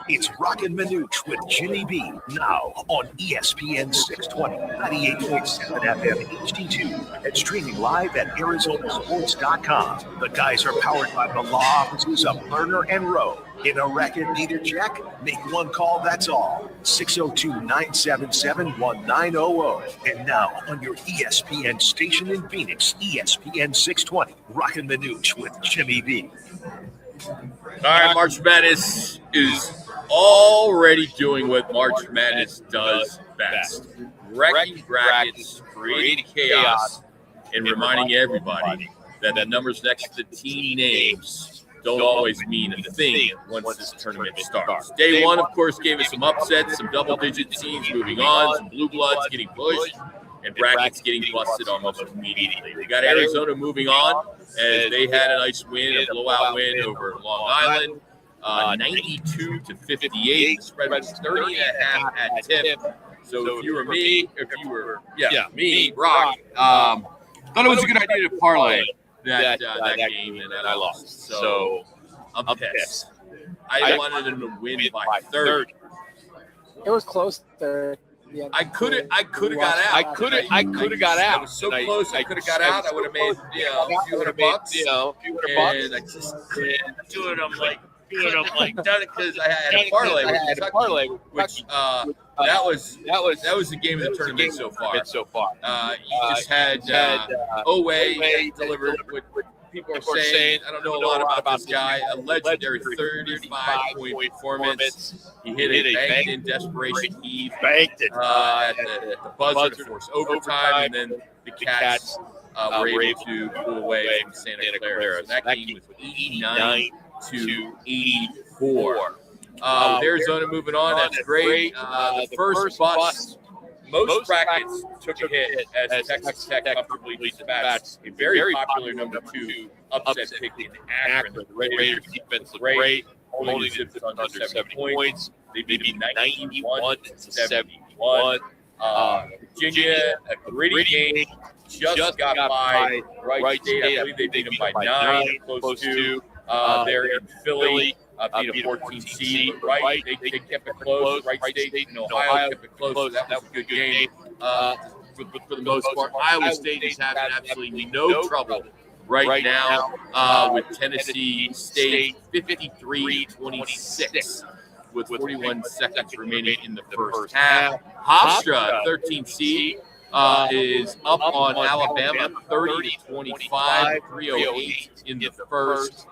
It's Roc and Manuch with Jimmy B. Now on ESPN 620, 98.7 FM HD-2, and streaming live at ArizonaSports.com. The guys are powered by the law offices of Lerner and Rowe. In a record need a check? Make one call, that's all. 602-977-1900. And now on your ESPN station in Phoenix, ESPN 620, Roc and Manuch with Jimmy B. All right, March Madness is already doing what March Madness does best. Wrecking brackets, creating chaos, and reminding everybody that the numbers next to team names don't always mean a thing once this tournament starts. Day one, of course, gave us some upsets, some double-digit teams moving on, some blue bloods getting pushed, and brackets getting busted almost immediately. We got Arizona moving on as they had a nice win, a blowout win over Long Island, 92-58. The spread was 30.5 at tip. So if you were me, me, Roc, thought it was a good idea to parlay that game, and I lost. So I'm pissed. I wanted them to win by 30. It was close there. Yeah, I could have got out. I could have got out. I was so close. I could have got out. I would have made a few $100 bucks. And I just couldn't do it. I'm like done it because I had a parlay. Which that was the game of the tournament so far. You just had Oway delivered what people are saying. I don't know a lot about this guy. A legendary 35-point performance. He hit it, banked in desperation. He banked it at the buzzer to force overtime, and then the Cats were able to pull away from Santa Clara. So that game was 89-84. Arizona moving on. That's great. The first bus. Most brackets took a hit as Texas Tech comfortably dispatched a very popular number 2 upset pick in Akron. The Raiders defense looked great, only zipped under 70 points. They beat 91-71. Virginia, a gritty game, just got by Wright State. I believe they beat them by 9, close to. They're in Philly. Beat a 14 seed, right? They kept it close. Wright State and Ohio kept it close. So that was a good game for the most part. Iowa State is having absolutely no trouble right now with Tennessee State 53-26 with 41 seconds remaining in the first half. Hofstra, 13 seed, is up on Alabama 30-25, 3:08 in the first.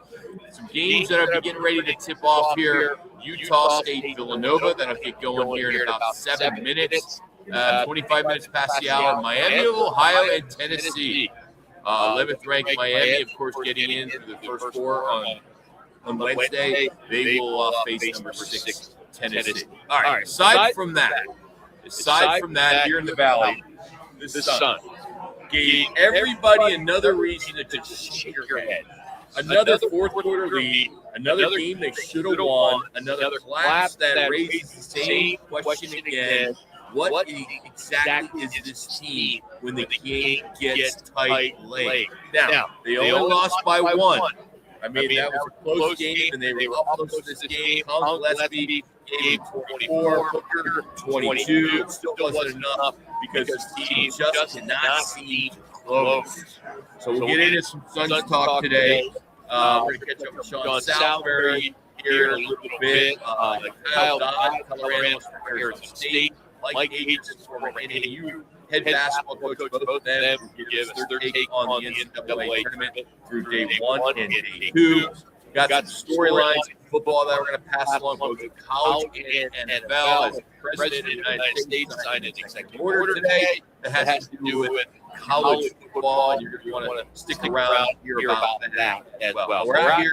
Some games that are getting ready to tip off here. Utah State, Villanova, that'll get going here in about 7 minutes. 25 minutes past the hour. Miami of Ohio and Tennessee. 11th ranked Miami, of course, getting into the first 4 on Wednesday. They will face number 6, Tennessee. All right, aside from that, here in the Valley, the sun gave everybody another reason to just shake your head. Another fourth quarter lead, another game they should have won, another collapse that raises the same question again. What exactly is this team when the game gets tight late? Now, they only lost by 1. I mean, that was a close game, and they were up close to this game. Gillespie gave 24, Hooker 22. It still wasn't enough because this team just cannot seem close. So we'll get into some Suns talk today. We're going to catch up with Sean Salisbury here in a little bit. Kyle Dodd, color analyst from Arizona State. Mike Agents, former NAU head basketball coach, both of them will give us their take on the NCAA tournament through day 1 and day 2. Got some storylines in football that we're going to pass along both to college and NFL. As the President of the United States signed an executive order today that has to do with college football, and you're going to want to stick around and hear about that as well. We're out here,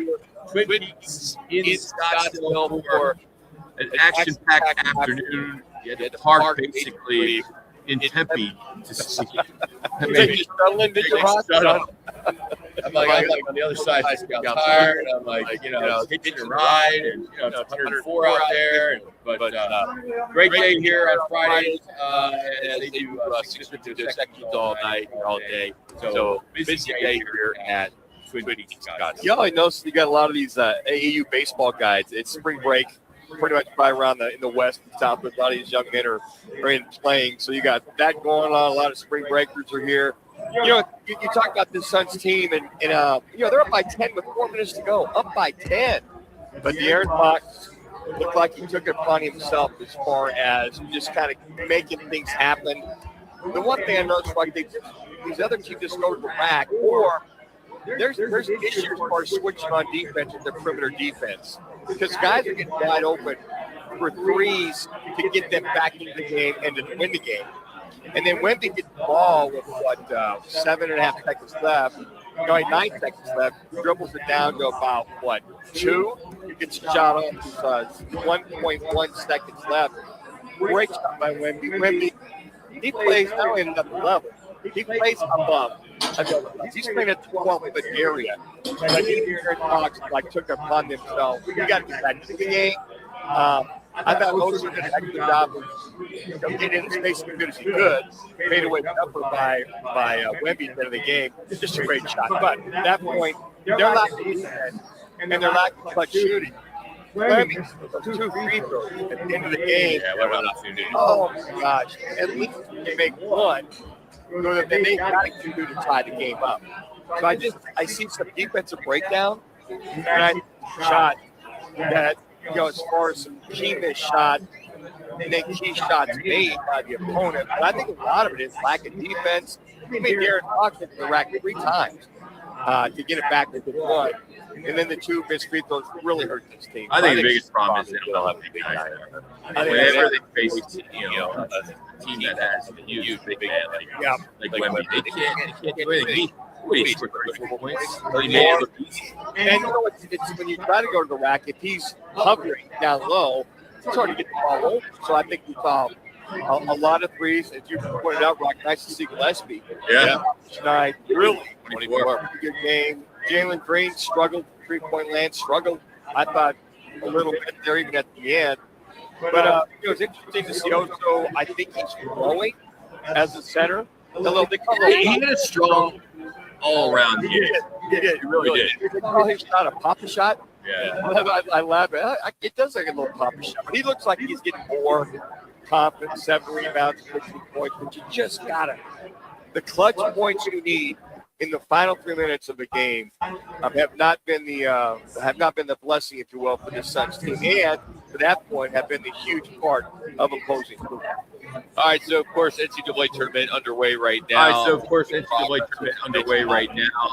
Twin Peaks in Scottsdale for an action-packed afternoon. You had to park basically in Tempe to see. Shut up. I'm like on the other side, just got tired. I'm like, hitching a ride, and it's 104 out there. But great day here on Friday. And they do signature sections all night, all day. So busy day here at Twin Peaks, Scottsdale. Yeah, I noticed you got a lot of these AAU baseball guys. It's spring break, pretty much right around in the west and south. A lot of these young men are in playing. So you got that going on. A lot of spring breakers are here. You talk about this Suns team, and they're up by 10 with 4 minutes to go. Up by 10. But the Aaron Fox looked like he took it upon himself as far as just kind of making things happen. The one thing I noticed, like these other teams just go to the rack, or there's issues as far as switching on defense with their perimeter defense, because guys are getting wide open for threes to get them back into the game and to win the game. And then when they get the ball with 7.5 seconds left, 9 seconds left, dribbles it down to about 2. You get shot off because 1.1 seconds left. Great shot by Wemby. Wemby, he plays now in the level. He plays above. He's playing at the 12-foot area. And I think Aaron Fox took it upon themselves. You got to get back to the game. I thought Oso did an excellent job of getting in the space as good as he could. Made away tougher by Wemby at the end of the game. It's just a great shot. But at that point, they're lacking defense, and they're lacking clutch shooting. Wemby, those 2 free throws at the end of the game. Oh, my gosh. At least they make one. So that they got to do to tie the game up. So I see some defensive breakdown, and I shot that, as far as some key missed shot, and then key shots made by the opponent. But I think a lot of it is lack of defense. He made Aaron Fox into the rack 3 times to get it back to 1. And then the 2 missed free throws really hurt this team. I think the biggest problem is they don't have big guys there. Whenever they face a team that has a huge big man like Wemby, they can't do anything. He scored 34 points. And it's when you try to go to the rack, if he's hovering down low, it's hard to get the ball over. So I think we saw a lot of threes. As you pointed out, Roc, nice to see Gillespie. Yeah. Tonight, really 24. Good game. Jalen Green struggled. 3-point land struggled. I thought a little bit there even at the end. But it was interesting to see Oso. I think he's growing as a center. He had a strong all-around game. He did. He really did. They call his shot a papa shot. Yeah. I laugh at it. It does like a little papa shot. But he looks like he's getting more confident, 7 rebounds, 15 points. But you just got to. The clutch points you need in the final 3 minutes of the game have not been the blessing, if you will, for this Suns team, and to that point have been the huge part of opposing. All right, so of course NCAA tournament underway right now.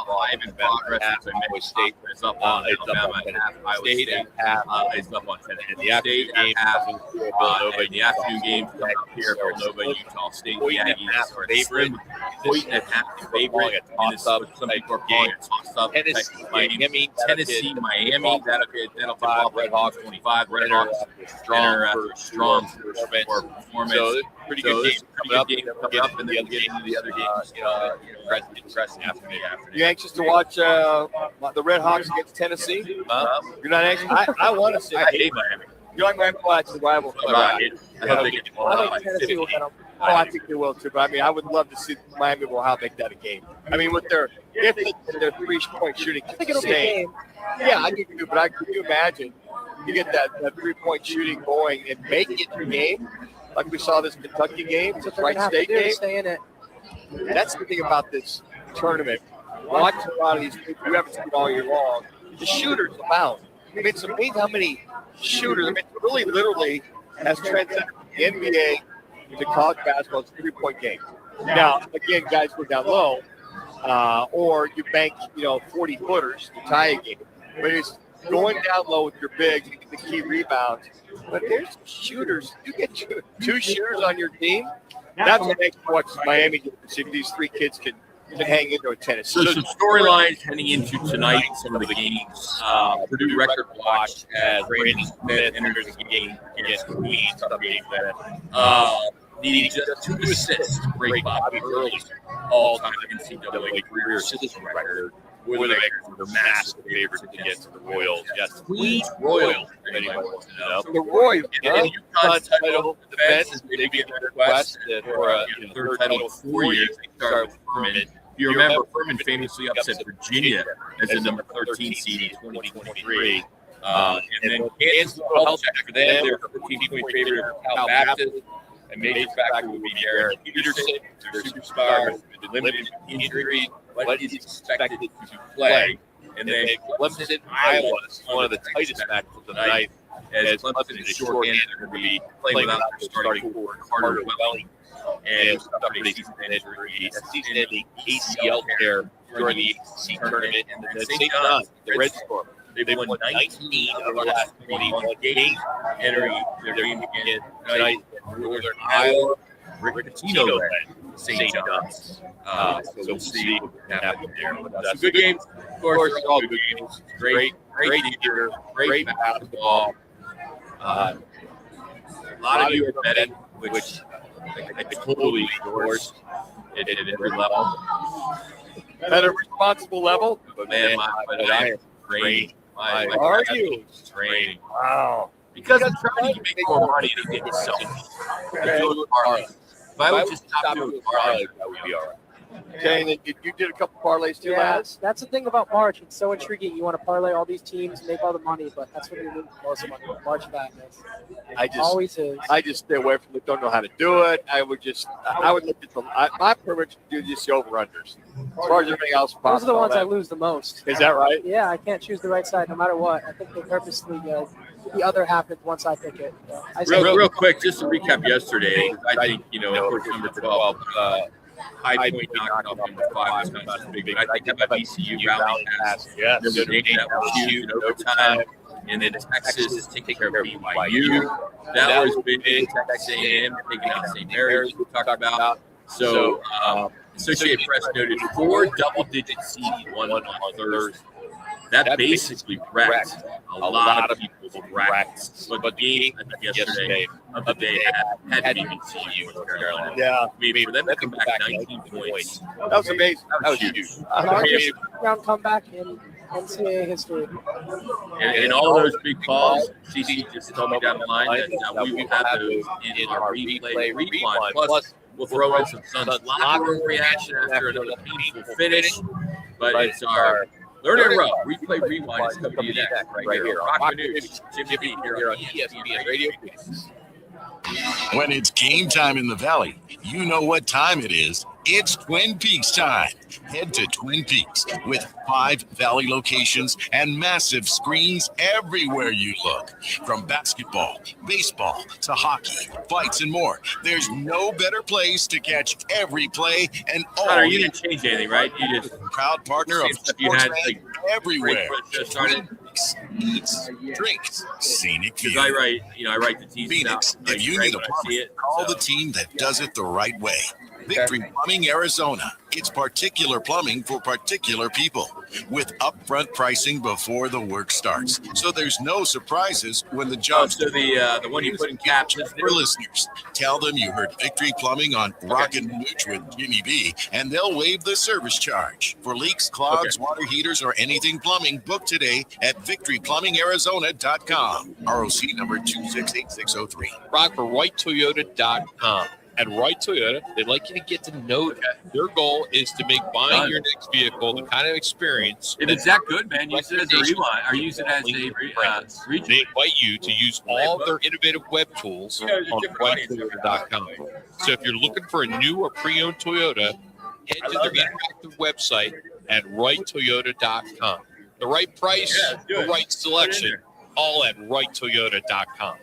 Live in progress. Iowa State is up on Alabama, Iowa State is up on Tennessee State at half. In the afternoon games coming up here, Villanova, Utah State, the Aggies are favorite. Point at half favorite. Some people are calling it toss-up. Tennessee, Miami. That'll pop Red Hawks 25. Red Hawks strong performance. So pretty good games coming up, and then we'll get into the other games. Impressive afternoon. You anxious to watch the Red Hawks against Tennessee? You're not anxious? I want to see. I hate Miami. You like Miami? Well, that's the rival. I think Tennessee will get them. Oh, I think they will too. But I mean, I would love to see Miami will make that a game. I mean, with their 3-point shooting, I think it'll be a game. Yeah, I think you do. But could you imagine you get that 3-point shooting going and making it the game, like we saw this Kentucky game, That's what Wright they're State going to game. stay in it. That's the thing about this tournament. Watching a lot of these people, you haven't seen all year long. The shooters abound. I mean, it's amazing how many shooters. I mean, it really, literally has transcended from the NBA to college basketball. It's a 3-point game. Now, again, guys go down low, or you bank, 40-footers to tie a game. But it's going down low with your bigs, you get the key rebounds. But there's shooters. You get 2 shooters on your team. That's what makes me watch Miami get to see if these 3 kids can hang into a Tennessee. So some storylines heading into tonight, some of the games. Purdue record watch as Brandon Smith enters the game against Queens. Needing just 2 assists to break Bobby Earl's all-time NCAA career assist record, Boilermakers are massive favorites against the Royals. Yes, Queens Royals. Anybody wants to know. The Royals, and UConn's title defense is making a request for a Third title in 4 years. They started with Furman. If you remember, Furman famously upset Virginia as the number 13 seed in 2023. And then Kansas will help check for them. They're a 14-point favorite over Cal Baptist. A major factor would be Aaron Peterson, their superstar, who's been limited with injury, but is expected to play. And then Clemson, Iowa is one of the tightest matches of the night. As Clemson is shorthanded, they're going to be playing without their starting forward, Carter Welling, and suffered a season-ending ACL tear during the ACC tournament. And then St. John's, the Red Storm, they've won 19 of the last 21 games, entering their game again tonight in Northern Iowa. Rick Pitino led St. John's. So we'll see what can happen there. But, good games. Of course, all good games. Great theater, great basketball. A lot of you are betting, which I totally endorse at every level. at a responsible level. But man, I am training. My Are you? Training. Wow. Because I'm trying to make more money to get selfish. If I would just stop doing parlay, that would be all right. Okay, and then you did a couple parlays too, Yeah, lads? that's the thing about March. It's so intriguing. You want to parlay all these teams, make all the money, but that's when you lose most money. March Madness. Always is. I just stay away from it. Don't know how to do it. I would look at my preference to do just the over-unders. As far as everything else, Those are the ones I lose the most. Is that right? Yeah, I can't choose the right side no matter what. I think they purposely the other happens once I pick it. Real quick, just to recap yesterday, I think, of course, number 12, High Point knocking off number 5 was not big. But I think about VCU rallying past Notre Dame that was huge in overtime. And then Texas taking care of BYU. That was big. Texas A&M taking out St. Mary's, we talked about. So, Associated Press noted 4 double-digit seeds won on Thursday. That basically wrecked a lot of people's brackets. But the game yesterday of the day had to be VCU North Carolina. Yeah. For them to come back 19 points. That was amazing. That was huge. Largest round comeback in NCAA history. And all those big calls, CC just told me down the line that we will have those in our replay rewind. Plus, we'll throw in some Suns locker room reaction after another painful finish. But it's our Learn and Row replay rewind is coming to you next right here. Roc Manuch, Jimmy B here on ESPN Radio. When it's game time in the Valley, you know what time it is. It's Twin Peaks time. Head to Twin Peaks with 5 Valley locations and massive screens everywhere you look. From basketball, baseball, to hockey, fights, and more. There's no better place to catch every play and all. Connor, you didn't change anything, right? You just proud partner of you had sports everywhere. Started. Eats, drinks, scenic view. I write the teams Phoenix, out. if you need a plumber, call the team that does it the right way. Victory Plumbing Arizona. It's particular plumbing for particular people with upfront pricing before the work starts. So there's no surprises when the job starts. So the one you put in caps for listeners. Tell them you heard Victory Plumbing on Roc and Manuch with Jimmy B, and they'll waive the service charge. For leaks, clogs, water heaters, or anything plumbing, book today at victoryplumbingarizona.com. ROC number 268603. Rock for RightToyota.com. At Right Toyota, they'd like you to get to know them. Their goal is to make buying your next vehicle the kind of experience. If it's that good, man, use it as a rewind or use it as a They invite you to use all of their innovative web tools on RightToyota.com. So if you're looking for a new or pre-owned Toyota, head to their interactive website at RightToyota.com. The right price, the right selection, all at RightToyota.com.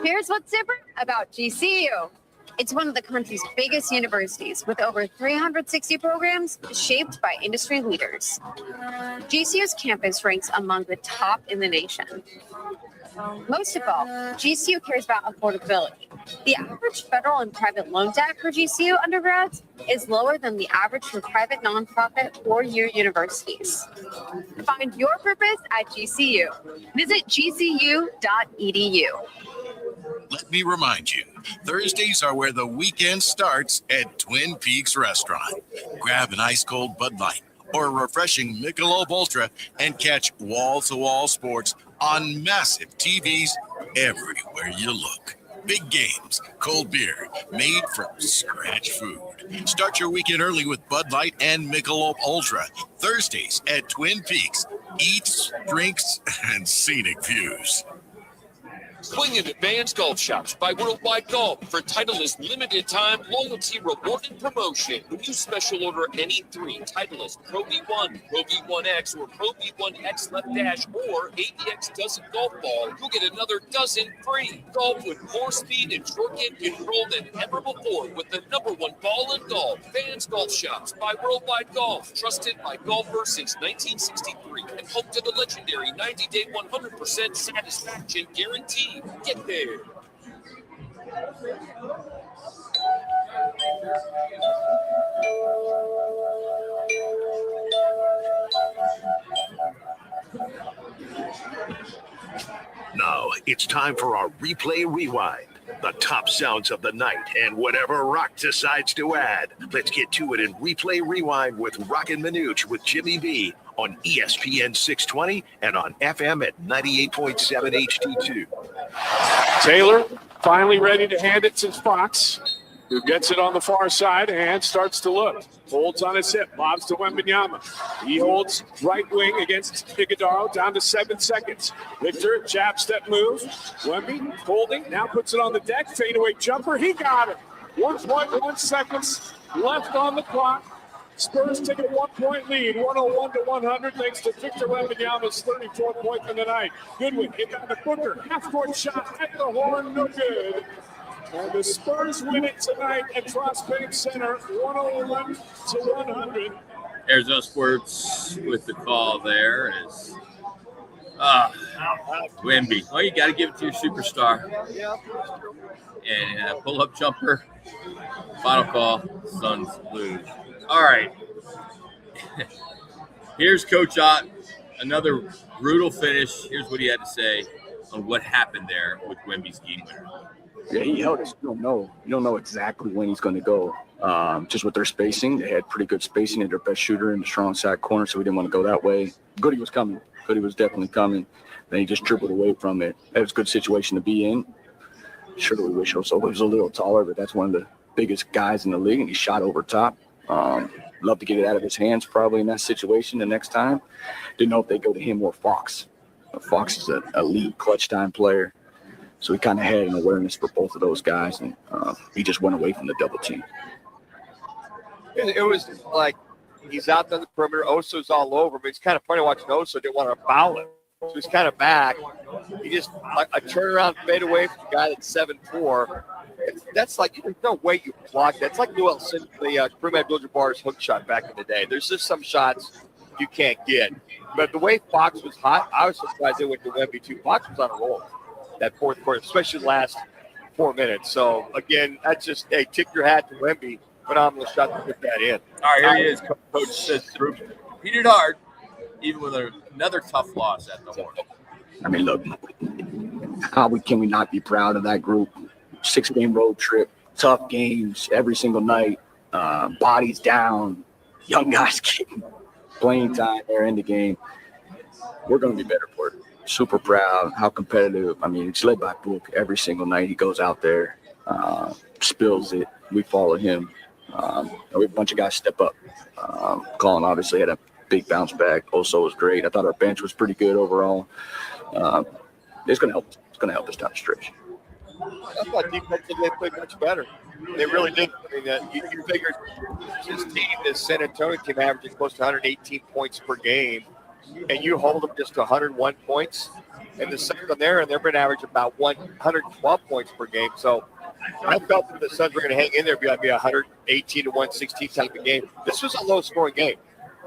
Here's what's different about GCU. It's one of the country's biggest universities with over 360 programs shaped by industry leaders. GCU's campus ranks among the top in the nation. Most of all, GCU cares about affordability. The average federal and private loan debt for GCU undergrads is lower than the average for private nonprofit four-year universities. Find your purpose at GCU. Visit gcu.edu. Let me remind you, Thursdays are where the weekend starts at Twin Peaks Restaurant. Grab an ice-cold Bud Light or a refreshing Michelob Ultra and catch wall-to-wall sports on massive TVs everywhere you look. Big games, cold beer, made from scratch food. Start your weekend early with Bud Light and Michelob Ultra. Thursdays at Twin Peaks. Eats, drinks, and scenic views. Swing into Vans Golf Shops by Worldwide Golf for Titleist limited time loyalty reward and promotion. When you special order any 3 Titleist Pro V1, Pro V1X, or Pro V1X Left Dash or AVX dozen golf ball, you'll get another dozen free. Golf with more speed and short game control than ever before with the #1 ball in golf. Vans Golf Shops by Worldwide Golf, trusted by golfers since 1963 and home to the legendary 90-day 100% satisfaction guarantee. Get there. Now it's time for our replay rewind. The top sounds of the night and whatever Roc decides to add. Let's get to it in replay rewind with Roc and Manuch with Jimmy B on ESPN 620 and on FM at 98.7 HD-2. Taylor finally ready to hand it to Fox, who gets it on the far side and starts to look. Holds on his hip, lobs to Wembanyama. He holds right wing against Iguodala down to 7 seconds. Victor, jab step move. Wemby holding, now puts it on the deck. Fadeaway jumper, he got it. 1.1 seconds left on the clock. Spurs take a 1-point lead, 101-100, thanks to Victor Wembanyama's 34 points in the night. Goodwin hit down to Booker, half-court shot at the horn, no good. And the Spurs win it tonight at Frost Bank Center, 101-100. Arizona Sports with the call there is Wemby. Well, you got to give it to your superstar. And pull-up jumper. Final call. Suns lose. All right. Here's Coach Ott. Another brutal finish. Here's what he had to say on what happened there with Wemby's game winner. Yeah, he held us. You don't know exactly when he's going to go. Just with their spacing, they had pretty good spacing. Their best shooter in the strong side corner, so we didn't want to go that way. Goody was coming. Goody was definitely coming. Then he just dribbled away from it. That was a good situation to be in. Sure, we wish also he was a little taller, but that's one of the biggest guys in the league, and he shot over top. Love to get it out of his hands probably in that situation the next time. Didn't know if they go to him or Fox. Fox is an elite clutch time player. So he kind of had an awareness for both of those guys, and he just went away from the double team. It was like he's out on the perimeter. Oso's all over, but it's kind of funny watching Oso. Didn't want to foul him. So he's kind of back. He just like a turnaround fade away from the guy that's 7'4". That's like there's no way you block that. It's like Kareem Abdul-Jabbar's hook shot back in the day. There's just some shots you can't get. But the way Fox was hot, I was surprised they went to Wemby too. Fox was on a roll that fourth quarter, especially the last 4 minutes. So, again, that's just, hey, tip your hat to Wemby. Phenomenal shot to put that in. All right, here he is. Coach says he did hard, even with another tough loss at the horn. I mean, look, can we not be proud of that group? 6-game road trip, tough games every single night, bodies down, young guys getting playing time there in the game. We're going to be better for it. Super proud, how competitive. I mean, it's led by Book every single night. He goes out there, spills it. We follow him. We have a bunch of guys step up. Colin obviously had a big bounce back. Also was great. I thought our bench was pretty good overall. It's going to help. It's going to help us down the stretch. I thought defensively they played much better. They really did. I mean, you figured this team, this San Antonio team, averaging close to 118 points per game, and you hold them just to 101 points. And the Suns on there, and they've been averaging about 112 points per game. So I felt that the Suns were going to hang in there, be 118 to 116 type of game. This was a low-scoring game.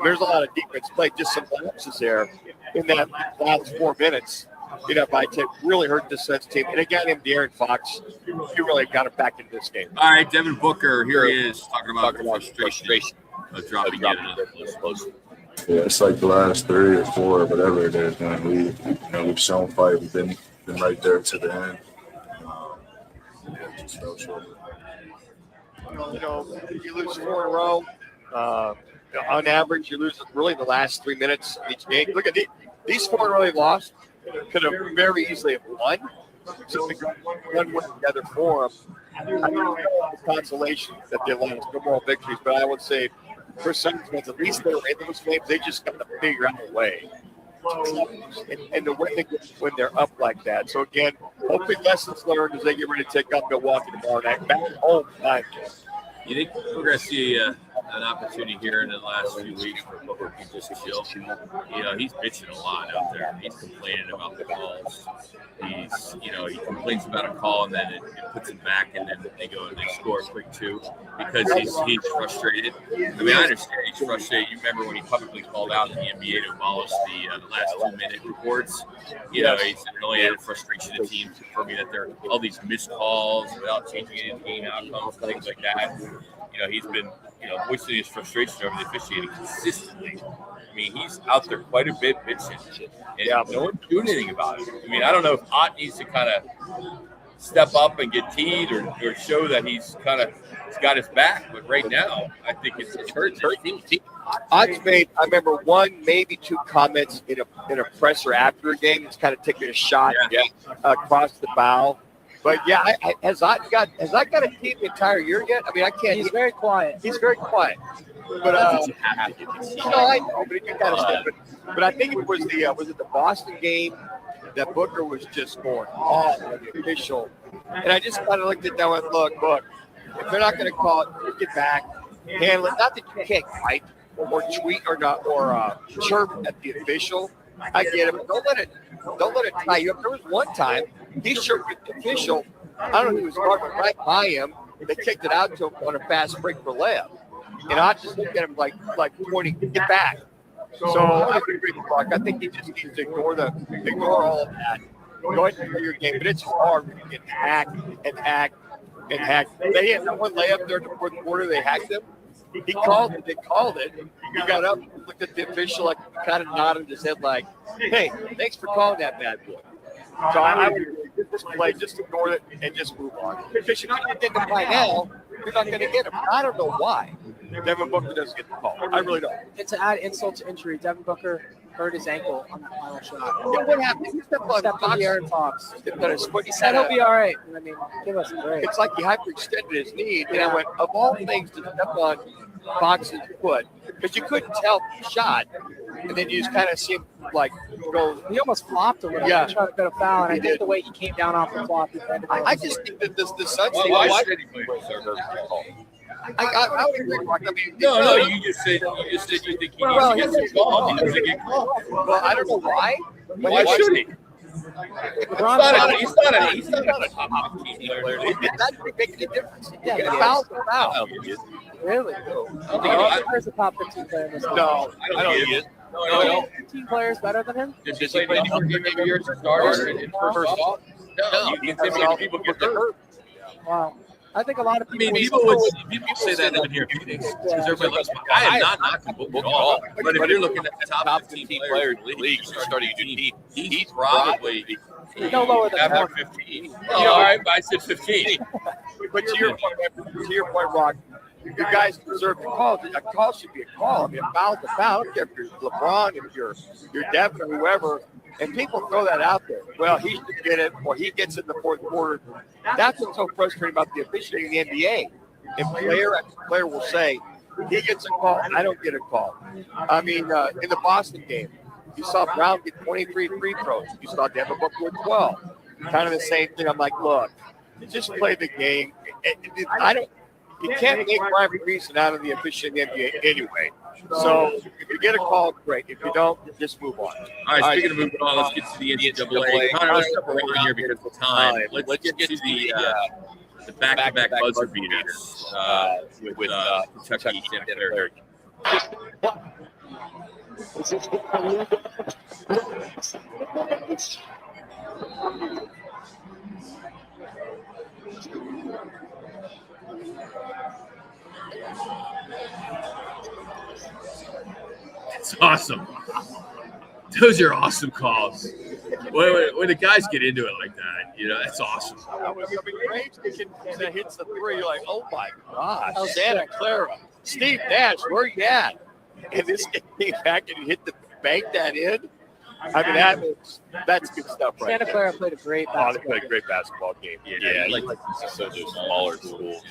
There's a lot of defense played, just some lapses there in that last 4 minutes. By 10 really hurt the Suns team. And a guy named De'Aaron Fox, he really got it back into this game. All right, Devin Booker, here he is talking about frustration of dropping yet another close. Yeah, it's like the last 3 or 4, whatever it is, man. We've shown fight. We've been right there to the end. Just fell short. You lose 4 in a row. on average, you lose really the last 3 minutes of each game. Look at these 4 really lost. Could have very easily have won. So we got one win together for them. I don't know the consolation that they lost, no more victories, but I would say for some fans, at least they were in those games. They just got to figure out a way. And the way when they're up like that. So again, hopefully lessons learned as they get ready to take up Milwaukee tomorrow night. Back home time. You think we're going to see an opportunity here in the last few weeks for Booker to just chill? You know, he's bitching a lot out there. He's complaining about the calls. He complains about a call and then it puts him back, and then they go and they score quick too because he's frustrated. I mean, I understand he's frustrated. You remember when he publicly called out in the NBA to abolish the last 2-minute reports? You know, he's really added frustration to teams confirming that there are all these missed calls without changing any game outcomes, things like that. You know, he's been, voicing his frustration over the officiating consistently. I mean, he's out there quite a bit bitching, and no one's doing anything about it. I mean, I don't know if Ott needs to kind of step up and get teed or show that he's got his back, but right now, I think it's hurt. Ott's made, I remember 1, maybe 2 comments in a presser after a game. He's kind of taking a shot across the bow. But has Ott got a team the entire year yet? I mean, I can't. He's very quiet. He's very quiet. But I know, but you kind of stupid. But I think it was the Boston game that Booker was just going off on the official, and I just kind of looked at that and went, look, if they're not going to call it, get back, handle it. Not that you can't fight or tweet or chirp at the official. I get it, but don't let it tie you up. There was one time he chirped at the official. I don't know, he was walking right by him. They kicked it out to him on a fast break for layup. And I just looked at him like pointing, get back. So I would agree with Clark. I think he just needs to ignore all of that. Go ahead and play your game. But it's hard when you get hacked. They had that one layup there in the fourth quarter. They hacked him. He called it. They called it. He got up, looked at the official, like kind of nodded his head like, hey, thanks for calling that bad boy. So I would agree. Just play, just ignore it, and just move on. Because you're not going to get them by now. You're not going to get him. I don't know why Devin Booker doesn't get the call. I really don't. And to add insult to injury, Devin Booker hurt his ankle on that final shot. Yeah, what happened? He stepped on the air and Fox. He said he'll be all right. I mean, give us a break. It's like he hyperextended his knee, and I went, of all things to step on Fox's foot, because you couldn't tell the shot, and then you just kind of see him like go. He almost flopped a little. Yeah, trying to get a foul, and I think the way he came down off the flop, I just think that the Suns. I would agree. I mean, no. You just said you think he needs to get some call. He doesn't get called. Well, I don't know why. Why should he? He's not a top 15 player. That's making a difference. Yeah, foul. Really? I think he's a top 15 player in this league. No, I don't think he is. No. 15 players better than him? Did you play any more games every year as a starter in first off? No. You think people get hurt? Wow. I think a lot of people. People say that in here because everybody loves. I am not knocking Book at all. But if you're looking at the top 15 players in the league, starting a new team, he's probably no lower than 15. All right, I said 15. But to your point, Roc, you guys deserve the call. A call should be a call. I mean, a foul's a foul. I don't care if you're LeBron, if you're Devin, or whoever. And people throw that out there. Well, he should get it, or he gets it in the fourth quarter. That's what's so frustrating about the officiating in the NBA. And player after player will say, he gets a call, I don't get a call. I mean, in the Boston game, you saw Brown get 23 free throws. You saw Devin Booker with 12. Kind of the same thing. I'm like, look, just play the game. You can't make rhyme or reason out of the officiating in the NBA anyway. So if you get a call, great. If you don't, just move on. All right, speaking of moving on, let's get to the NCAA. Connor, let's separate here because of time. Let's get to the back-to-back buzzer beaters with Kentucky and Clary. It's awesome. Those are awesome calls. When the guys get into it like that, that's awesome. When Graves hits the three, you're like, oh my gosh, Santa Clara. Steve Nash, where you at? and this came back and hit the bank that in. I mean, that's good stuff, right? Santa Clara played a great basketball they played a great basketball game. Yeah, like some of those smaller schools,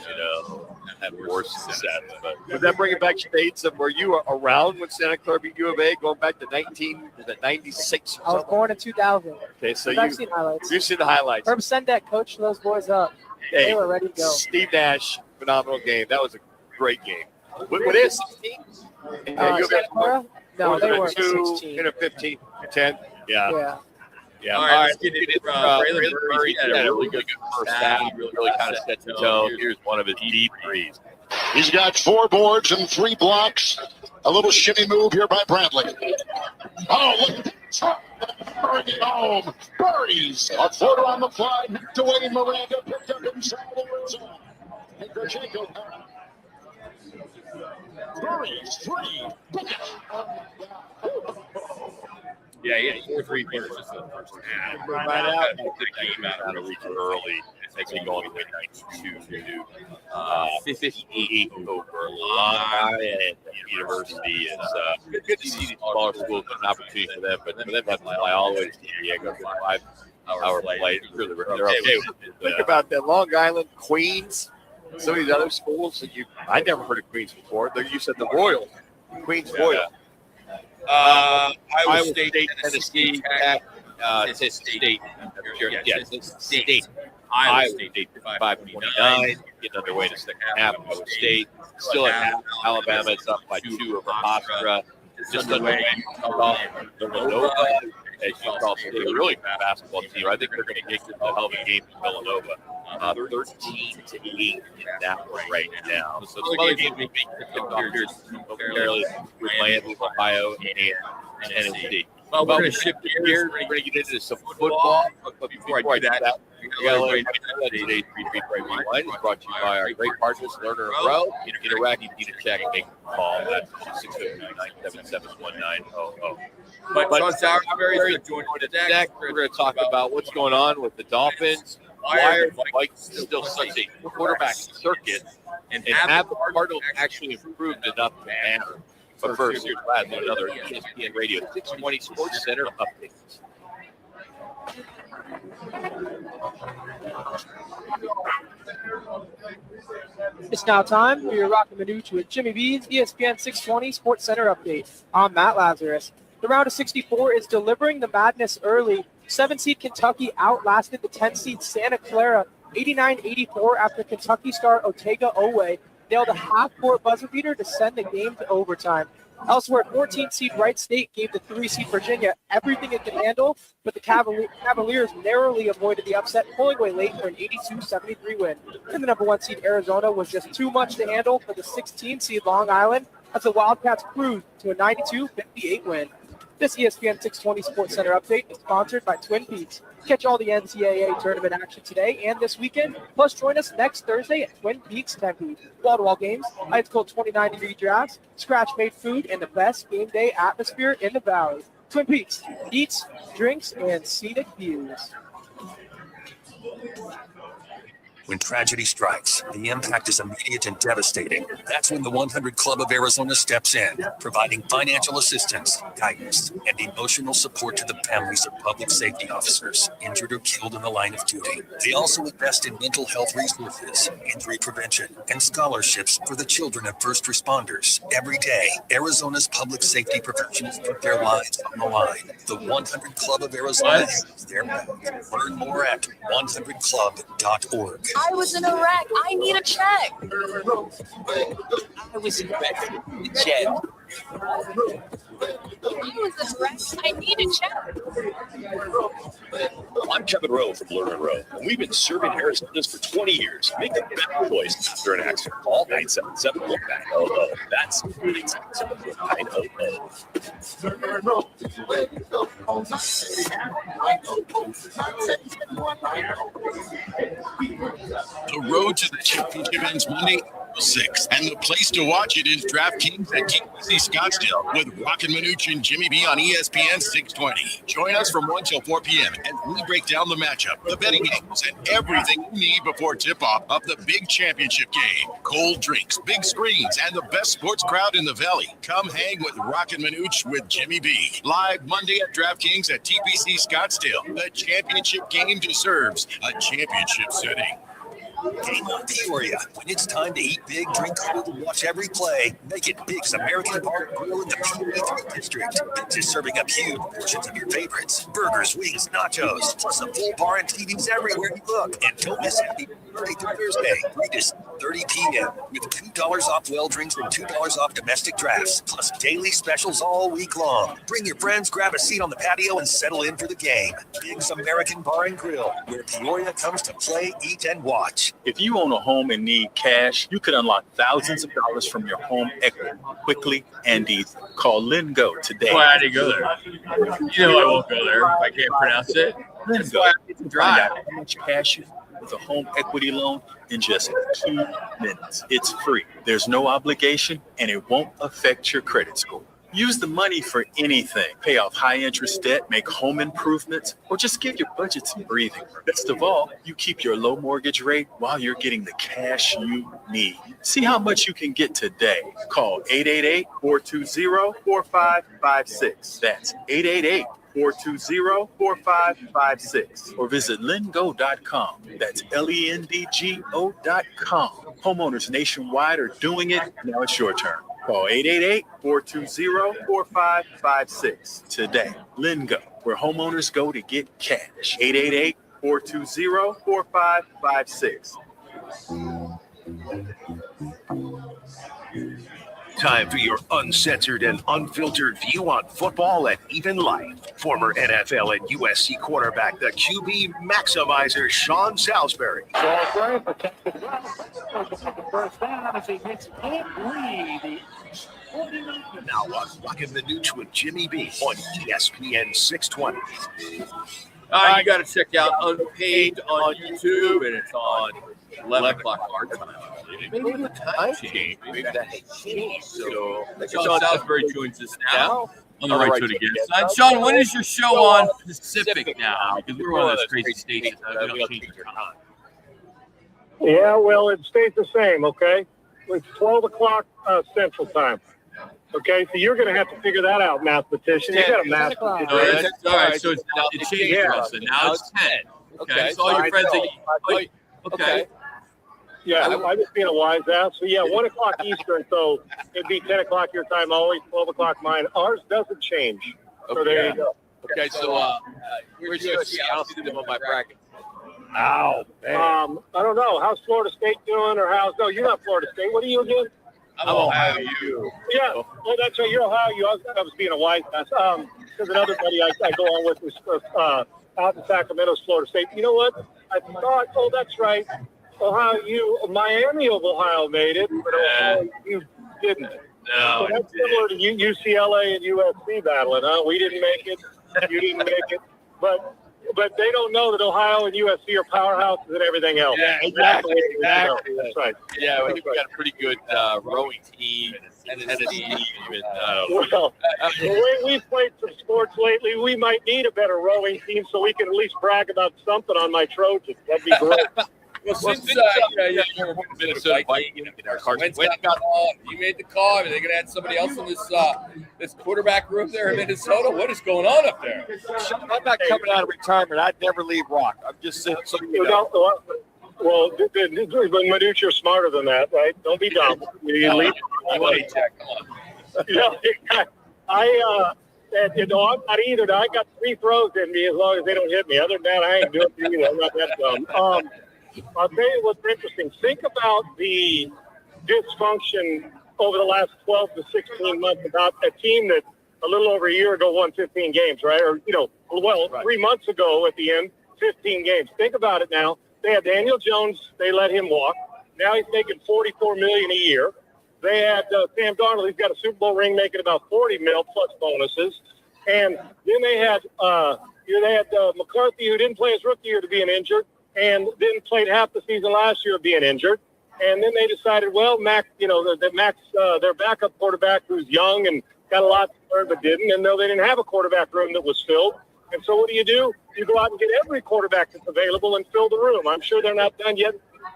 have worse success. But would that bring it back to dates of were you around when Santa Clara beat U of A going back to 96? I was born in 2000. Okay, so I've seen highlights. You've seen the highlights. Herb Sendek coached those boys up. Hey, they were ready to go. Steve Nash, phenomenal game. That was a great game. What is 16? Santa Clara? No, they were 16 and a 15, 10. Yeah. All right, let's get into Braylon Murray. He had a really good first half. He really kind of set the tone. Here's one of his deep threes. He's got 4 boards and 3 blocks. A little shimmy move here by Bradley. Oh, look at that. Bring it home. Buries a footer on the fly. Knocked away. Miranda picked up inside the red zone. And Grachenko. Buries 3. Yeah, he had 4 3-pointers in the first half. Right out. Came out of the early. Actually going to 92 to 58 over Long Island University. It's good to see these smaller schools get an opportunity for them, but for them to have to fly all the way to San Diego for a 5-hour flight. Really, they're okay with it. Think about that. Long Island, Queens, some of these other schools. I never heard of Queens before. You said the Royal, Queens Royal. Iowa State, Tennessee Tech, State. State. Iowa State 5-29, getting underway to second half. Iowa State still at half. Alabama is up by 2 over Hofstra. Just underway. Villanova, as Utah State, a really good basketball team. I think they're going to get a hell of a game in Villanova. 13-8 in that one right now. So some other games we make fairly with Miami, Ohio, and Tennessee. Well, we're going to shift gears. We're going to get into some football. But before I do that, today's 3-3 line is brought to you by our great partners, Learner and Row. In Iraq, you need to check and make a call at 609-977-1900. But Sean Salisbury is joining the deck. We're going to talk about what's going on with the Dolphins. Why are Vikes still such a quarterback circuit? And have the Cardinals actually improved enough to matter? But first, here's Brad with another ESPN Radio 620 Sports Center update. It's now time for your Roc and Manuch with Jimmy B's ESPN 620 Sports Center update. I'm Matt Lazarus. The round of 64 is delivering the madness early. 7-seed Kentucky outlasted the 10-seed Santa Clara 89-84 after Kentucky star Otega Owe nailed a half-court buzzer beater to send the game to overtime. Elsewhere, 14-seed Wright State gave the 3-seed Virginia everything it could handle, but the Cavaliers narrowly avoided the upset, pulling away late for an 82-73 win. And the number 1 seed Arizona was just too much to handle for the 16-seed Long Island as the Wildcats cruised to a 92-58 win. This ESPN 620 Sports Center update is sponsored by Twin Peaks. Catch all the NCAA tournament action today and this weekend. Plus, join us next Thursday at Twin Peaks Tempe. Wall-to-wall games, ice cold 29-degree drafts, scratch-made food, and the best game day atmosphere in the Valley. Twin Peaks, eats, drinks, and scenic views. When tragedy strikes, the impact is immediate and devastating. That's when the 100 Club of Arizona steps in, providing financial assistance, guidance, and emotional support to the families of public safety officers injured or killed in the line of duty. They also invest in mental health resources, injury prevention, and scholarships for the children of first responders. Every day, Arizona's public safety professionals put their lives on the line. The 100 Club of Arizona has their back. Learn more at 100club.org. I was in Iraq. I need a check. I was in Iraq. Check. I was in Iraq. I need a check. I'm Kevin Rowe from Learner Rowe, and we've been serving Arizonans for 20 years. Make the better choice after an accident. Call 977-900. That's 977-900. The road to the championship ends Monday. 6. And the place to watch it is DraftKings at TPC Scottsdale with Roc and Manuch and Jimmy B on ESPN 620. Join us from 1 till 4 p.m. as we break down the matchup, the betting games, and everything you need before tip-off of the big championship game. Cold drinks, big screens, and the best sports crowd in the Valley. Come hang with Roc and Manuch with Jimmy B. Live Monday at DraftKings at TPC Scottsdale. The championship game deserves a championship setting. Game on Peoria. When it's time to eat big, drink cold, and watch every play, make it Big's American Bar and Grill in the Peoria 3 District. Big's is serving up huge portions of your favorites. Burgers, wings, nachos, plus a full bar and TVs everywhere you look. And don't miss it. Monday through Thursday, 3 to 30 p.m. with $2 off well drinks and $2 off domestic drafts, plus daily specials all week long. Bring your friends, grab a seat on the patio, and settle in for the game. Big's American Bar and Grill, where Peoria comes to play, eat, and watch. If you own a home and need cash, you could unlock thousands of dollars from your home equity quickly and easily. Call Lingo today. Why I didn't go there? You know I won't go there if I can't pronounce it. Lingo. Find out how much cash you have with a home equity loan in just 2 minutes. It's free. There's no obligation, and it won't affect your credit score. Use the money for anything. Pay off high-interest debt, make home improvements, or just give your budget some breathing room. Best of all, you keep your low mortgage rate while you're getting the cash you need. See how much you can get today. Call 888-420-4556. That's 888-420-4556. Or visit lendgo.com. That's LENDGO.com. Homeowners nationwide are doing it. Now it's your turn. Call 888-420-4556 today. Lingo, where homeowners go to get cash. 888-420-4556. Time for your uncensored and unfiltered view on football and even life. Former NFL and USC quarterback, the QB maximizer, Sean Salisbury. Salisbury protected well. First down as he hits it. Now on Roc and Manuch with Jimmy B on ESPN 620. You got to check out Unpaid on YouTube, and it's on 11 o'clock our time. Maybe the time change. Maybe that has changed. So Sean Salisbury joins us now on the right to it again. Sean, when is your show on Pacific now? Because we're one of those crazy stations that we don't change our time. Yeah, well, it stays the same, okay? It's 12 o'clock Central Time. Okay, so you're going to have to figure that out, mathematician. You got a mathematician. All right, so it changed for us, and now it's 10. Okay, so all your friends that okay. Yeah, I'm just being a wise ass. So, yeah, 1 o'clock Eastern, so it'd be 10 o'clock your time, always 12 o'clock mine. Ours doesn't change. So there you go. Okay, so where's USC? I don't see them on my bracket. Ow, man. I don't know. How's Florida State doing, or how's – no, you're not Florida State. What are you again? I'm Ohio U. Yeah, well, that's right. You're Ohio U. I was being a wise ass. There's another buddy I go on with was out in Sacramento's Florida State. You know what? I thought, that's right. Ohio U, Miami of Ohio made it, but Ohio U didn't. No, so that's similar to UCLA and USC battling, huh? We didn't make it. You didn't make it. But they don't know that Ohio and USC are powerhouses and everything else. Yeah, exactly. That's right. Yeah, we got a pretty good rowing team. Well, the way we've played some sports lately, we might need a better rowing team so we can at least brag about something on my Trojans. That'd be great. Well, since Minnesota Vikings, you made the call. Are they going to add somebody else in this quarterback room there in Minnesota? What is going on up there? I'm not coming out of retirement. I'd never leave Roc. I'm just saying. Well, Manuch, you're smarter than that, right? Don't be dumb. You leave. Come on. I'm not either. I got 3 throws in me as long as they don't hit me. Other than that, I ain't doing it either. I'm not that dumb. I'll tell you what's interesting. Think about the dysfunction over the last 12 to 16 months about a team that a little over a year ago won 15 games, right? Or, 3 months ago at the end, 15 games. Think about it now. They had Daniel Jones. They let him walk. Now he's making $44 million a year. They had Sam Darnold. He's got a Super Bowl ring making about $40 million plus bonuses. And then they had McCarthy, who didn't play his rookie year to being injured, and then played half the season last year being injured. And then they decided, well, Mac, their backup quarterback who's young and got a lot to learn but didn't, and no, they didn't have a quarterback room that was filled. And so what do? You go out and get every quarterback that's available and fill the room. I'm sure they're not done yet.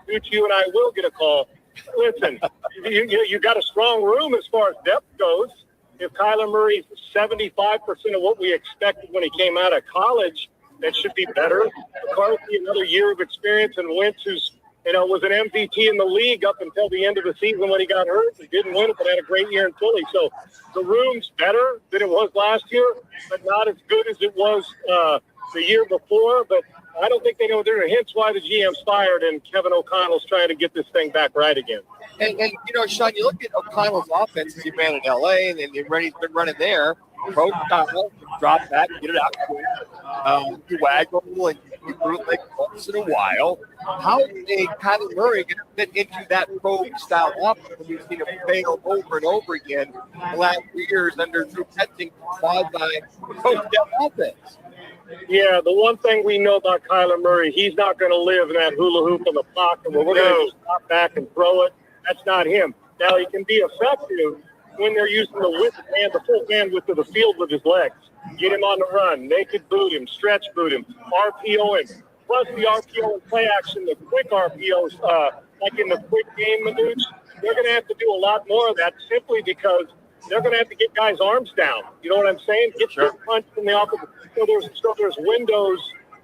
You and I will get a call. Listen, you got a strong room as far as depth goes. If Kyler Murray's 75% of what we expected when he came out of college, that should be better. McCarthy, another year of experience, and Wentz, who's was an MVP in the league up until the end of the season when he got hurt. He didn't win it, but had a great year in Philly. So the room's better than it was last year, but not as good as it was the year before. But I don't think they know. There are hints why the GM's fired, and Kevin O'Connell's trying to get this thing back right again. And Sean, you look at O'Connell's offense as he ran in L.A. and he's been running there. Pro style, drop back, get it out quick. You waggle and you bootleg once in a while. How is Kyler Murray going to fit into that pro style offense when we've seen him fail over and over again the last 3 years under Drew Petzing quasi pro style offense? Yeah, the one thing we know about Kyler Murray, he's not going to live in that hula hoop in the pocket where we're going to just drop back and throw it. That's not him. Now, he can be effective when they're using the full bandwidth of the field with his legs. Get him on the run, naked boot him, stretch boot him, RPO him. Plus the RPO and play action, the quick RPOs, like in the quick game, Manuch, they're going to have to do a lot more of that simply because they're going to have to get guys' arms down. You know what I'm saying? Get your punch from the opposite. So there's windows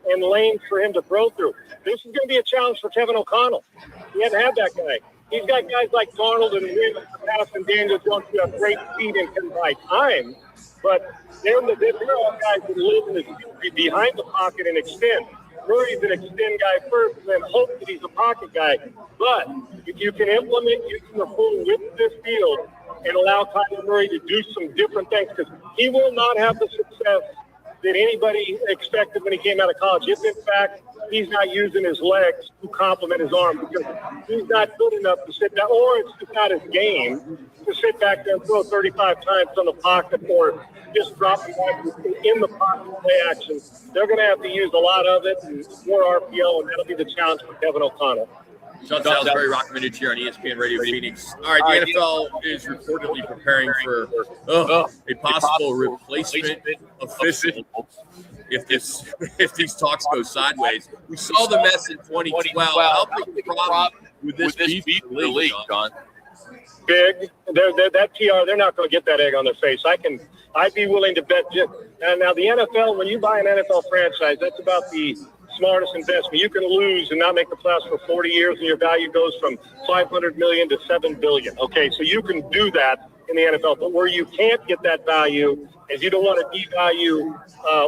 and lanes for him to throw through. This is going to be a challenge for Kevin O'Connell. He hasn't had that guy. He's got guys like Darnold and Wynn and Daniel Jones who have great speed and can buy time, but they're all guys that live in the behind the pocket and extend. Murray's an extend guy first and then hope that he's a pocket guy. But if you can implement using the full width of this field and allow Kyler Murray to do some different things, because he will not have the success that anybody expected when he came out of college. If, in fact, he's not using his legs to complement his arm, because he's not good enough to sit down, or it's just not his game to sit back there and throw 35 times on the pocket or just drop the ball in the pocket play action. They're going to have to use a lot of it and more RPO, and that'll be the challenge for Kevin O'Connell. Sean Salisbury, Roc and Manuch here on ESPN Radio Phoenix. All right, the NFL is reportedly preparing for a possible replacement official if these talks go sideways. We saw the mess in 2012. How big the problem with this beef in the league, John? Big. That PR, they're not going to get that egg on their face. I'd be willing to bet. Now, the NFL, when you buy an NFL franchise, that's about the smartest investment. You can lose and not make the playoffs for 40 years, and your value goes from $500 million to $7 billion. Okay, so you can do that in the NFL. But where you can't get that value is you don't want to devalue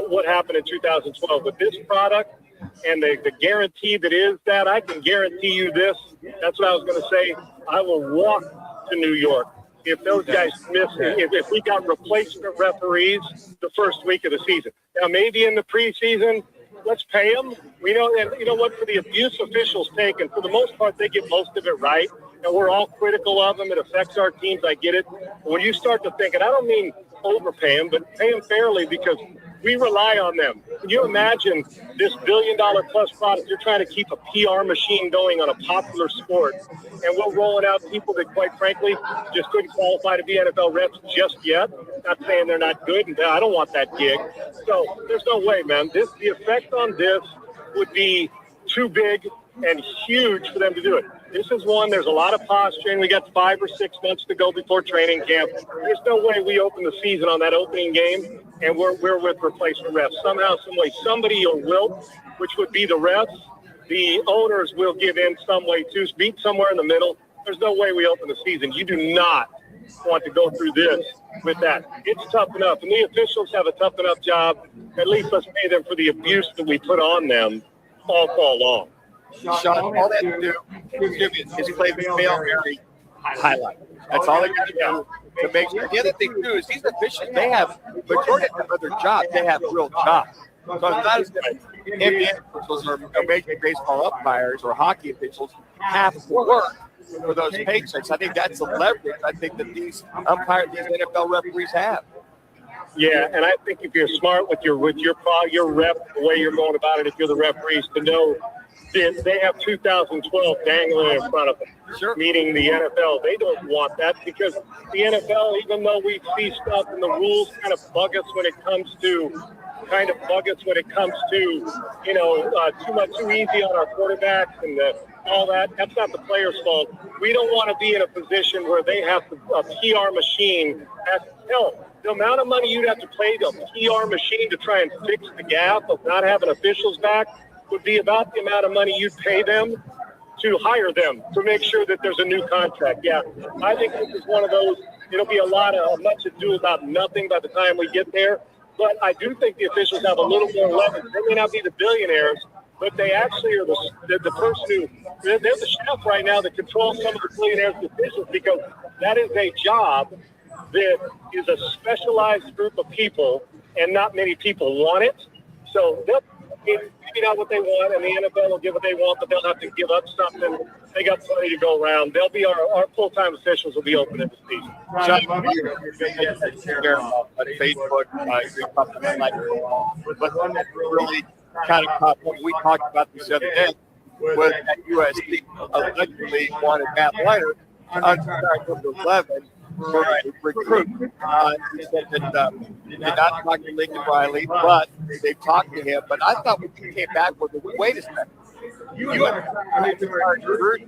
what happened in 2012. With this product and the guarantee that is that, I can guarantee you this. That's what I was going to say. I will walk to New York if those guys miss it. If we got replacement referees the first week of the season. Now, maybe in the preseason, let's pay them. We know, and you know what, for the abuse officials taken, for the most part, they get most of it right. And we're all critical of them. It affects our teams. I get it. But when you start to think, and I don't mean overpay them, but pay them fairly, because we rely on them. Can you imagine this $1 billion plus product? You're trying to keep a PR machine going on a popular sport, and we're rolling out people that, quite frankly, just couldn't qualify to be NFL reps just yet. Not saying they're not good, and I don't want that gig. So there's no way, man. The effect on this would be too big and huge for them to do it. This is one, there's a lot of posturing. We got 5 or 6 months to go before training camp. There's no way we open the season on that opening game and we're with replacement refs. Somehow, some way, somebody will wilt, which would be the refs. The owners will give in some way too, meet somewhere in the middle. There's no way we open the season. You do not want to go through this with that. It's tough enough, and the officials have a tough enough job. At least let's pay them for the abuse that we put on them all fall long. Sean, all they have to do is play the Hail Mary highlight. That's all they got to do to make sure. The other thing, too, is these officials, they have majority of other jobs. They have real jobs. So it's not as if NBA officials or Major League Baseball umpires or hockey officials have to work for those paychecks. I think that's the leverage I think that these umpires, these NFL referees have. Yeah, and I think if you're smart with your rep, the way you're going about it, if you're the referees, to know they have 2012 dangling in front of them. Sure. Meaning the NFL. They don't want that because the NFL, even though we see stuff and the rules kind of bug us when it comes to, too easy on our quarterbacks and all that. That's not the players' fault. We don't want to be in a position where they have a PR machine. The amount of money you'd have to pay the PR machine to try and fix the gap of not having officials back would be about the amount of money you'd pay them to hire them to make sure that there's a new contract. Yeah, I think this is one of those. It'll be a much ado about nothing by the time we get there. But I do think the officials have a little more leverage. They may not be the billionaires, but they actually are the person who they're the chef right now that controls some of the billionaires' decisions because that is a job that is a specialized group of people, and not many people want it. So they'll maybe not what they want, and the NFL will give what they want, but they'll have to give up something. They got plenty to go around. They'll be our full-time officials will be open in the season. Facebook, but one that really kind of caught when we talked about this the other day was that USC allegedly wanted Matt Leonard under 11 for a recruit. He said that they did not talk to Lincoln Riley, but they talked to him. But I thought what he came back with was, wait a second. You have a jersey,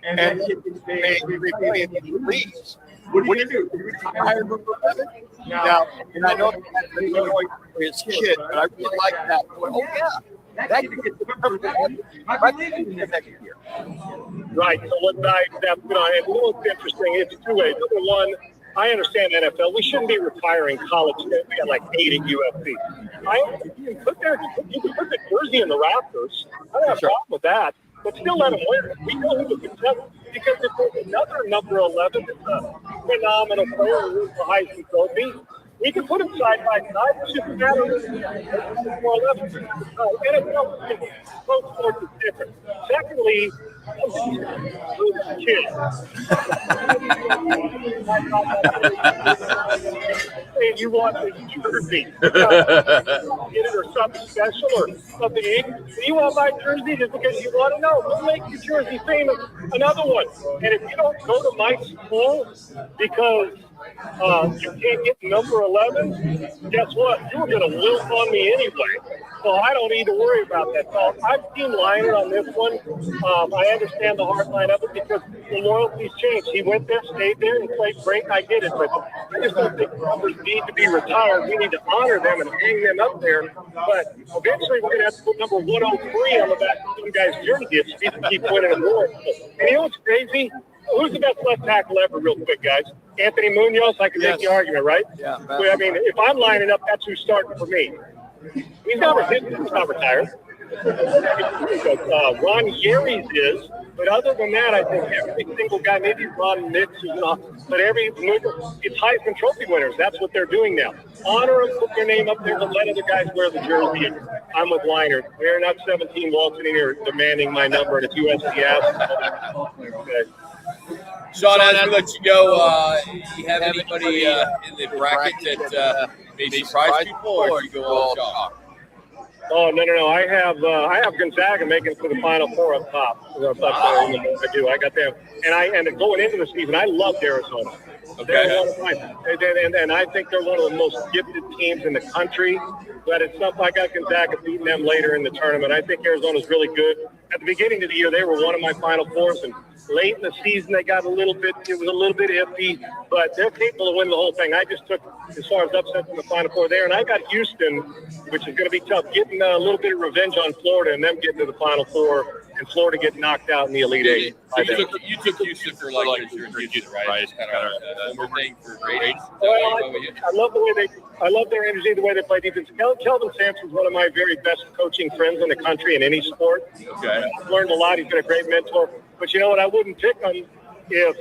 and he made $3 million and he leaves. What do you do? Hire him for 11? Now, and I know that's for his kid, but I really like that. Oh, yeah. That could get the next year. Right. So what that's going on, and what's interesting, it's two ways. Number one, I understand NFL. We shouldn't be retiring college students. We got like 8 at USC. You can put the jersey in the rafters. I don't have a problem with that. But still let them win. We know who the success because if there's another number 11 that's a phenomenal player who wins the Heisman Trophy, we can put them side by side. It's just a matter of more 11. NFL pro sports is different. Secondly, kids. And you want the jersey. Get it or something special or something. You want my jersey just because you want to know. We'll make your jersey famous. Another one. And if you don't go to my school because you can't get number 11, guess what? You're going to wilt on me anyway. So I don't need to worry about that. So I've seen Liner on this one. I understand the hard line of it because the loyalties changed. He went there, stayed there, and played great. I get it, but I just don't think numbers need to be retired. We need to honor them and hang them up there. But eventually we're going to have to put number 103 on the back of some guy's jersey if he can keep winning awards. And you know what's crazy? Who's the best left tackle ever, real quick, guys? Anthony Munoz, I can make the argument, right? Yeah. I mean, if I'm lining up, that's who's starting for me. He's not retired. Ron Yerry's is, but other than that, I think every single guy, maybe Ron Nix is not, but it's Heisman Trophy winners. That's what they're doing now. Honor them, put their name up there, but let other guys wear the jersey. I'm with Liner. They're not 17 waltzing in here demanding my number, and it's USC. Okay. Sean, as we let you go, you have anybody in the bracket that may surprise people, or do you go all chalk? Oh, no. I have Gonzaga making it to the Final Four up top. I do. I got them. And going into the season, I loved Arizona. Okay. And I think they're one of the most gifted teams in the country. But it's something I got Gonzaga beating them later in the tournament. I think Arizona's really good. At the beginning of the year, they were one of my Final Fours, and late in the season, they got it was a little bit iffy, but they're capable of winning the whole thing. I just took, as far as upsets in the Final Four there, and I got Houston, which is going to be tough, getting a little bit of revenge on Florida and them getting to the Final Four, and Florida getting knocked out in the Elite Eight. So you took Houston for like your Houston, right? It's kind of a thing for grades. I love their energy, the way they play defense. Kelvin Sampson's one of my very best coaching friends in the country in any sport. Okay. I've learned a lot. He's been a great mentor. But you know what? I wouldn't pick them if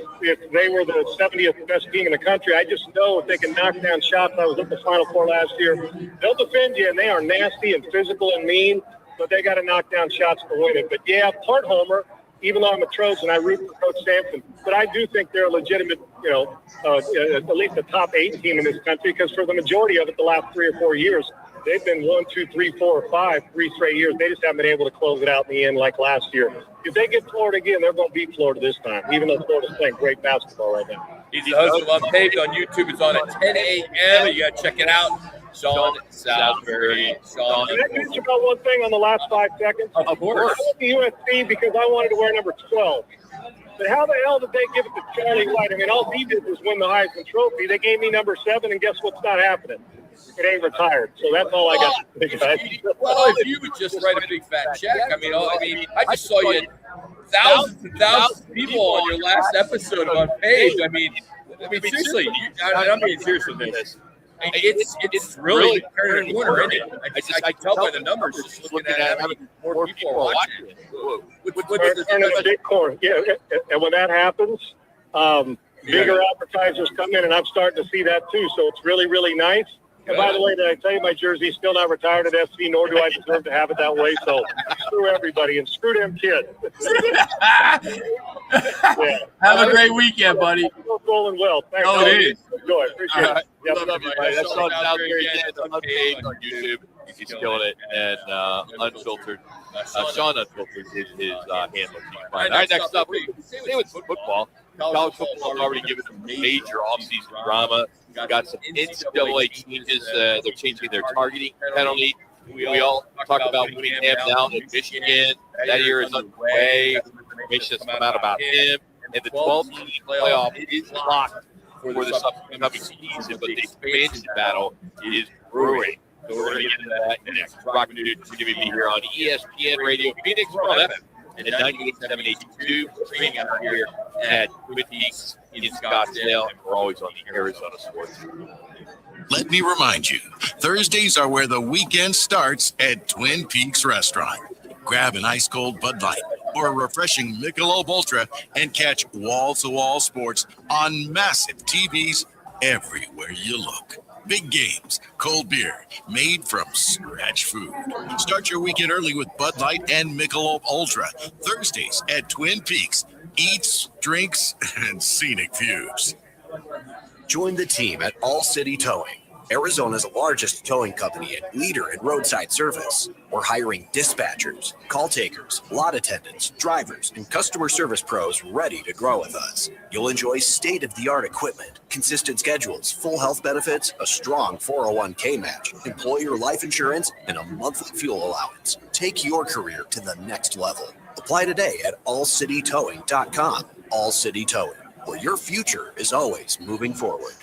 they were the 70th best team in the country. I just know if they can knock down shots. I was at the Final Four last year. They'll defend you, and they are nasty and physical and mean, but they got to knock down shots to win it. But, yeah, part homer, even though I'm a Trojan, I root for Coach Sampson. But I do think they're a legitimate, at least a top 8 team in this country because for the majority of it, the last 3 or 4 years, They've been 1, 2, 3, 4, 5, 3 straight years. They just haven't been able to close it out in the end like last year. If they get Florida again, they're going to beat Florida this time, even though Florida's playing great basketball right now. He's the host of Unpaved on YouTube. It's on at 10 a.m. You got to check it out. Sean Salisbury. Sean. Can I mention about one thing on the last 5 seconds? Of course. I went to USC because I wanted to wear number 12. But how the hell did they give it to Charlie White? I mean, all he did was win the Heisman Trophy. They gave me number 7, and guess what's not happening? It ain't retired. So that's all I got to think about. Well, if you would just write a big fat check, I just saw you had thousands and thousands of people on your last episode of Unpaved. I mean, seriously, I'm being serious with this. It's really turning a corner, isn't it? I can tell by the numbers just looking at how more people are watching it. Turning a big corner. Yeah, and when that happens, bigger advertisers come in, and I'm starting to see that too. So it's really, really nice. And by the way, did I tell you my jersey's still not retired at SC, nor do I deserve to have it that way. So screw everybody and screw them kids. Yeah. Have a great weekend, buddy. Rolling well. Thanks. Oh, it is. Enjoy. Appreciate it. Yep. That's Sean Salisbury again. It's Unpaved on YouTube. He's killing it. And Unfiltered. Sean Unfiltered is his handle. All right, next up, stay with football. College football has already given them major offseason drama. Got some NCAA changes. They're changing their targeting penalty. We all talk about Winningham down in Michigan. That year is underway. Information has come out about him. And the 12-team playoff is locked for this upcoming season, but the expansion battle is brewing. So we're going to get into that next. Roc and Manuch is going to be here on ESPN Radio Phoenix from FM and at 98.7 HD-2, streaming out here at Twin Peaks in Scottsdale, and we're always on the Arizona Sports. Let me remind you, Thursdays are where the weekend starts at Twin Peaks Restaurant. Grab an ice-cold Bud Light or a refreshing Michelob Ultra and catch wall-to-wall sports on massive TVs everywhere you look. Big games, cold beer, made from scratch food. Start your weekend early with Bud Light and Michelob Ultra. Thursdays at Twin Peaks. Eats, drinks, and scenic views. Join the team at All City Towing, Arizona's largest towing company and leader in roadside service. We're hiring dispatchers, call takers, lot attendants, drivers, and customer service pros ready to grow with us. You'll enjoy state-of-the-art equipment, consistent schedules, full health benefits, a strong 401k match, employer life insurance, and a monthly fuel allowance. Take your career to the next level. Apply today at allcitytowing.com. All City Towing, where your future is always moving forward.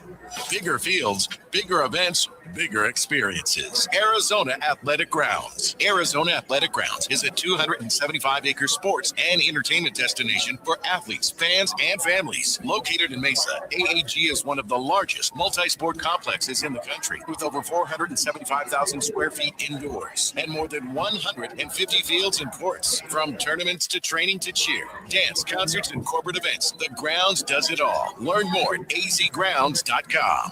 Bigger fields, bigger events, bigger experiences. Arizona Athletic Grounds. Arizona Athletic Grounds is a 275-acre sports and entertainment destination for athletes, fans, and families. Located in Mesa, AAG is one of the largest multi-sport complexes in the country, with over 475,000 square feet indoors and more than 150 fields and courts. From tournaments to training to cheer, dance, concerts, and corporate events, the grounds does it all. Learn more at azgrounds.com.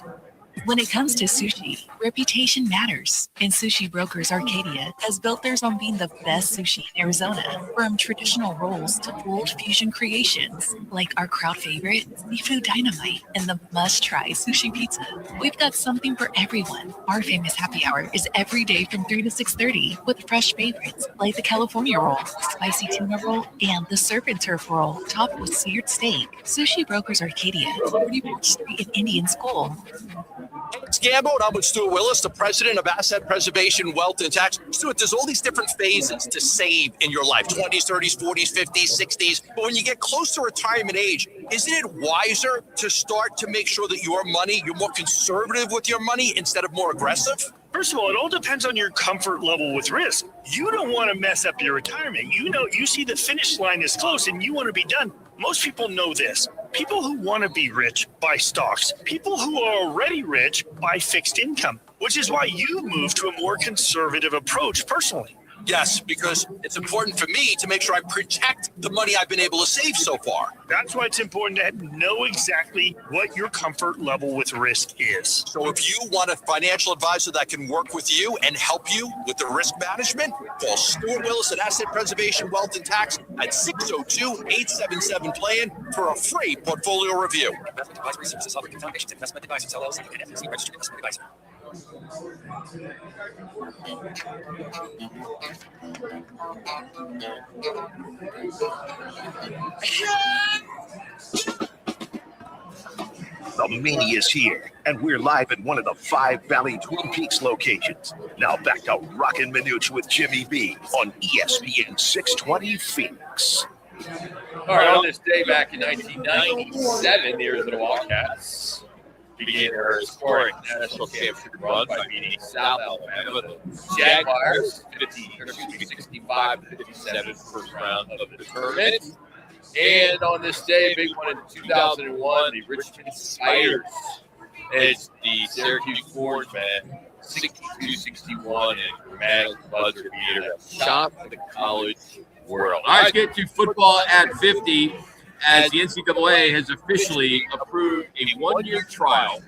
When it comes to sushi, reputation matters, and Sushi Brokers Arcadia has built theirs on being the best sushi in Arizona. From traditional rolls to bold fusion creations, like our crowd favorite, Seafood Dynamite, and the must-try sushi pizza. We've got something for everyone. Our famous happy hour is every day from 3 to 6:30 with fresh favorites like the California roll, spicy tuna roll, and the serpent turf roll topped with seared steak. Sushi Brokers Arcadia, 44th Street in Indian School. It's Gambo, and I'm with Stuart Willis, the president of Asset Preservation, Wealth, and Tax. Stuart, there's all these different phases to save in your life, 20s, 30s, 40s, 50s, 60s. But when you get close to retirement age, isn't it wiser to start to make sure that your money, you're more conservative with your money instead of more aggressive? First of all, it all depends on your comfort level with risk. You don't want to mess up your retirement. You see the finish line is close and you want to be done. Most people know this. People who want to be rich buy stocks. People who are already rich buy fixed income, which is why you move to a more conservative approach personally. Yes, because it's important for me to make sure I protect the money I've been able to save so far. That's why it's important to know exactly what your comfort level with risk is. So if you want a financial advisor that can work with you and help you with the risk management, call Stuart Willis at Asset Preservation, Wealth, and Tax at 602-877-PLAN for a free portfolio review. The Mania's here, and we're live at one of the 5 Valley Twin Peaks locations. Now back to Roc and Manuch with Jimmy B on ESPN 620 Phoenix. All right, on this day back in 1997, the Arizona Wildcats began their scoring national championship run by beating South Alabama, the Jaguars, 65-57 first round of the tournament. And on this day, big one in 2001, the Richmond Spiders edged the Syracuse Orangemen 62-61 and dramatic buzzer beater that shocked the college world. All right, let's get to football at 50 as the NCAA has officially approved a 1-year trial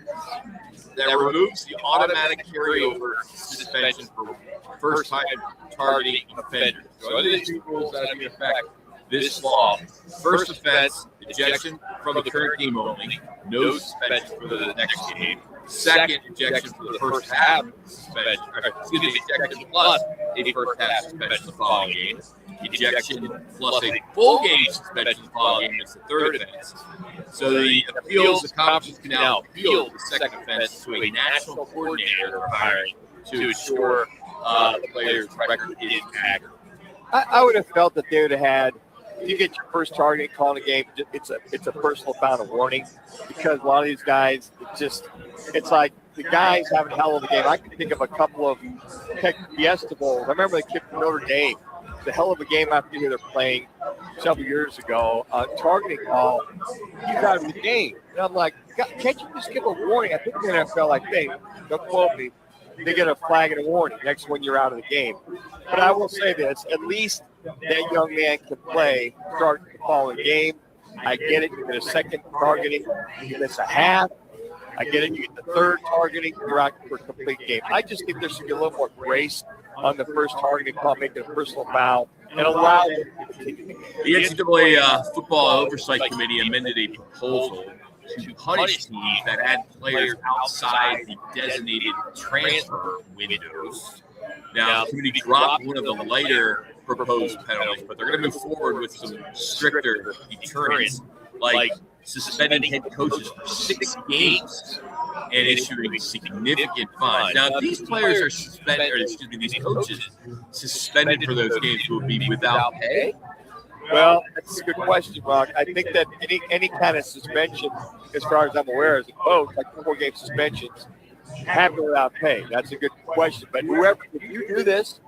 that removes the automatic carryover suspension for first-time targeting offenders. So under these new rules that are in effect this fall, first offense, ejection from the current game only, no suspension for the next game. Second, ejection for the first half suspension, ejection plus a first half suspension the following game. Ejection plus a full game suspension the following game is the third offense. So the conferences can now appeal the second offense to a national coordinator they're hiring to ensure the player's record is accurate. I would have felt that they would have had, if you get your first target calling a game, it's a personal foul of warning, because a lot of these guys, it's like the guys having a hell of a game. I can think of a couple of Fiesta Bowls. I remember the kid from Notre Dame. It's a hell of a game after they're playing several years ago. Targeting call, he's out of the game. And I'm like, can't you just give a warning? I think the NFL, like, hey, don't quote me, they get a flag and a warning next when you're out of the game. But I will say this, at least that young man can play, start the following game. I get it. You get a second targeting. You miss a half. I get it. You get the third targeting. You're out for a complete game. I just think there should be a little more grace on the first targeting call, making a personal foul, and allow them to continue the game. The NCAA Football Oversight Committee amended a proposal to punish teams that add players outside the designated transfer windows. Now, the committee dropped one of the lighter proposed penalties, but they're going to move forward with some stricter deterrents, like suspending head coaches for 6 games and issuing significant fines. Now, if these players are suspended, or excuse me, these coaches suspended for those games will be without pay. Well, that's a good question, Roc. I think that any kind of suspension, as far as I'm aware, as a coach, like 4-game suspensions, happen without pay. That's a good question. But whoever, if you do this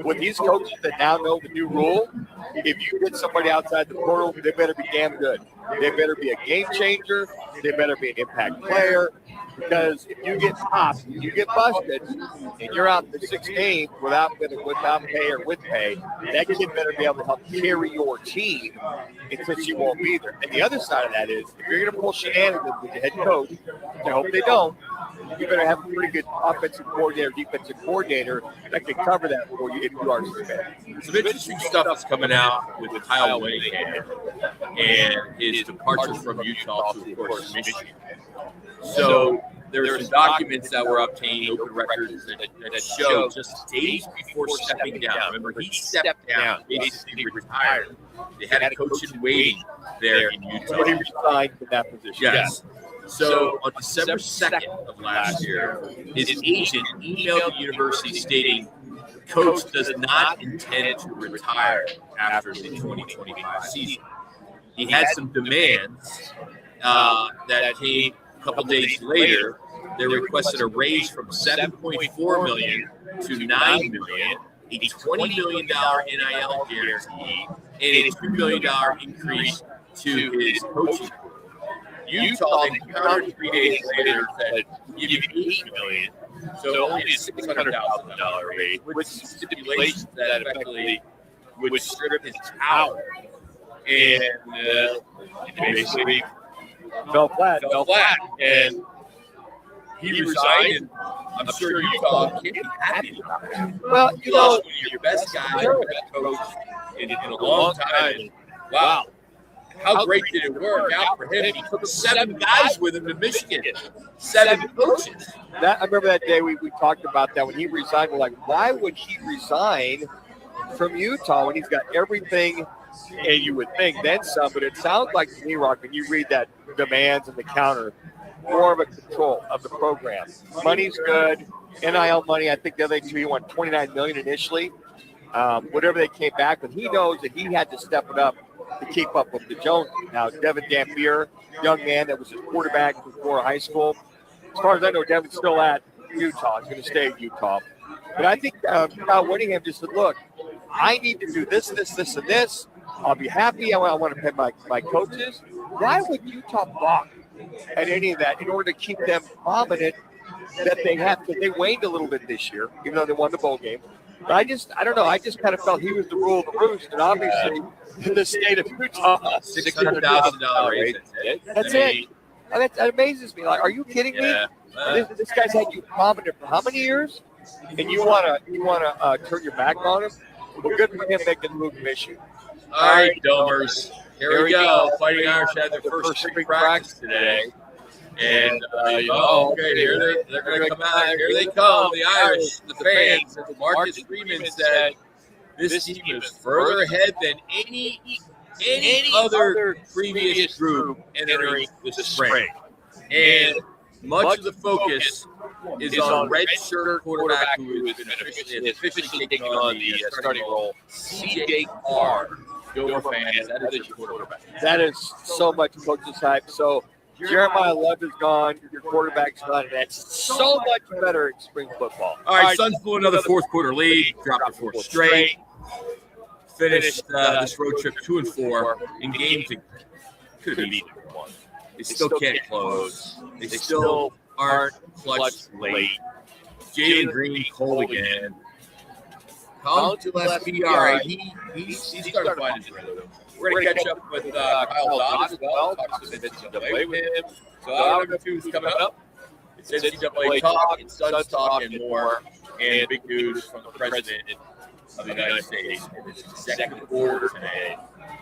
with these coaches that now know the new rule, if you get somebody outside the portal, they better be damn good. They better be a game changer. They better be an impact player. Because if you get popped, you get busted, and you're out for 6 games without pay or with pay, that kid better be able to help carry your team until you won't be there. And the other side of that is, if you're going to pull shenanigans with the head coach, I hope they don't, you better have a pretty good offensive coordinator, defensive coordinator that can cover that for you if you are suspended. Some interesting stuff is coming out with Kyle Whitehead and his departure from Utah to, of course, Michigan. So there are some documents that were obtained, open records, that show just days before stepping down. Remember, he stepped down, basically retired. They had a coach in waiting there in Utah. But he resigned from that position. Yes. So on December 2nd of last year, his agent emailed the university stating, "Coach does not intend to retire after the 2025 season." He had some demands that came a couple days later. They requested a raise from $7.4 million to $9 million, a $20 million NIL guarantee, and a $2 million increase to his coaching. Utah then countered 3 days later and said, "We'll give you $8 million, so only a $600,000 raise," with stipulations that effectively would strip his power. And basically fell flat. And he resigned, and I'm sure Utah can't be happy about it. Well, you know, your best guy, your best coach in a long time. And wow. how great did it work out for him? He took 7 guys with him to Michigan, 7 coaches. I remember that day we talked about that when he resigned. We're like, why would he resign from Utah when he's got everything? And you would think then some, but it sounds like to me, Roc, when you read that demands and the counter, more of a control of the program. Money's good. NIL money, I think the other two, he won $29 million initially. Whatever they came back with, he knows that he had to step it up to keep up with the Joneses. Now, Devin Dampier, young man that was his quarterback before high school. As far as I know, Devin's still at Utah. He's going to stay at Utah. But I think Kyle Whittingham just said, look, I need to do this, this, this, and this. I'll be happy. I want to pay my coaches. Why would Utah balk at any of that in order to keep them prominent that they have to? They waned a little bit this year, even though they won the bowl game. But I don't know. I just kind of felt he was the rule of the roost. And obviously, in the state of Utah, $600,000 raise. That's it. That amazes me. Like, are you kidding me? This guy's had you prominent for how many years? And you wanna turn your back on him? Well, good for him making the move to Michigan. All right, Domers. Here we go. Fighting Irish had their first spring practice today. And, here they're going to come out. Here they come, the Irish, the fans. And Marcus Freeman said this team is further ahead than any other previous group entering this spring. And much of the focus is on redshirt quarterback who has been officially taking on the starting role, C.J. Carr. Dover fans, that is your quarterback. That is so much coach's hype. So Jeremiah Love is gone. Your quarterback's gone. That's so much better in spring football. All right, Suns blew another fourth quarter lead, dropped their fourth straight, finished this road trip 2-4 in games that could have been either one. They still can't close. They still aren't clutch late. Jalen Green, cold again. Collins left PRA. He started finding his rhythm. We're going to catch up with Kyle Dodd as well. Talk some NCAA with him. So I don't know who's coming up. It's NCAA talk, it's Suns talk, and more. And big news from the president of the United States in his executive order today,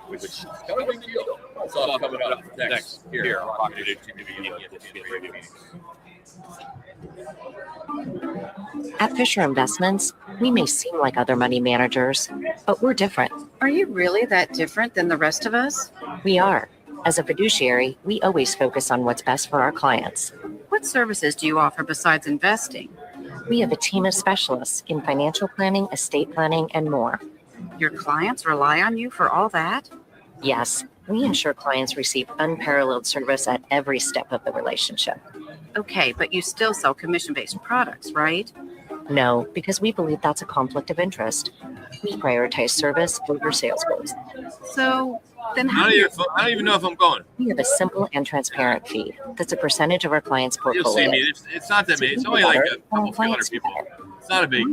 which is kind of a big deal. It's all coming up next here on Roc and Manuch TV on ESPN Radio Meetings. At Fisher Investments, we may seem like other money managers, but we're different. Are you really that different than the rest of us? We are. As a fiduciary, we always focus on what's best for our clients. What services do you offer besides investing? We have a team of specialists in financial planning, estate planning, and more. Your clients rely on you for all that? Yes, we ensure clients receive unparalleled service at every step of the relationship. Okay, but you still sell commission-based products, right? No, because we believe that's a conflict of interest. We prioritize service over sales goals. So then I don't even know if I'm going. We have a simple and transparent fee. That's a percentage of our clients' portfolio. You'll see me. It's not that many. It's only like a couple, 200 people. It's not a big.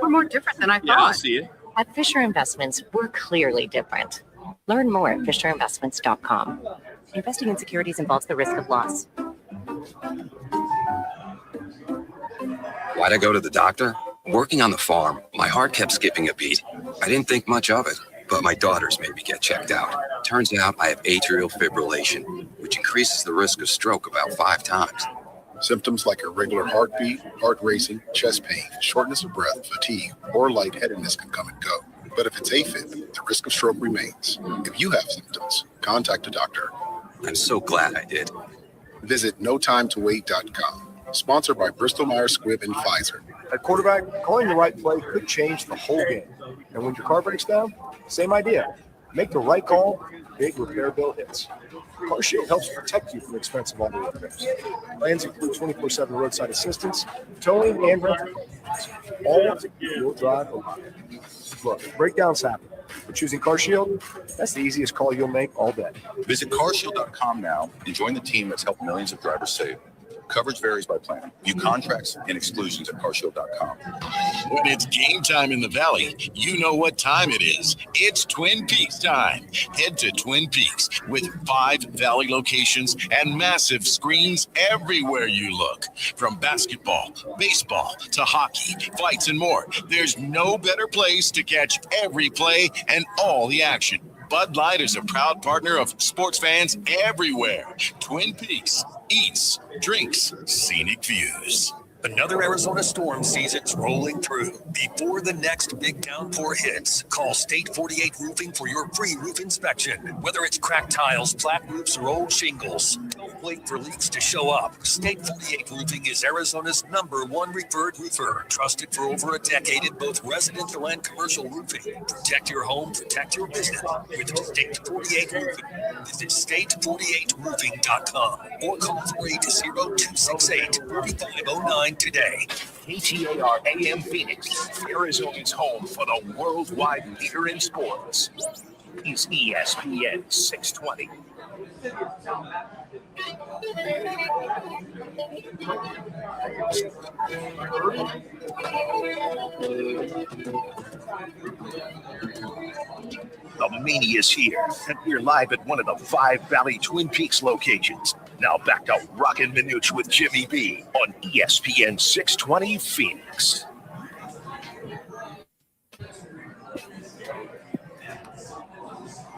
We're more different than I thought. Yeah, I'll see it. At Fisher Investments, we're clearly different. Learn more at FisherInvestments.com. Investing in securities involves the risk of loss. Why'd I go to the doctor? Working on the farm, my heart kept skipping a beat. I didn't think much of it, but my daughters made me get checked out. Turns out I have atrial fibrillation, which increases the risk of stroke about 5 times. Symptoms like irregular heartbeat, heart racing, chest pain, shortness of breath, fatigue, or lightheadedness can come and go. But if it's AFib, the risk of stroke remains. If you have symptoms, contact a doctor. I'm so glad I did. Visit NoTimeToWait.com. Sponsored by Bristol-Myers Squibb and Pfizer. At quarterback, calling the right play could change the whole game. And when your car breaks down, same idea. Make the right call, big repair bill hits. CarShield helps protect you from expensive auto repairs. Plans include 24/7 roadside assistance, towing, and rental programs. All to keep your drive alive. Look, breakdowns happen, but choosing CarShield, that's the easiest call you'll make all day. Visit carshield.com now and join the team that's helped millions of drivers save. Coverage varies by plan. View contracts and exclusions at carshield.com. When it's game time in the Valley, you know what time it is. It's Twin Peaks time. Head to Twin Peaks with 5 Valley locations and massive screens everywhere you look. From basketball, baseball, to hockey, fights, and more. There's no better place to catch every play and all the action. Bud Light is a proud partner of sports fans everywhere. Twin Peaks, eats, drinks, scenic views. Another Arizona storm season's rolling through. Before the next big downpour hits, call State 48 Roofing for your free roof inspection. Whether it's cracked tiles, flat roofs, or old shingles, don't wait for leaks to show up. State 48 Roofing is Arizona's #1 referred roofer, trusted for over a decade in both residential and commercial roofing. Protect your home, protect your business with State 48 Roofing. Visit state48roofing.com or call 380-268-4509 today. KTAR AM Phoenix, Arizona's home for the worldwide leader in sports, is ESPN 620. The Mania is here, and we're live at one of the 5 Valley Twin Peaks locations. Now back to Roc and Manuch with Jimmy B on ESPN 620 Phoenix.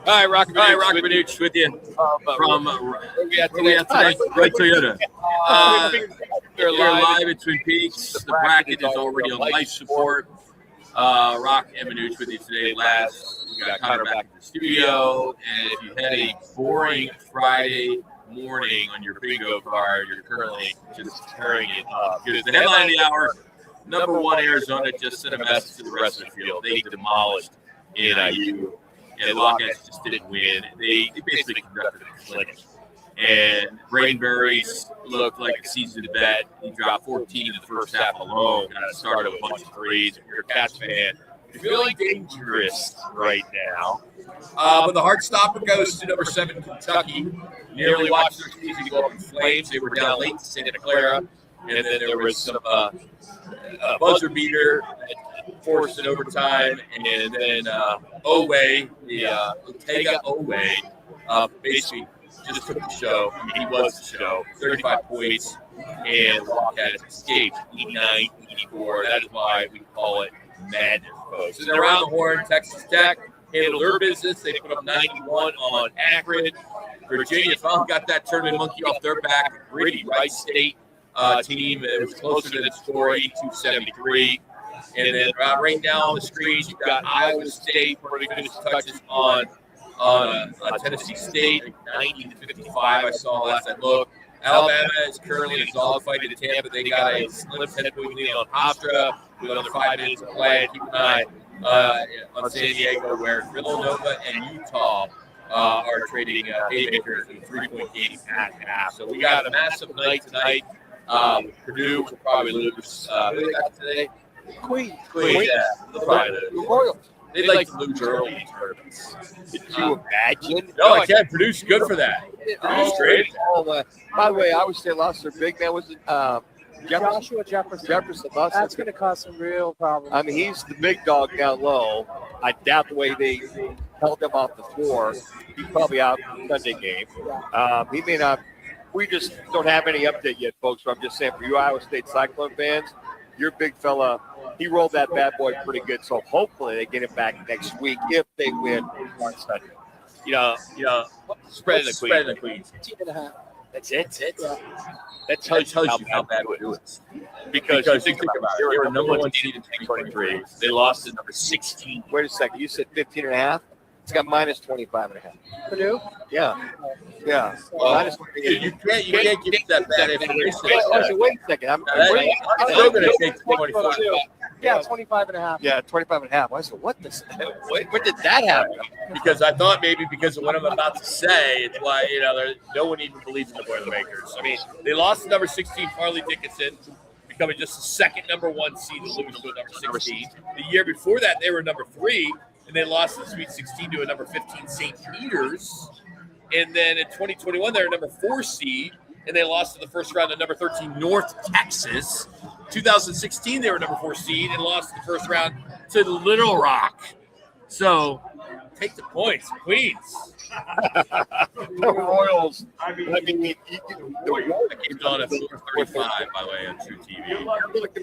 Hi, Roc Manuch with you from Right Toyota. They're live at Twin Peaks. The bracket is already on life support. Roc and Manuch with you today. Last, we got Connor back in the studio. And if you had a boring Friday morning on your bingo card, you're currently just tearing it up. Because the headline of the hour, #1 Arizona just sent a message to the rest of the field. They demolished NIU. And Lockhart just didn't win. They basically conducted a clinic. And Bradenberry's looked like a seasoned vet. He dropped 14 in the first half alone. Kind of started a bunch of threes. If you're a Cats fan, you're feeling dangerous right now. But the heart stopper goes to #7 Kentucky. Nearly watched their season go up in flames. They were down late to Santa Clara. And then there was some buzzer beater forced in overtime, and then Oway, Ortega Oway, basically just took the show. I mean, he was the show. 35 points, and Wildcats escaped 89-84. That is why we call it madness, folks. And around the horn, Texas Tech handled their business. They put up 91 on Akron. Virginia finally got that tournament monkey off their back. A gritty Rice State team. It was closer to the score, 82-73. And then right now on the screens, you've got Iowa State pretty good touches on Tennessee State, 90-55. I saw last I looked. Alabama is currently in a dogfight in Tampa. They got a slim 10-point lead on Hofstra with another 5 minutes to play. Keep an eye on San Diego, where Villanova and Utah are trading haymakers in a 3-point game at half. So we got a massive night tonight. Purdue will probably lose. Who they got today? Queen. Yeah. They'd like to lose early in tournaments. Did you imagine? No, I can't. Purdue's good for that. Purdue's great. By the way, I would say lost their big man. Was it Joshua Jefferson. That's going to cause some real problems. I mean, he's the big dog down low. I doubt the way they held him off the floor. He's probably out in the Sunday game. He may not. We just don't have any update yet, folks. So I'm just saying, for you Iowa State Cyclone fans, your big fella, he rolled that bad boy pretty good. So hopefully they get him back next week if they win on Sunday. You know, spread the Queens. 15.5. That's it. Yeah. That tells you how bad we do it. Because you think about it, they were #1 seed in 2023. They lost to number 16. Wait a second. You said 15.5? It's got minus 25.5. Purdue? Yeah. Well, minus you can't get that bad information. Wait a second. I'm still going to take 25. Yeah, 25.5. Yeah, 25.5. I said, what did that happen? Because I thought maybe because of what I'm about to say, it's why, no one even believes in the Boilermakers. I mean, they lost to number 16, Farley Dickinson, becoming just the second #1 seed to lose to a number 16. The year before that, they were number 3, and they lost the Sweet 16 to a number 15 St. Peter's. And then in 2021, they were number 4 seed, and they lost in the first round to number 13 North Texas. 2016, they were number 4 seed and lost in the first round to Little Rock. So Take the points, Queens. The Royals. I mean, the game's on at 4:35, by the way, on True TV.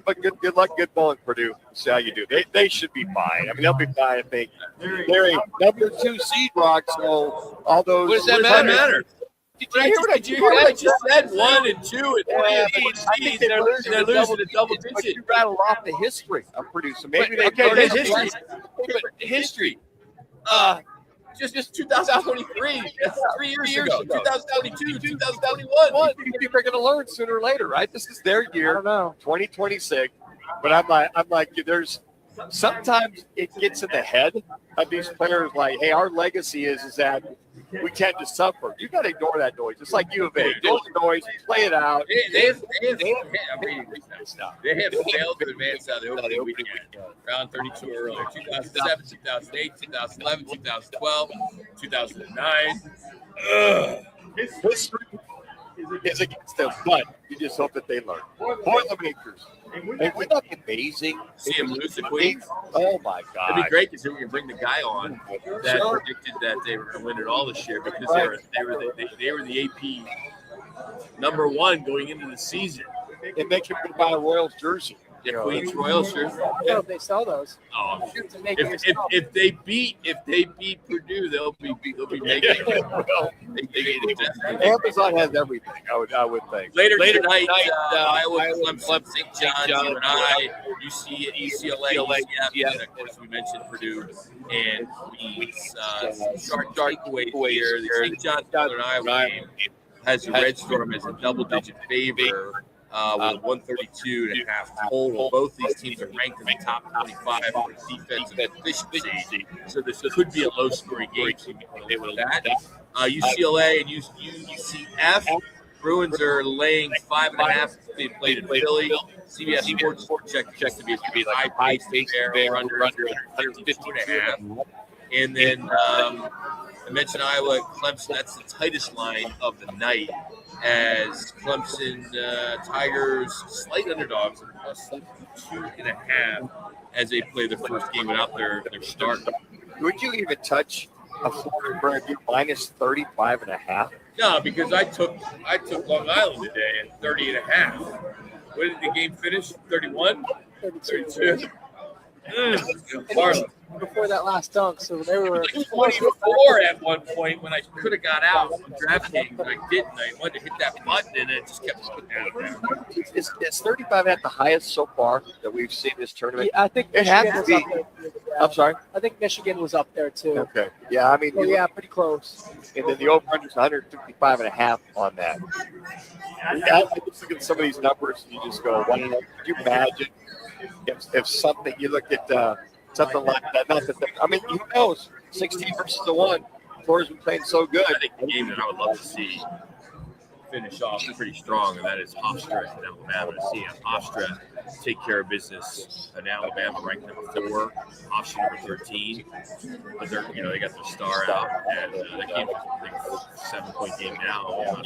But good luck, good bowling, Purdue. See how you do. They should be fine. I mean, they'll be fine. I think they're a number 2 seed, Rock. So all those. What does that matter? Did you hear what I just said? 1 and 2 and 3 and 8 seeds. They're losing a double digit. But you rattle off the history of Purdue. So maybe there's history. Just 2023. That's 3 years ago. 2022, 2021. People are going to learn sooner or later, right? This is their year. I don't know. 2026. But I'm like, there's sometimes it gets in the head of these players. Like, hey, our legacy is that we tend to suffer. You got to ignore that noise. It's like U of A. Ignore the noise. Play it out. They have failed to advance out of the opening weekend. Round 32 or earlier. 2007, 2008, 2011, 2012, 2009. History is against them, but you just hope that they learn. Boilermakers. Hey, wouldn't that be amazing? See him lose the Queens? Oh, my God. It'd be great because we can bring the guy on that predicted that they were going to win it all this year because they were the AP number 1 going into the season. And they can buy a Royals jersey. The Queens Royals jersey. Yeah, they sell those. Oh, if they beat Purdue, they'll be making it. Amazon has everything. I would think. Later tonight, Iowa, Clemson, St. John's, you and I, UCLA, and of course we mentioned Purdue and Queens. Start takeaways here. The St. John's and Iowa game has the Red Storm as a double-digit favor. With 132.5 total. Both these teams are ranked in the top 25 for defensive efficiency. So this could be a low-scoring game. So you can play with that. UCLA and UCF. Bruins are laying 5.5. They played in Philly. CBS Sports check to be like high pace there, under 15.5. And then I mentioned Iowa, Clemson. That's the tightest line of the night. As Clemson Tigers slight underdogs at plus 2.5 as they play their first game without their starter. Would you even touch a Florida Purdue minus 35.5? No, because I took Long Island today at 30.5. What did the game finish? 31? 32. Before that last dunk, so they were like 24 at one point when I could have got out from DraftKings, but I didn't. I wanted to hit that button, and it just kept going down. Is 35 at the highest so far that we've seen this tournament? Yeah, I think it Michigan has to be. I'm sorry? I think Michigan was up there, too. Okay. Yeah, I mean. Oh, yeah, pretty close. And then the over-under is 155.5 on that. I just look at some of these numbers, and you just go, wow, could you imagine if something, you look at something like that, not that I mean, who knows? 16 versus 1. Florida's been playing so good. I think the game that I would love to see finish off pretty strong, and that is Hofstra and Alabama. To see Hofstra take care of business in Alabama, ranked number 4, Hofstra number 13. But they got their star out, and that game is a 7-point game now.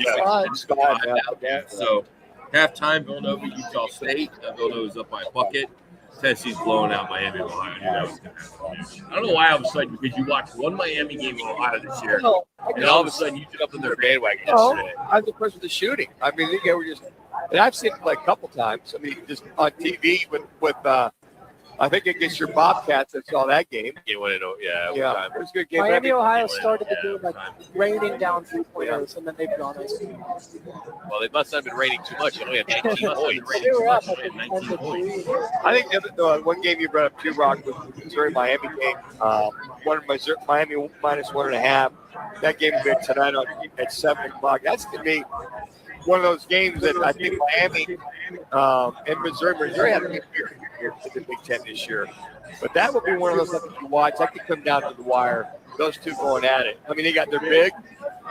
So halftime, Villanova, Utah State. Villanova's up by a bucket. Tennessee's blowing out Miami of Ohio. I don't know why all of a sudden, because you watched one Miami game in Ohio this year, and all of a sudden you jumped on their bandwagon yesterday. I'm impressed with the shooting. I mean, they were just, and I've seen it play a couple times. I mean, just on TV with I think against your Bobcats, I saw that game. Yeah, it was a good game. Miami, Ohio started the game like raining down 3-pointers, and then they've gone ice. Well, they must have been raining too much. They only had 19 points. They were up. I think the one game you brought up too, Rock, was the Missouri-Miami game. Miami minus 1.5. That game will be tonight at 7 o'clock. That's going to be one of those games that I think Miami and Missouri had a good year in the Big Ten this year. But that would be one of those that you watch. That could come down to the wire. Those two going at it. I mean, they're big.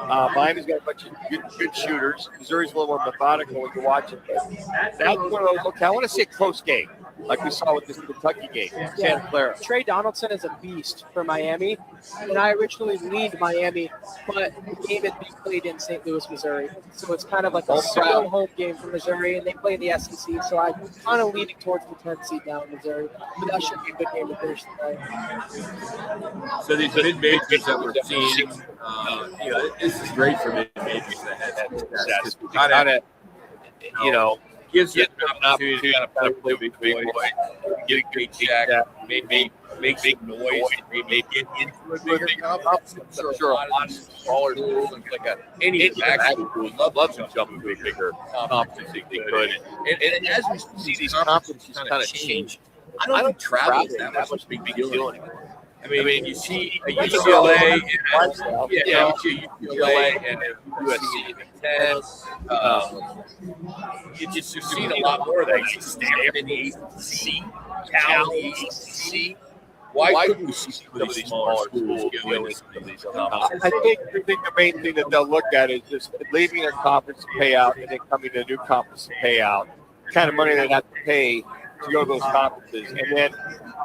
Miami's got a bunch of good shooters. Missouri's a little more methodical when you watch it. But that's one of those. Okay, I want to see a close game. like we saw with this Kentucky game, Santa Clara. Trey Donaldson is a beast for Miami, and I originally leaned Miami, but the game is being played in St. Louis, Missouri. So it's kind of like a solo home game for Missouri, and they play in the SEC. So I'm kind of leaning towards the 10th seed now in Missouri. But that should be a good game to finish the play. So these mid-majors that we're seeing, this is great for mid-majors that have Kind of, gives you an opportunity to play big boys, get a good check, maybe make big noise, maybe get into a big competition. I'm sure a lot of smaller schools, like any actual schools, love to jump into a bigger competition if they could. And as we see these conferences kind of change, I don't think travel is that much big deal anymore. I mean, you see UCLA and USC and you're seeing a lot more of that. You Stanford in the ACC, Cal in the ACC. Why couldn't we see some of these smaller schools go into some of these conferences? I think the main thing that they'll look at is just leaving their conference to pay out and then coming to a new conference to pay out. The kind of money they have to pay to go to those conferences. And then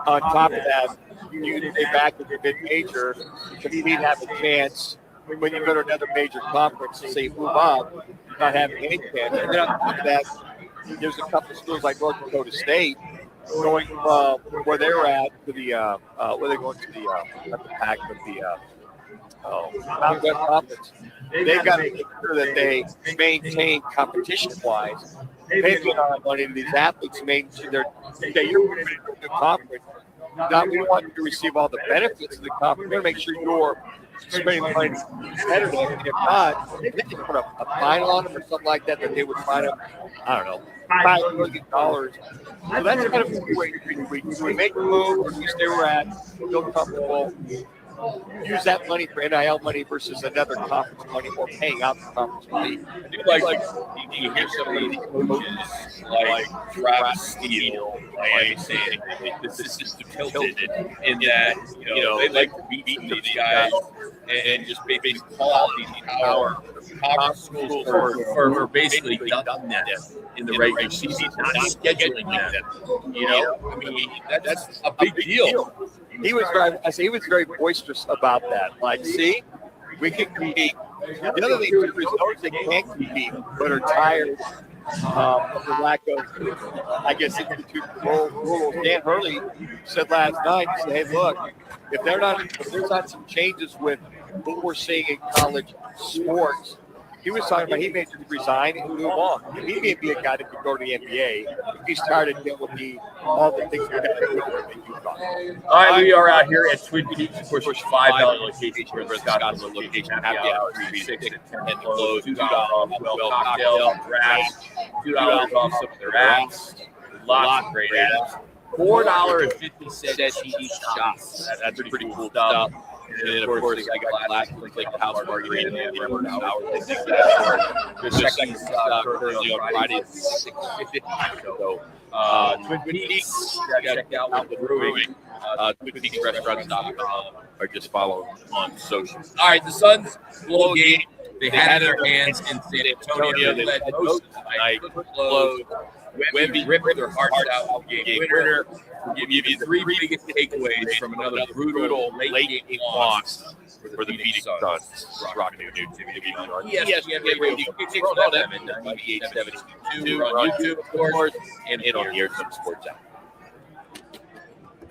on top of that, you stay back with your mid-major because you need to have a chance when you go to another major conference to say move up, not having any chance. And then on top of that, there's a couple of schools like North Dakota State going from where they're at to the where they're going to the not the Pac, but the Mountain West Conference. They've got to make sure that they maintain competition-wise, pay a lot of money to these athletes to make sure you're moving into a new conference. Now, we don't want you to receive all the benefits of the conference. We're going to make sure you're spending money competitive. And if not, they can put a fine on them or something like that they would find them, I don't know, $5 million. So that's kind of the way we make a move or we stay where we're at, feel comfortable, use that money for NIL money versus another conference money or paying out the conference money. I do like you hear some of these coaches like Travis Steele, Miami saying this is tilted in that they like to beat these guys and just basically call out these power schools for basically ducking them in the regular season, not scheduling them. I mean that's a big deal. He was very boisterous about that. Like, see, we can compete. The other thing too is those that can't compete but are tired of the lack of, I guess, institute rules. Dan Hurley said last night, he said, "Hey, look, if there's not some changes with what we're seeing in college sports." He was talking about he may just resign and move on. He may be a guy that could go to the NBA if he's tired of dealing with all the things that have to do with UConn. All right, we are out here at Twin Peaks. Of course, $5 location for the Scottsdale location. Happy hour, 6 and 10 close. $2 off well cocktail, grass, $2 off some of their apps. Lots of great apps. $4.50 each shots. That's pretty cool stuff. And then, of course, I got glasses like the house margarita and the hours. Their second stop currently on Friday at 6:50. So, Twin Peaks, check out what the brewing. TwinPeaksRestaurants.com or just follow on social. All right, the Suns blow game. They had in their hands in San Antonio. They led most of the night. Wemby ripped their hearts out. Game winner. We'll give you three biggest takeaways from another brutal late game loss for the beating Suns. Roc and Manuch on ESPN Radio. Scroll down at 98.72. We're on YouTube, of course, and on the Arizona Sports app.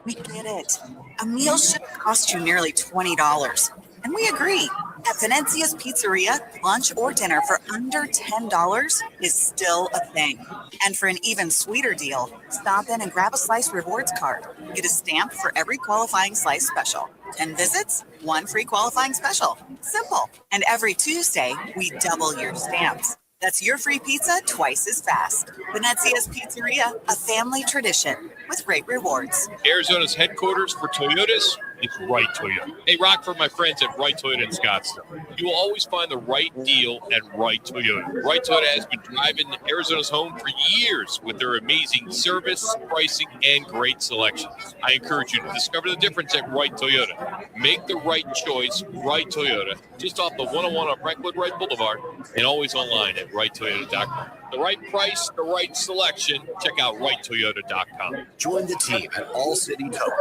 We get it. A meal shouldn't cost you nearly $20. And we agree. At Venezia's Pizzeria, lunch or dinner for under $10 is still a thing. And for an even sweeter deal, stop in and grab a Slice Rewards card. Get a stamp for every qualifying Slice special. 10 visits, 1 free qualifying special. Simple. And every Tuesday, we double your stamps. That's your free pizza twice as fast. Venezia's Pizzeria, a family tradition with great rewards. Arizona's headquarters for Toyotas is Right Toyota. Hey, Rock, for my friends at Right Toyota in Scottsdale. You will always find the right deal at Right Toyota. Right Toyota has been driving Arizona's home for years with their amazing service, pricing, and great selections. I encourage you to discover the difference at Right Toyota. Make the right choice, Right Toyota, just off the 101 on Brentwood Right Boulevard, and always online at righttoyota.com. The right price, the right selection. Check out righttoyota.com. Join the team at All City Towing,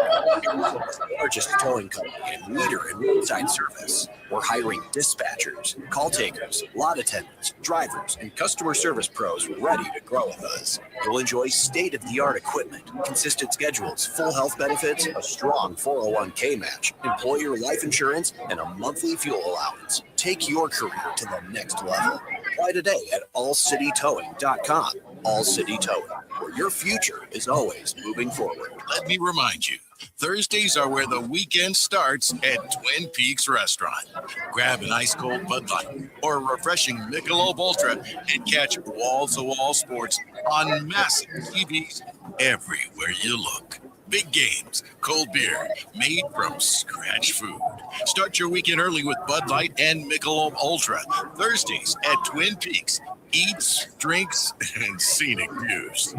the largest towing company and leader in roadside service. We're hiring dispatchers, call takers, lot attendants, drivers, and customer service pros ready to grow with us. You'll enjoy state-of-the-art equipment, consistent schedules, full health benefits, a strong 401k match, employer life insurance, and a monthly fuel allowance. Take your career to the next level. Apply today at allcitytowing.com. All City Towing, where your future is always moving forward. Let me remind you, Thursdays are where the weekend starts at Twin Peaks Restaurant. Grab an ice cold Bud Light or a refreshing Michelob Ultra and catch wall-to-wall sports on massive TVs everywhere you look. Big games, cold beer, made from scratch food. Start your weekend early with Bud Light and Michelob Ultra. Thursdays at Twin Peaks. Eats, drinks, and scenic views.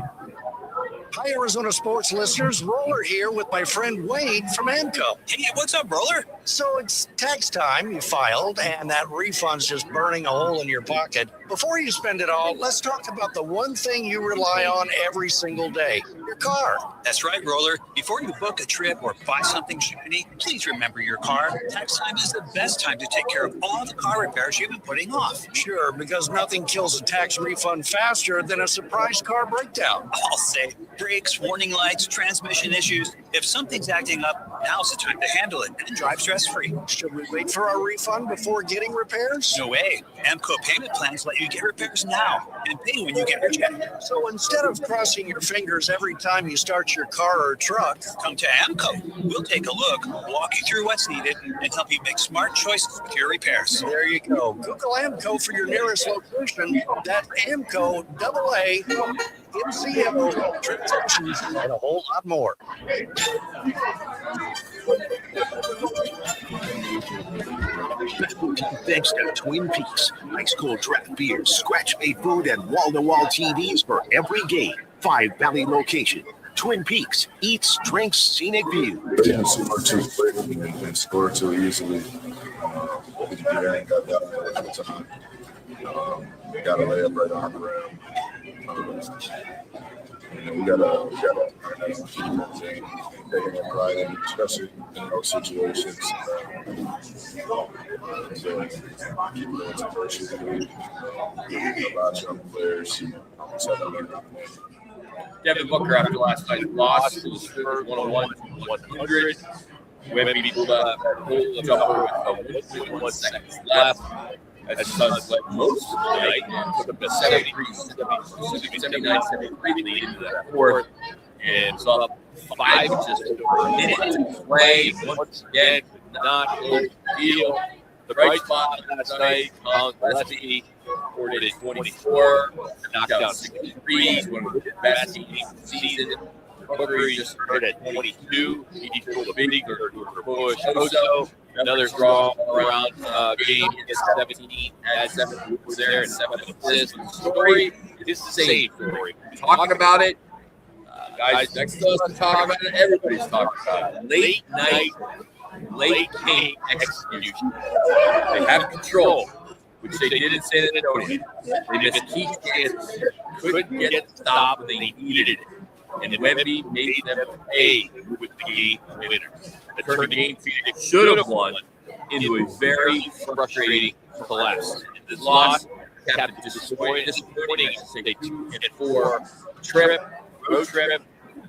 Hi, Arizona sports listeners. Roller here with my friend Wade from AMCO. Hey, what's up, Roller? So it's tax time. You filed, and that refund's just burning a hole in your pocket. Before you spend it all, let's talk about the one thing you rely on every single day, your car. That's right, Roller. Before you book a trip or buy something shiny, please remember your car. Tax time is the best time to take care of all the car repairs you've been putting off. Sure, because nothing kills a tax refund faster than a surprise car breakdown. I'll say brakes, warning lights, transmission issues. If something's acting up, now's the time to handle it and drive stress-free. Should we wait for our refund before getting repairs? No way. AMCO payment plans let you get repairs now and pay when you get your check. So instead of crossing your fingers every time you start your car or truck, come to AMCO. We'll take a look, walk you through what's needed, and help you make smart choices with your repairs. There you go. Google AMCO for your nearest location. That's AMCO, AA, MCO, transactions, and a whole lot more. Thanks to Twin Peaks, ice cold draft beers, scratch-made food, and wall-to-wall TVs for every game. 5 Valley location. Twin Peaks eats, drinks, scenic view. Didn't score too quick and score too easily. We did that and got down at the time. We got a layup right on the rim. We got to taking it right, and especially in those situations. So keep going to first a lot of young players. Devin Booker after last night's loss to the Spurs 101-100. Wemby pulled up a jumper with 1.1 seconds left. As Suns led most of the night and took up a 79-73 lead into that fourth. And saw 5 just over a minute to play. Once again, could not hold the deal. The bright spot last night, Gillespie recorded 24, knocked out 63, one of the best teams of the season. Booker just started at 22. He pulled a big push. Also, another strong around game against 17. Had 7 was there and 7 assists. The story is the same story. Talking about it. Guys next to us are talking about it. Everybody's talking about it. Late night, late game execution. They have control, which they did in San Antonio. They missed key chances, couldn't get the stop when they needed it. And Wemby made them pay with the game winner. It turned the game Phoenix should have won into a very frustrating collapse. This loss kept disappointing. They 2-4 road trip, and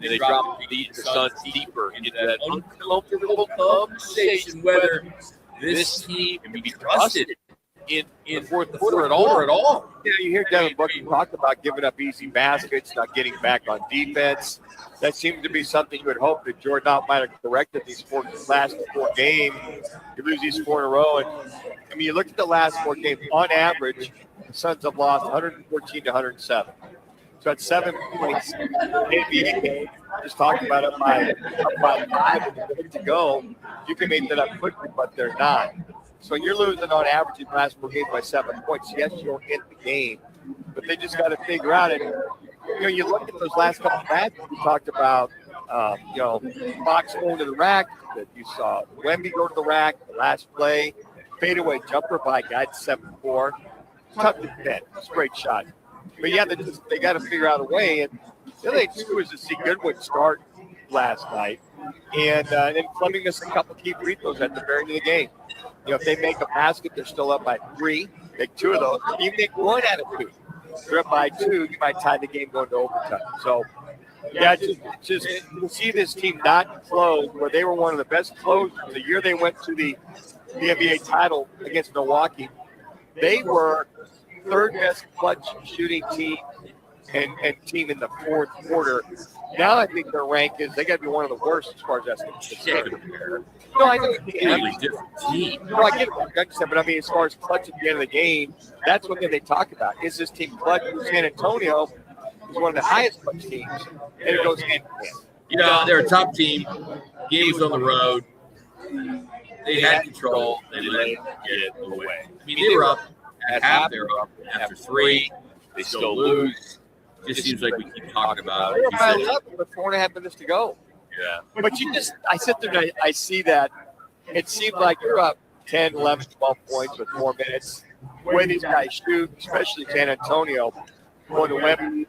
they dropped the Suns deeper into that uncomfortable conversation whether this team can be trusted in fourth quarter at all. Yeah, you hear Devin Booker talk about giving up easy baskets, not getting back on defense. That seems to be something you would hope that Jordan Out might have corrected these last 4 games. You lose these 4 in a row. And I mean, you look at the last 4 games, on average, the Suns have lost 114 to 107. So at 7 points, NBA just talking about up by 5 with a minute to go. You can make that up quickly, but they're not. So you're losing on average in the last 4 games by 7 points. Yes, you don't hit the game, but they just got to figure out it. You know, you look at those last couple of matches we talked about, Fox going to the rack that you saw. Wemby go to the rack, the last play, fadeaway jumper by a guy at 7-4. Tough to defend. It's a great shot. But yeah, they got to figure out a way. And the other thing too is to see Goodwin start last night, and then Fleming missed a couple key free throws at the very end of the game. You know, if they make a basket, they're still up by 3. Make 2 of those. You make 1 out of 2. They're up by 2. You might tie the game going to overtime. So, yeah, just to see this team not close, where they were one of the best closers the year they went to the NBA title against Milwaukee. They were third best clutch shooting team and team in the fourth quarter. Now I think their rank is they got to be one of the worst as far as that's concerned. No, I think it's different team. No, I get it, but I mean, as far as clutch at the end of the game, that's what they talk about. Is this team clutch? San Antonio is one of the highest clutch teams, and it goes hand in hand. You know, they're a top team. Game was on the road. They had control. They let it get away. I mean, they were up at half. They were up after 3. They still lose. Just seems like we keep talking about it. They're by 11 with 4.5 minutes to go. Yeah. But I sit there and I see that. It seemed like you're up 10, 11, 12 points with 4 minutes. The way these guys shoot, especially San Antonio, going to Wembley,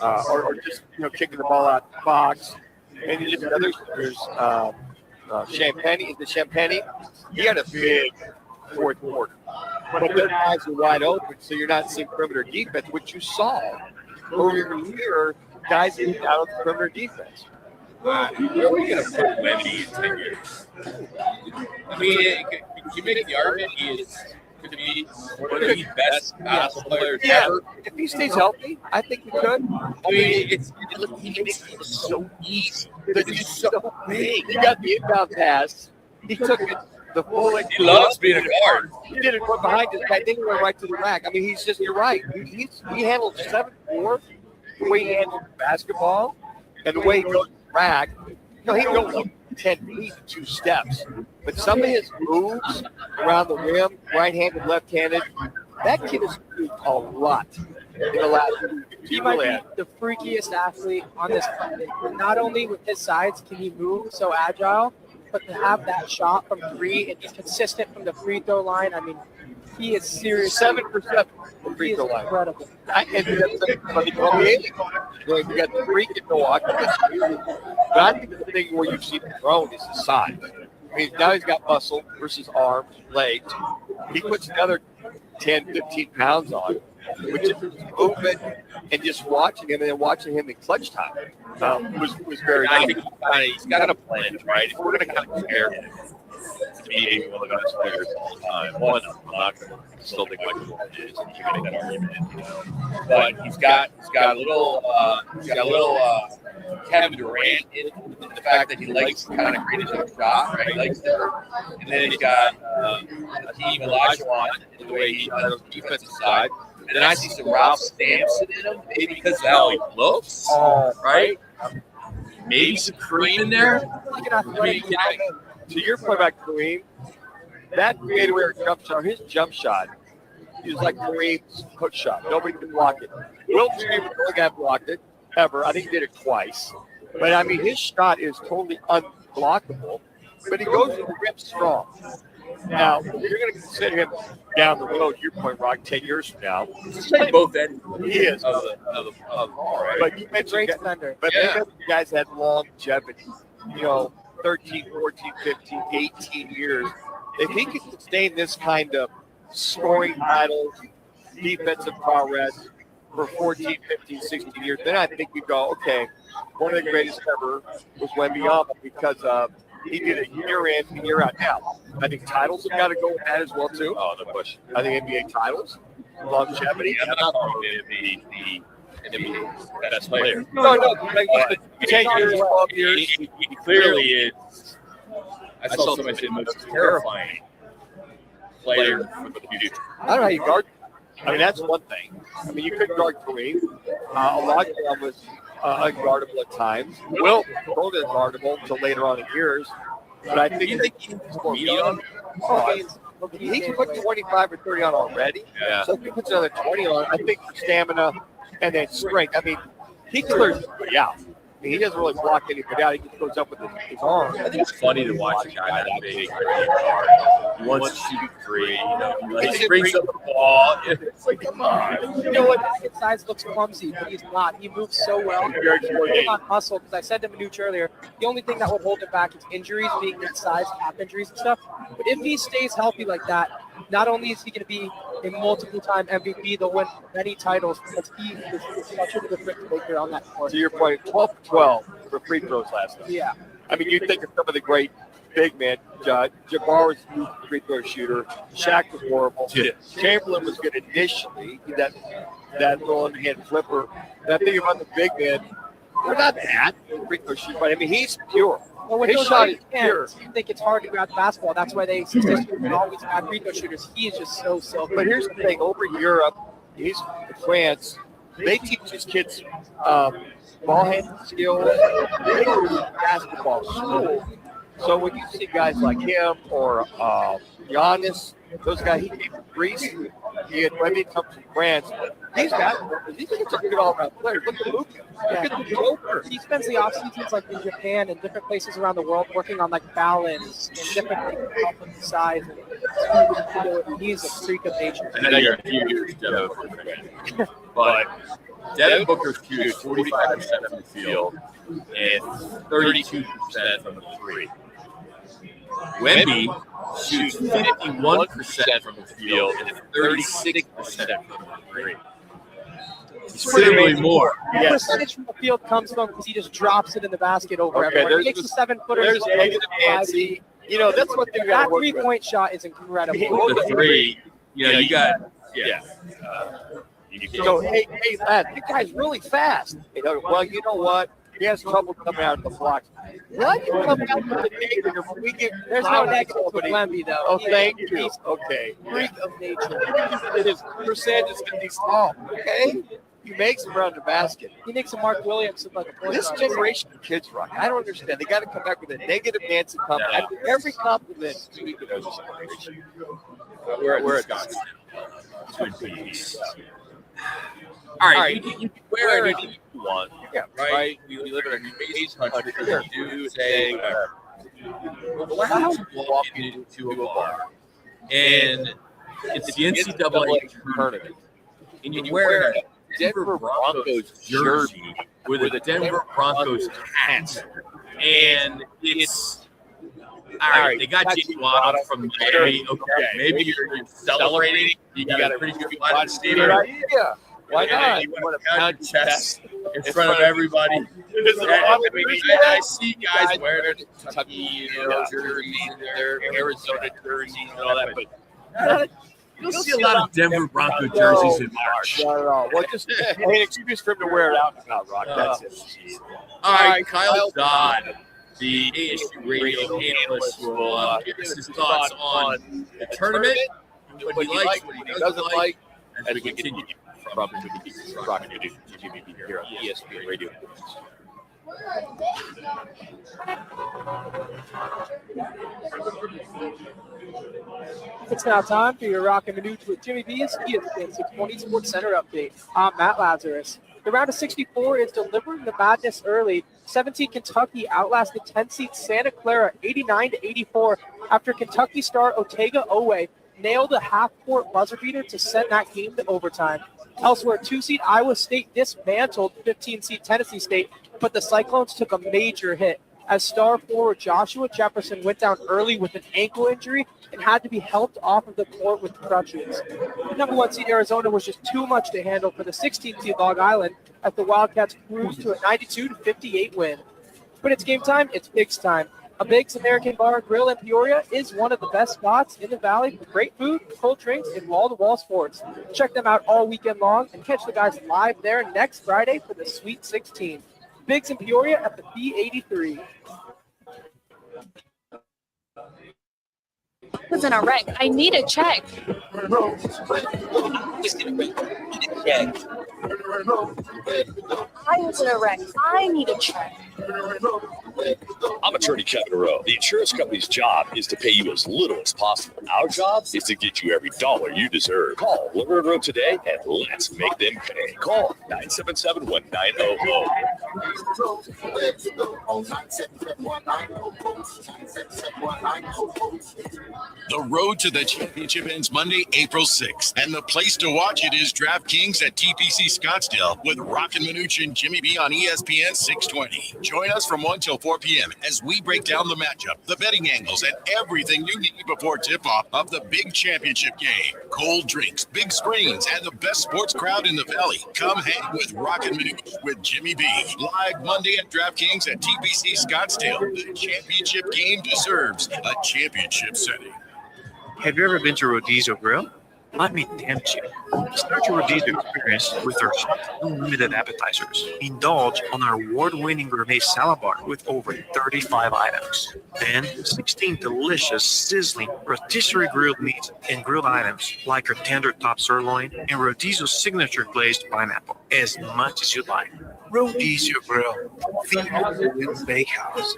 or just kicking the ball out the box. And you just other shooters, Champagne, is the Champagne? He had a big fourth quarter. But their guys are wide open, so you're not seeing perimeter defense, which you saw earlier in the year, guys getting out of the perimeter defense. Where are we going to put Wemby in 10 years? I mean, you make the argument he could be one of the best basketball players ever. If he stays healthy, I think he could. I mean, he makes it so easy. He's so big. He got the inbound pass. He took it the full. He loves being a guard. He did it from behind his guy. Then he went right to the rack. I mean, you're right. He handled 7-4, the way he handled basketball, and the way he goes to the rack. He goes like 10 feet, 2 steps. But some of his moves around the rim, right-handed, left-handed, that kid has moved a lot in the last few years. He might be the freakiest athlete on this planet. Not only with his size can he move so agile, but to have that shot from 3 and he's consistent from the free throw line. I mean, he is serious. 7% from free throw line. Incredible. And you got the freak in Milwaukee. But I think the thing where you've seen him grown is his size. I mean, now he's got muscle versus arms, legs. He puts another 10, 15 pounds on, which is movement and just watching him and then watching him in clutch time was very nice. I think he's got a plan, right? If we're going to kind of compare him to be one of the best players of all time, one, I'm not going to still think Michael Jordan is, and you can make that argument, But he's got a little Kevin Durant in the fact that he likes to kind of create his own shot, right? He likes to, and then he's got Hakeem Olajuwon in the way he does the defensive side. And then I see some Ralph Sampson in him, maybe because of how he looks, right? Maybe some Kareem in there. To your point about Kareem, that fadeaway jump shot, his jump shot, is like Kareem's hook shot. Nobody can block it. Will Chamberlain only guy blocked it ever. I think he did it twice. But I mean, his shot is totally unblockable. But he goes to the rim strong. Now, if you're going to consider him down the road, your point, Roc, 10 years from now. He's playing both ends. He is. Of the ball, right? But you mentioned because you guys had longevity, 13, 14, 15, 18 years. If he could sustain this kind of scoring titles, defensive progress for 14, 15, 16 years, then I think you go, okay, one of the greatest ever was Wembanyama because he did it year in and year out. Now, I think titles have got to go with that as well, too. Oh, no question. I think NBA titles, longevity. I'm not going to be the NBA's best player. No. 10 years, 12 years. He clearly is. I saw somebody say the most terrifying player for the future. I don't know how you guard. I mean, that's one thing. I mean, you couldn't guard Kareem. Olajuwon was unguardable at times. Will was unguardable until later on in years. But I think he can put 25 or 30 on already. Yeah. So if he puts another 20 on, I think stamina and then strength. I mean, he clears the way out. mean, he doesn't really block anybody out. He just goes up with his arm. I think it's funny to watch a guy that big. He wants to shoot three. He brings up the ball. It's like, come on. You know what? His size looks clumsy, but he's not. He moves so well. He's on hustle, because I said to Manuch earlier, the only thing that would hold him back is injuries, being his size, calf injuries and stuff. But if he stays healthy like that, not only is he going to be a multiple-time MVP, they'll win many titles because he is such a difference maker on that court. To your point, 12 for 12 for free throws last night. Yeah. I mean, you think of some of the great big men. Jabbar was a free throw shooter. Shaq was horrible. Yeah. Chamberlain was good initially. That little hand flipper. And I think about the big men, they're not bad free throw shooter, but I mean, he's pure. Well, with His those shot is hands, pure. you think it's hard to grab the basketball. That's why they statistically always have free throw shooters. He is just so silky. But here's the thing: over in Europe, he's in France. They teach these kids ball handling skills. They do basketball school. So when you see guys like him or Giannis, those guys, he came from Greece. He had Wemby come from France. These guys are good all-around players. Look at Luka. Look at the Joker. He spends the off seasons like in Japan and different places around the world working on like balance and different things to help with the size. And he's a freak of nature. And then you're a huge Devin Booker fan. But Devin Booker shoots 45% from the field and 32% from the three. Wemby shoots 51% from the field and 36% from the three. Considerably more. The percentage from the field comes from because he just drops it in the basket over everyone. He makes the 7-footer. There's Nancy. You know, that's what they're that 3-point shot is incredible. The three, you got, So, hey, lad, that guy's really fast. Well, you know what? He has trouble coming out of the blocks. Let him come out with the negative. There's no negative with Wemby, though. Oh, thank you. Okay. Freak of nature. His percentage is going to be small. Okay. He makes them around the basket. He makes a Mark Williams look like a point This guard. generation of kids, Rock, I don't understand. They got to come back with a negative Nancy compliment. After every compliment, speaking of this generation. We're at Scottsdale. Twin Peaks. All right, you can wear anything you want. Yeah, right? We live in an amazing country. You do say whatever. But how do you walk into a bar and it's the NCAA tournament and you wear a Denver Broncos jersey with a Denver Broncos hat, and it's all right. They got you out from Miami. Okay, maybe you're celebrating. You got a pretty good wide receiver. Yeah. Why not? You want to pound your chest in front of everybody. I see guys wearing their Kentucky jerseys and their Arizona jerseys and all that, but you'll see a lot of Denver Bronco jerseys in March. Not at all. Well, just an excuse for him to wear it out and out, Rock. That's it. All right, Kyle Dodd, the ASU radio analyst, will give us his thoughts on the tournament, what he likes, what he doesn't like, as we continue from Roc and Manuch here on ESPN Radio. It's now time for your Roc and Manuch with Jimmy B's ESPN 620 Sports Center update. I'm Matt Lazarus. The round of 64 is delivering the madness early. 17 Kentucky outlasted 10-seed Santa Clara 89-84 after Kentucky star Otega Owe nailed a half-court buzzer beater to send that game to overtime. Elsewhere, 2-seed Iowa State dismantled 15-seed Tennessee State, but the Cyclones took a major hit as star forward Joshua Jefferson went down early with an ankle injury and had to be helped off of the court with crutches. The number 1 seed Arizona was just too much to handle for the 16th seed Long Island as the Wildcats cruised to a 92-58 win. When it's game time, it's Biggs time. A Biggs American Bar and Grill in Peoria is one of the best spots in the Valley for great food, cold drinks, and wall-to-wall sports. Check them out all weekend long and catch the guys live there next Friday for the Sweet 16. Biggs in Peoria at the B83. Was in a wreck. I need a check. I was in a wreck. I need a check. I'm attorney Kevin Rowe. The insurance company's job is to pay you as little as possible. Our job is to get you every dollar you deserve. Call Laverne Rowe today and let's make them pay. Call 977-1900. The road to the championship ends Monday, April 6th, and the place to watch it is DraftKings at TPC Scottsdale with Roc and Manuch and Jimmy B on ESPN 620. Join us from 1 till 4 p.m. as we break down the matchup, the betting angles, and everything you need before tip-off of the big championship game. Cold drinks, big screens, and the best sports crowd in the Valley. Come hang with Roc and Manuch with Jimmy B. Live Monday at DraftKings at TPC Scottsdale. The championship game deserves a championship setting. Have you ever been to Rodizio Grill? Let me tempt you. Start your Rodizio experience with our hot, unlimited appetizers. Indulge on our award-winning gourmet salad bar with over 35 items. Then, 16 delicious, sizzling, rotisserie grilled meats and grilled items like our tender top sirloin and Rodizio's signature glazed pineapple, as much as you like. Rodizio Grill, the new bakehouse.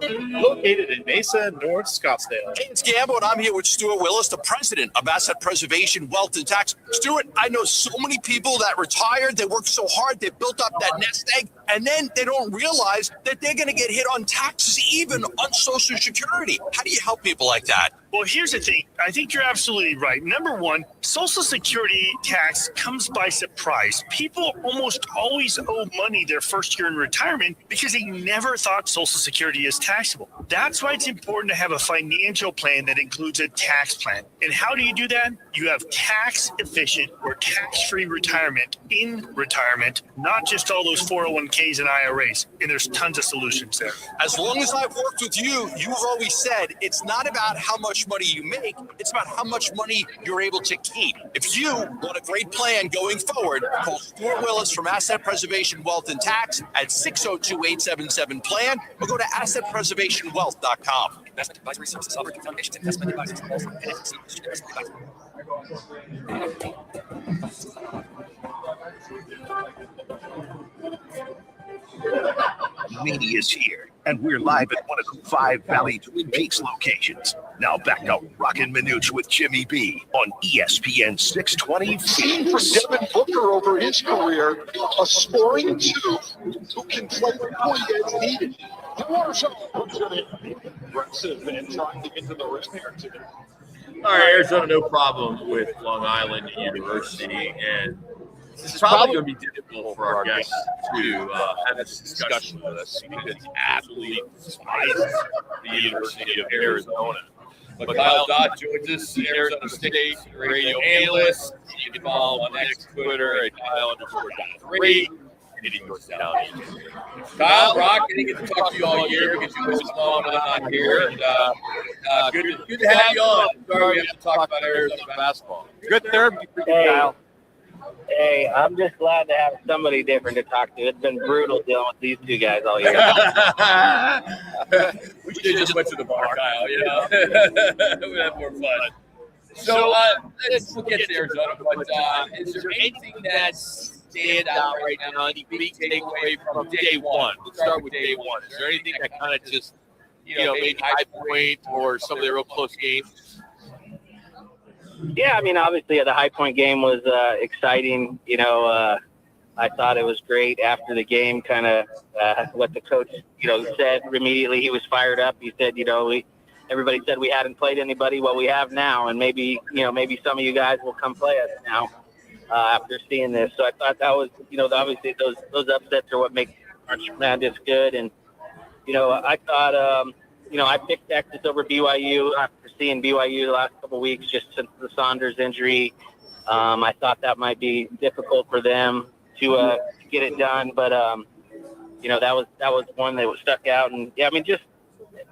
Located in Mesa, North Scottsdale. Hey, it's Gambo, and I'm here with Stuart Willis, the president of Asset Preservation, Wealth, and Tax. Stuart, I know so many people that retired, they worked so hard, they built up that nest egg, and then they don't realize that they're going to get hit on taxes, even on Social Security. How do you help people like that? Well, here's the thing. I think you're absolutely right. Number one, Social Security tax comes by surprise. People almost always owe money their first year in retirement because they never thought Social Security is taxable. That's why it's important to have a financial plan that includes a tax plan. And how do you do that? You have tax efficient or tax-free retirement in retirement, not just all those 401ks and IRAs. And there's tons of solutions there. As long as I've worked with you, you've always said it's not about how much money you make, it's about how much money you're able to keep. If you want a great plan going forward, call Stuart Willis from Asset Preservation Wealth and Tax at 602-877-PLAN or go to assetpreservationwealth.com. Investment advisory services offered through Foundations Investment Advisors. Media's here, and we're live at one of the 5 Valley Twin Peaks locations. Now back to Roc and Manuch with Jimmy B on ESPN 620. For Devin Booker over his career, a scoring 2 who can play the point as needed. Aggressive and trying to get to the rim here today. All right, Arizona, no problem with Long Island University, and this is probably going to be difficult for our guests to have this discussion with us because he absolutely despises the University of Arizona. But Kyle Dodd joins us, Arizona State radio analyst. You can follow him on X, Twitter at Kyle_Dodd3. And he goes down. Kyle, Roc, I didn't get to talk to you all year because you was long when I'm not here. And good to have you on. Sorry we have to talk about Arizona basketball. Good therapy for you, Kyle. Hey, I'm just glad to have somebody different to talk to. It's been brutal dealing with these two guys all year. We should have just went to the bar, Kyle. You know, we'd have more fun. So let's get to Arizona. But is there anything that's stand out right now? Any big takeaway from day one? Let's start with day one. Is there anything that kind of just, maybe high point or some of the real close games? Yeah, I mean, obviously the High Point game was exciting. I thought it was great after the game, kind of what the coach, said immediately. He was fired up. He said, everybody said we hadn't played anybody. Well, we have now, and maybe some of you guys will come play us now after seeing this. So I thought that was, obviously those upsets are what make March Madness good. And, I thought, I picked Texas over BYU after seeing BYU the last couple of weeks, just since the Saunders injury. I thought that might be difficult for them to get it done, but that was one that was stuck out. And yeah, I mean, just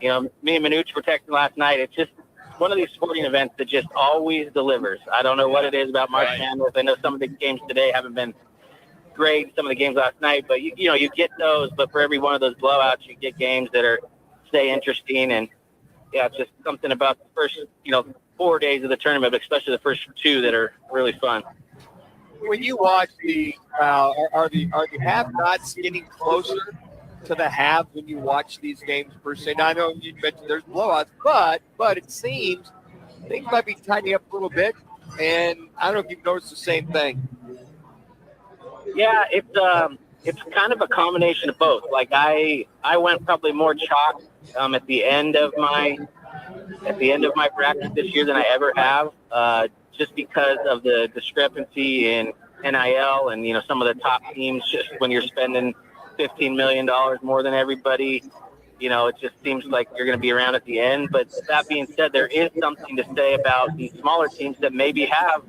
me and Manuch were texting last night. It's just one of these sporting events that just always delivers. I don't know what it is about March Madness. I know some of the games today haven't been great. Some of the games last night, but you get those. But for every one of those blowouts, you get games that stay interesting. And it's just something about the first 4 days of the tournament, but especially the first 2 that are really fun. When you watch the are the have-nots getting closer to the haves when you watch these games per se? Now, I know you mentioned there's blowouts, but it seems things might be tightening up a little bit, and I don't know if you've noticed the same thing. Yeah, it's kind of a combination of both. Like I went probably more chalk at the end of my bracket this year than I ever have, just because of the discrepancy in NIL and some of the top teams. Just when you're spending $15 million more than everybody, it just seems like you're going to be around at the end. But that being said, there is something to say about these smaller teams that maybe have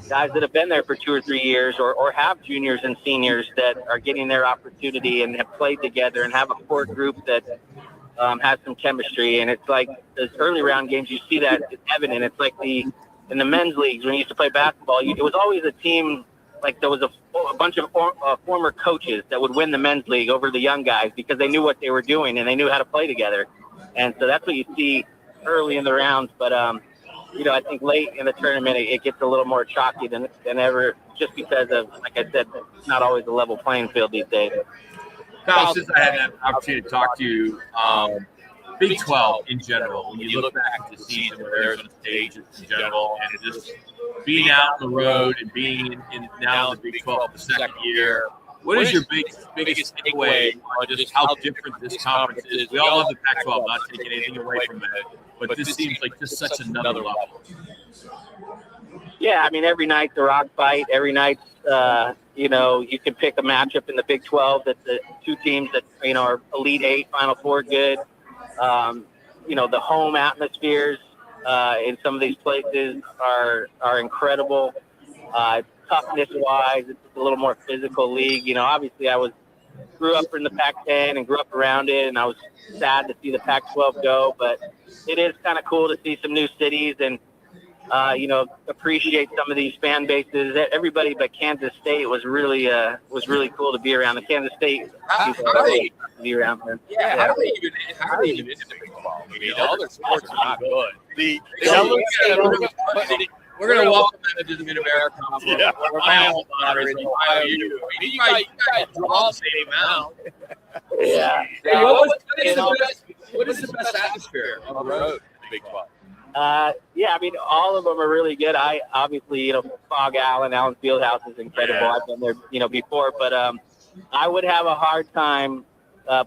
guys that have been there for 2 or 3 years, or have juniors and seniors that are getting their opportunity and have played together and have a core group that has some chemistry. And it's like those early round games, you see that it's evident. It's like in the men's leagues when you used to play basketball, it was always a team. Like there was a bunch of former coaches that would win the men's league over the young guys because they knew what they were doing and they knew how to play together. And so that's what you see early in the rounds. But I think late in the tournament it gets a little more chalky than ever, just because of, like I said, it's not always a level playing field these days. Kyle, since I had an opportunity to talk to you, Big 12 in general, when you look back at the season with Arizona State in general, and just being out on the road and being now in the Big 12 for the second year, what is your biggest takeaway on just how different this conference is? We all love the Pac-12, not taking anything away from it, but this seems like just such another level. Yeah, I mean, every night the Rock fight. Every night, you can pick a matchup in the Big 12 that the 2 teams that are Elite 8, Final 4 good. The home atmospheres in some of these places are incredible. Toughness-wise, it's a little more physical league. Obviously I grew up in the Pac-10 and grew up around it, and I was sad to see the Pac-12 go, but it is kind of cool to see some new cities and appreciate some of these fan bases. Everybody but Kansas State was really cool to be around. The Kansas State people to be around them. Yeah, how do they even into the Big 12? I mean, all their sports are not good. We're going to welcome them to the Mid-America Conference. Yeah. My alma mater is Ohio U. I mean, you guys draw the same amount. Yeah. Hey, what is the best atmosphere on the road in the Big 12? I mean, all of them are really good. I obviously, Fog Allen Fieldhouse is incredible. Yeah. I've been there, before, but I would have a hard time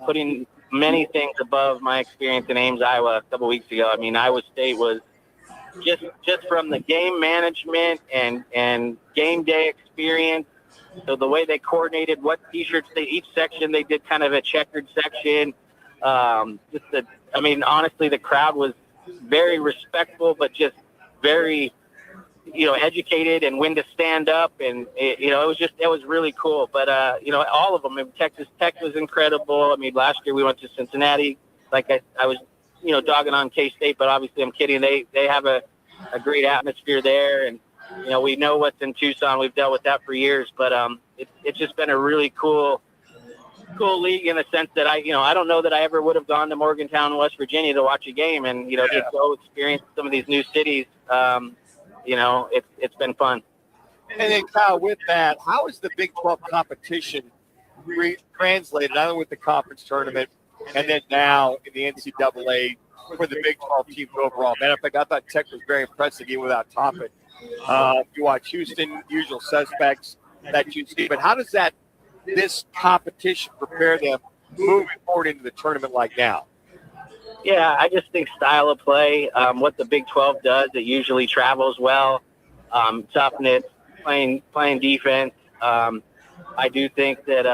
putting many things above my experience in Ames, Iowa a couple weeks ago. I mean, Iowa State was just from the game management and game day experience. So the way they coordinated what T-shirts each section, they did kind of a checkered section. Honestly, the crowd was very respectful, but just very, educated and when to stand up. And, it was really cool. But, all of them. Texas Tech was incredible. I mean, last year we went to Cincinnati. Like I was, dogging on K-State, but obviously I'm kidding. They have a great atmosphere there. And, we know what's in Tucson. We've dealt with that for years. But it's just been a really cool league in the sense that I don't know that I ever would have gone to Morgantown, West Virginia to watch a game and, just go experience some of these new cities. It's been fun. And then, Kyle, with that, how is the Big 12 competition translated, not only with the conference tournament and then now in the NCAA for the Big 12 teams overall? Man, in fact, I thought Tech was very impressive even without Toppin. You watch Houston, usual suspects that you see. But how does this competition prepare them moving forward into the tournament like now? Yeah, I just think style of play, what the Big 12 does, it usually travels well. Toughness, playing defense. I do think that,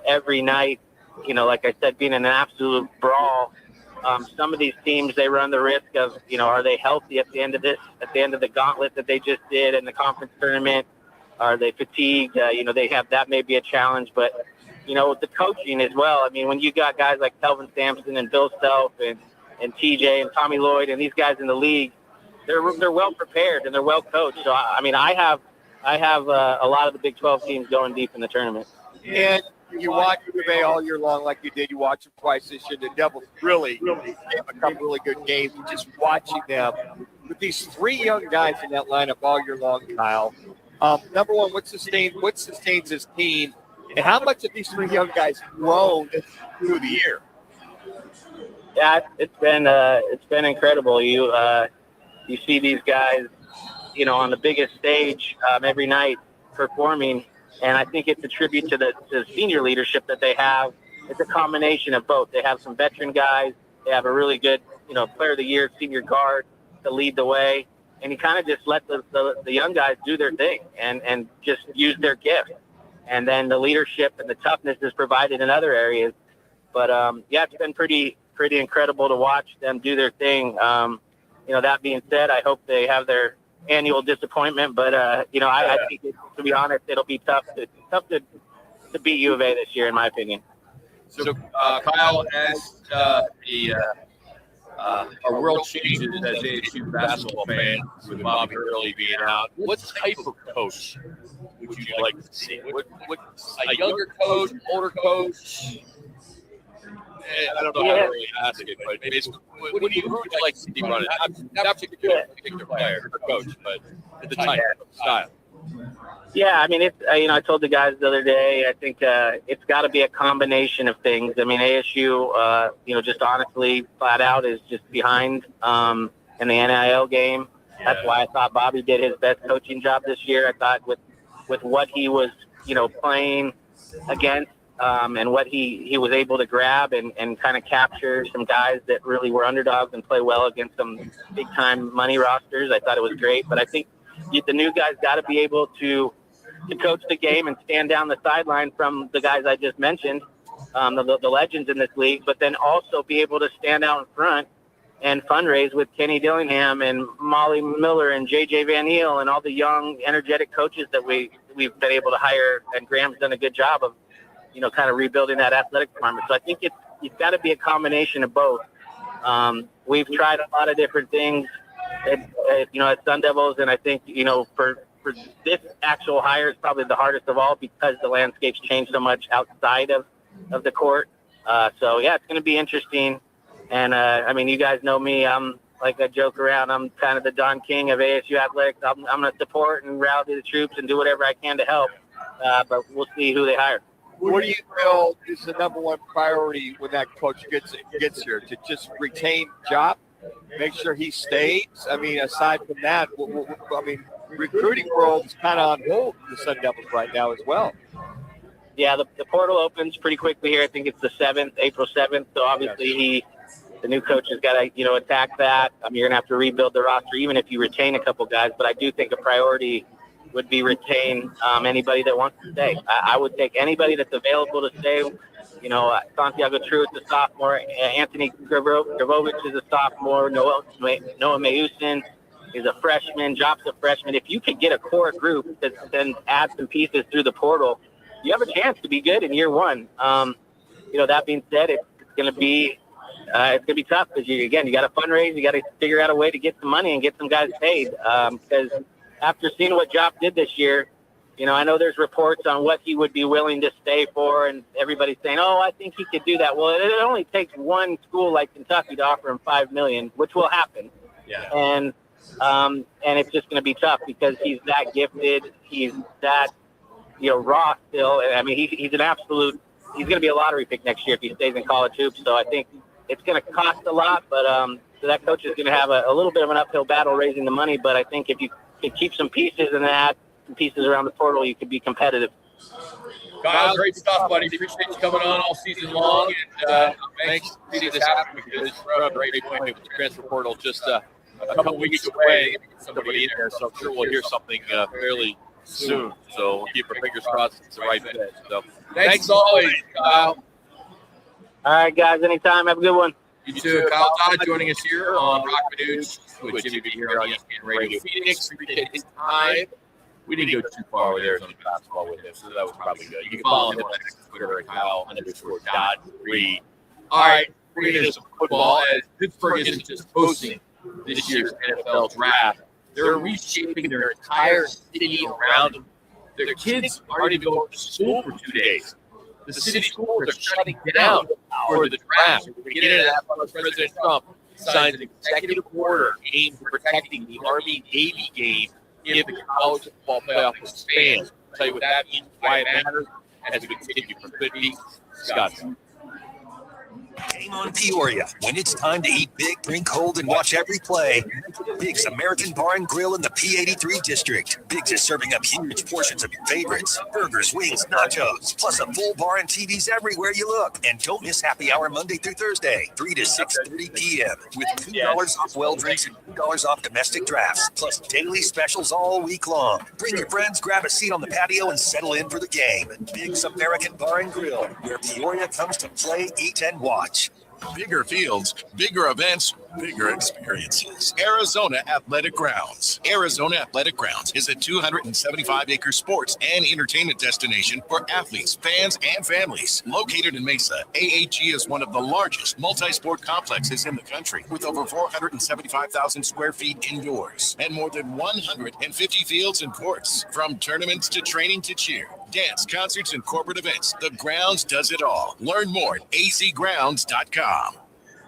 every night, like I said, being an absolute brawl, some of these teams, they run the risk of, are they healthy at the end of the gauntlet that they just did in the conference tournament? Are they fatigued? They have that may be a challenge, but, with the coaching as well. I mean, when you got guys like Kelvin Sampson and Bill Self and TJ and Tommy Lloyd and these guys in the league, they're well prepared and they're well coached. So, I have a lot of the Big 12 teams going deep in the tournament. And you watch UVA all year long like you did. You watch them twice this year. The Devils really gave a couple really good games. Just watching them with these three young guys in that lineup all year long, Kyle. Number one, what sustains this team, and how much have these three young guys grown through the year? Yeah, it's been incredible. You see these guys, on the biggest stage every night performing, and I think it's a tribute to the senior leadership that they have. It's a combination of both. They have some veteran guys. They have a really good, player of the year, senior guard to lead the way, and you kind of just let the young guys do their thing and just use their gift. And then the leadership and the toughness is provided in other areas. But it's been pretty incredible to watch them do their thing. That being said, I hope they have their annual disappointment, but I think, to be honest, it'll be tough to beat U of A this year, in my opinion. So, Kyle, as our world changes as ASU basketball fans, with Bobby Hurley being out, What type of coach would you like to see? What a younger coach, older coach? I don't know how to really ask it, but basically, who would you like to see running? Not particularly particular player or coach, but the type of style. Yeah, I mean, it's I told the guys the other day, I think it's got to be a combination of things. I mean, ASU, just honestly, flat out is just behind in the NIL game. That's why I thought Bobby did his best coaching job this year. I thought with what he was, playing against and what he was able to grab and kind of capture some guys that really were underdogs and play well against some big-time money rosters. I thought it was great, but I think the new guys got to be able to coach the game and stand down the sideline from the guys I just mentioned, the legends in this league, but then also be able to stand out in front and fundraise with Kenny Dillingham and Molly Miller and JJ Van Heel and all the young, energetic coaches that we've been able to hire. And Graham's done a good job of, kind of rebuilding that athletic department. So I think it's got to be a combination of both. We've tried a lot of different things at Sun Devils, and I think, for this actual hire is probably the hardest of all because the landscape's changed so much outside of the court. It's going to be interesting. And, you guys know me. I'm like I joke around. I'm kind of the Don King of ASU athletics. I'm going to support and rally the troops and do whatever I can to help. But we'll see who they hire. What do you feel is the number one priority when that coach gets here? To just retain Job, make sure he stays? I mean, aside from that, recruiting world is kind of on hold for the Sun Devils right now as well. Yeah, the portal opens pretty quickly here. I think it's the 7th, April 7th. So obviously the new coach has got to, attack that. You're going to have to rebuild the roster, even if you retain a couple guys. But I do think a priority would be retain anybody that wants to stay. I would take anybody that's available to stay. Santiago True is a sophomore. Anthony Gravovich is a sophomore. Noah Mayusin is a freshman. Jop's a freshman. If you could get a core group that then add some pieces through the portal, you have a chance to be good in year one. That being said, it's going to be tough because you got to fundraise. You got to figure out a way to get some money and get some guys paid. Because after seeing what Jop did this year, I know there's reports on what he would be willing to stay for, and everybody's saying, "Oh, I think he could do that." Well, it only takes one school like Kentucky to offer him $5 million, which will happen. Yeah. And it's just going to be tough because he's that gifted. He's that, raw still. I mean, he's an absolute. He's going to be a lottery pick next year if he stays in college hoops. So I think it's going to cost a lot, but so that coach is going to have a little bit of an uphill battle raising the money. But I think if you could keep some pieces and add some pieces around the portal, you could be competitive. Kyle, great stuff, buddy. Appreciate you coming on all season long. And thanks for seeing this happen because it's a great point with the transfer portal. Just a couple weeks away, somebody in there. So I'm sure we'll hear something fairly soon. So we'll keep our fingers crossed it's the right fit. So thanks as always, Kyle. All right, guys. Anytime. Have a good one. You too. Kyle Dodd joining us here on Roc Manuch with Jimmy B here on ESPN Radio Phoenix. Appreciate his time. We didn't go too far with Arizona basketball with him, so that was probably good. You can follow him on Twitter at Kyle_Dodd3. All right, we're going to do some football. As Pittsburgh isn't just hosting this year's NFL draft, they're reshaping their entire city around them. Their kids aren't even going to school for 2 days. the city schools are shutting down for the draft. We're get into that once President Trump signs an executive order aimed at protecting the Army-Navy game if the college football playoff expands. I'll tell you what that means, why it matters, as we continue from Twin Peaks, Scottsdale. Game on Peoria. When it's time to eat big, drink cold, and watch every play, Big's American Bar and Grill in the P83 district. Big's is serving up huge portions of your favorites. Burgers, wings, nachos, plus a full bar and TVs everywhere you look. And don't miss happy hour Monday through Thursday, 3 to 6:30 p.m. with $2 off well drinks and $2 off domestic drafts, plus daily specials all week long. Bring your friends, grab a seat on the patio, and settle in for the game. Big's American Bar and Grill, where Peoria comes to play, eat, and watch. Bigger fields, bigger events, bigger experiences. Arizona Athletic Grounds. Arizona Athletic Grounds is a 275-acre sports and entertainment destination for athletes, fans, and families. Located in Mesa, AAG is one of the largest multi-sport complexes in the country, with over 475,000 square feet indoors and more than 150 fields and courts. From tournaments to training to cheer, dance, concerts, and corporate events, the Grounds does it all. Learn more at azgrounds.com.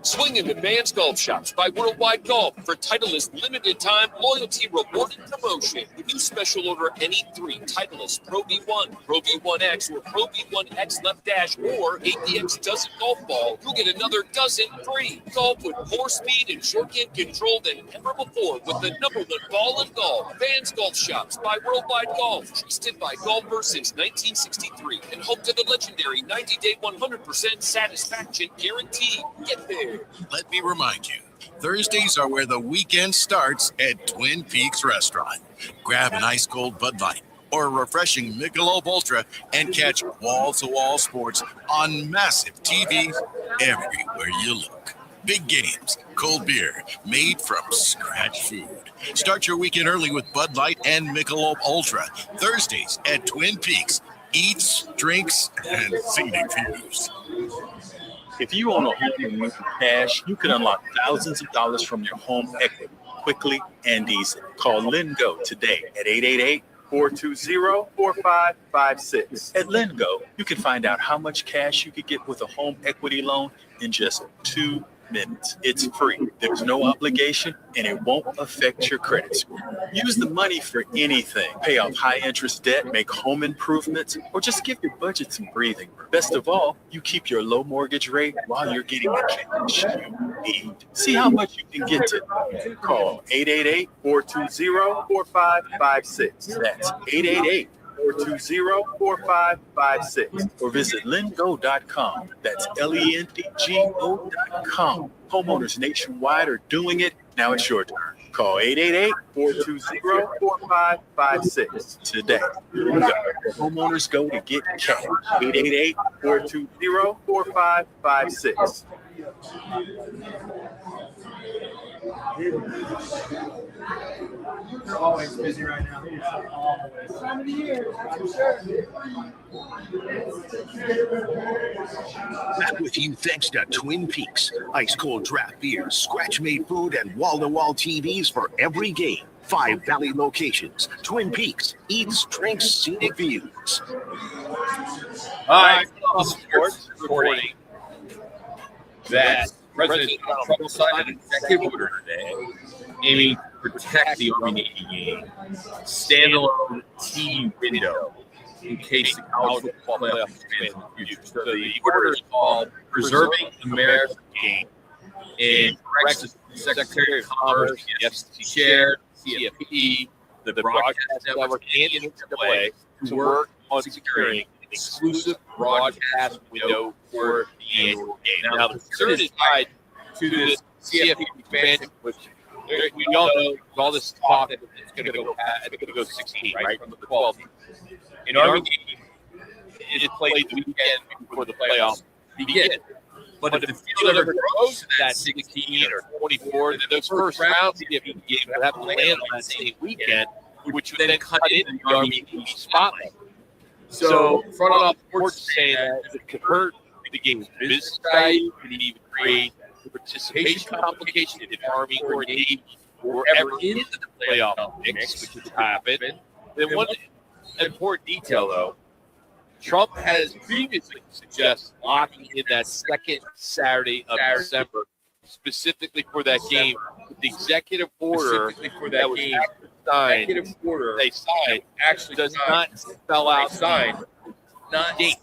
Swing into Vans Golf Shops by Worldwide Golf for Titleist limited time loyalty reward and promotion. New special order any 3 Titleist Pro V1, Pro V1X, or Pro V1X left dash or APX dozen golf ball. You'll get another dozen free. Golf with more speed and shorthand control than ever before with the #1 ball in golf. Vans Golf Shops by Worldwide Golf, trusted by golfers since 1963 and home to the legendary 90-day 100% satisfaction guarantee. Get there. Let me remind you, Thursdays are where the weekend starts at Twin Peaks Restaurant. Grab an ice cold Bud Light or a refreshing Michelob Ultra and catch wall-to-wall sports on massive TVs everywhere you look. Big games, cold beer, made from scratch food. Start your weekend early with Bud Light and Michelob Ultra. Thursdays at Twin Peaks. Eats, drinks, and scenic views. If you own a home and need cash, you can unlock thousands of dollars from your home equity quickly and easily. Call LendGo today at 888-420-4556. At LendGo, you can find out how much cash you could get with a home equity loan in just 2 minutes. It's free. There's no obligation, and it won't affect your credit score. Use the money for anything. Pay off high-interest debt, make home improvements, or just give your budget some breathing room. Best of all, you keep your low mortgage rate while you're getting the cash you need. See how much you can get to. Call 888-420-4556. That's 888-420-4556. Or visit lendgo.com. That's LENDGO.com. Homeowners nationwide are doing it. Now it's your turn. Call 888-420-4556 today. You got where homeowners go to get cash. 888-420-4556. You're always busy right now. Always. Time of the year, I'm sure. Back with you thanks to Twin Peaks. Ice cold draft beers, scratch made food, and wall-to-wall TVs for every game. 5 Valley locations. Twin Peaks. Eats, drinks, scenic views. All right, sports reporting that President Trump signed an executive order today aiming to protect the Army-Navy game standalone TV window in case the college football playoff expands in the future. So the order is called Preserving America's Game and directs the Secretary of Commerce, the FCC Chair, CFP, the Broadcast Network, and the NCAA to work on securing an exclusive broadcast window for the annual game. Now, the concern is tied to this CFP expansion, which we all know all this talk that it's going to go. I think it'll go 16, right, from the 12th. In Army, it is played the weekend before the playoffs begin. But if the field ever grows to that 16 or 24, then those first round CFP games will have to land on that same weekend, which would then cut into the Army spotlight. So, front office reports saying that it could hurt the game's business value, could even create participation complications if Army or Navy were ever into the playoff mix, which has happened. Then one important detail, though, Trump has previously suggested locking in that second Saturday of December, specifically for that game. The executive order that was signed, they signed, actually does not spell out date.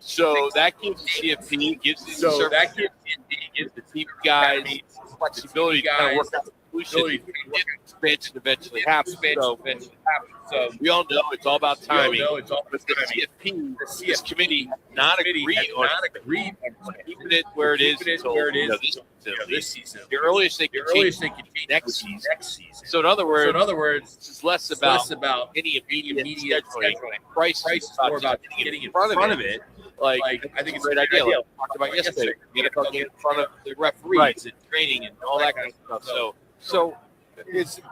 So that gives the CFP, gives the team guys flexibility to kind of work out the solution. Expansion eventually happens. So we all know it's all about timing. But the CFP, this committee, not agreed on keeping it where it is until this season. The earliest they can change next season. So in other words, this is less about any immediate scheduling. Price is more about getting in front of it. Like I think it's a great idea. Like we talked about yesterday, get in front of the referees and training and all that kind of stuff. So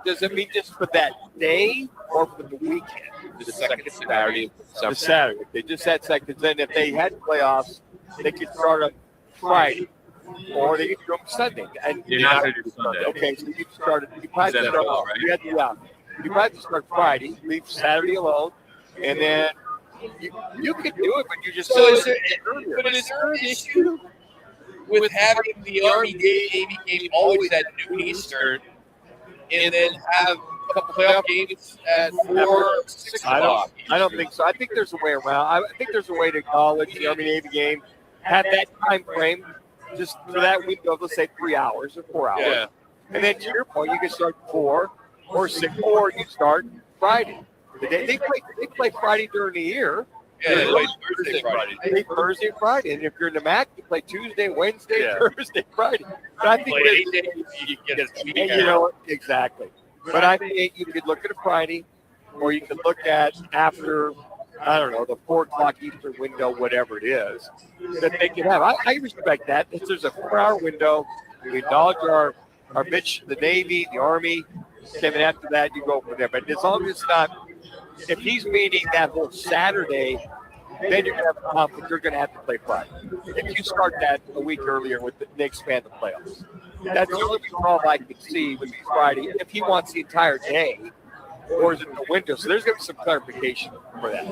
does it mean just for that day or for the weekend? The second Saturday. The Saturday. They just had seconds. Then if they had playoffs, they could start on Friday, or they could go on Sunday. And you're not going to do Sunday. Okay, so you started. You probably you probably start Friday, leave Saturday alone, and then you could do it, but you just is there an issue with having the Army Navy game always at noon Eastern, and then have a couple playoff games at 4, 6 o'clock? I don't think so. I think there's a way around. I think there's a way to acknowledge the Army Navy game, have that time frame just for that window of, let's say, 3 hours or 4 hours. Yeah. And then to your point, you can start 4 or 6, or you start Friday. They play Friday during the year. Yeah, they play Thursday, Friday. They play Thursday, Friday. And if you're in the MAC, you play Tuesday, Wednesday, Thursday, Friday. But I think you get exactly. But I think you could look at a Friday, or you could look at after, I don't know, the 4 o'clock Eastern window, whatever it is, that they can have. I respect that. If there's a 4-hour window, we acknowledge our the Navy, the Army, and after that, you go from there. But as long as it's not, if he's meeting that whole Saturday, then you're going to have a conflict. You're going to have to play Friday. If you start that a week earlier with the expand the playoffs, that's the only problem I can see with Friday. If he wants the entire day, or is it the window? So there's going to be some clarification for that.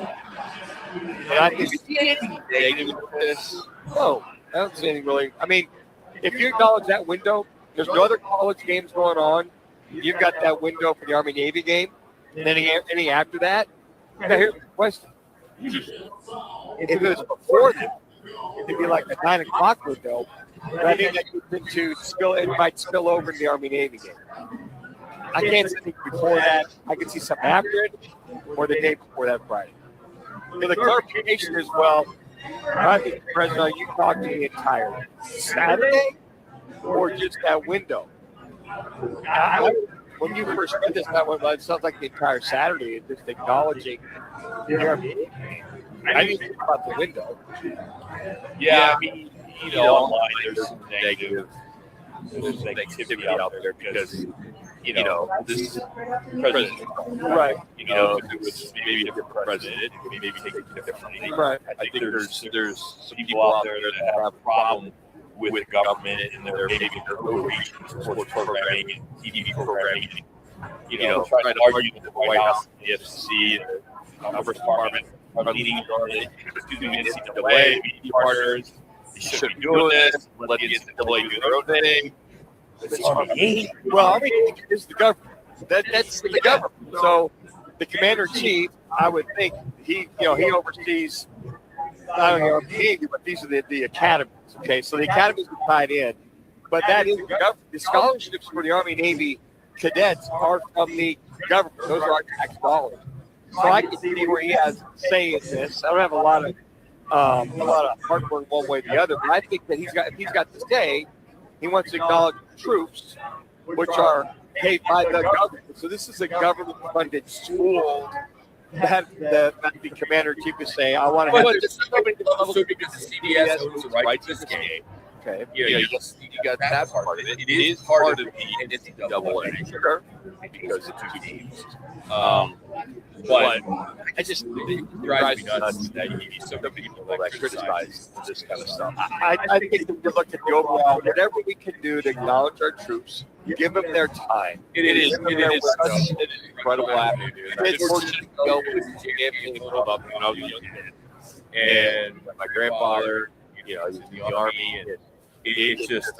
And I think negative with this. No, I don't see anything really. I mean, if you acknowledge that window, there's no other college games going on. You've got that window for the Army Navy game. And then any after that, here's the question. If it was before that, it'd be like the 9 o'clock window. But I think that it might spill over in the Army Navy game. I can't see anything before that. I can see something after it or the day before that Friday. So the clarification is, well, I think, President, you talked to the entire Saturday or just that window? When you first read this, it sounds like the entire Saturday is just acknowledging the Army Navy game. I didn't think about the window. Yeah, I mean, online there's some negativity out there because, this president, right? If it was maybe a different president, it would maybe take it differently. Right. I think there's some people out there that have a problem with government and maybe their overreach in sports programming and TV programming. Trying to argue with the White House, the FCC, and the Commerce Department are leading on it. NCAA, media partners, they should be doing this. Let the NCAA do their own thing. Well, I mean, it's the government. That's the government. So the commander-in-chief, I would think he oversees not only our Navy, but these are the academies. Okay, so the academies are tied in, but that is the government. The scholarships for the Army Navy cadets are from the government. Those are our tax dollars. So I can see where he has say in this. I don't have a lot of heartburn one way or the other, but I think that if he's got to say, he wants to acknowledge the troops, which are paid by the government. So this is a government-funded school that the commander-in-chief is saying, I want to have this. Also because the CBS owns the right to this game. Okay. You got that part of it. It is part of the NCAA. Sure. Because of 2 teams. But I just it drives me nuts that you need so many people that criticize this kind of stuff. I think if you look at the overall, whatever we can do to acknowledge our troops, give them their time. It is such an incredible avenue, dude. It's fortunate to go with the champion pulled up when I was a young kid. and my grandfather, he was in the Army, and it's just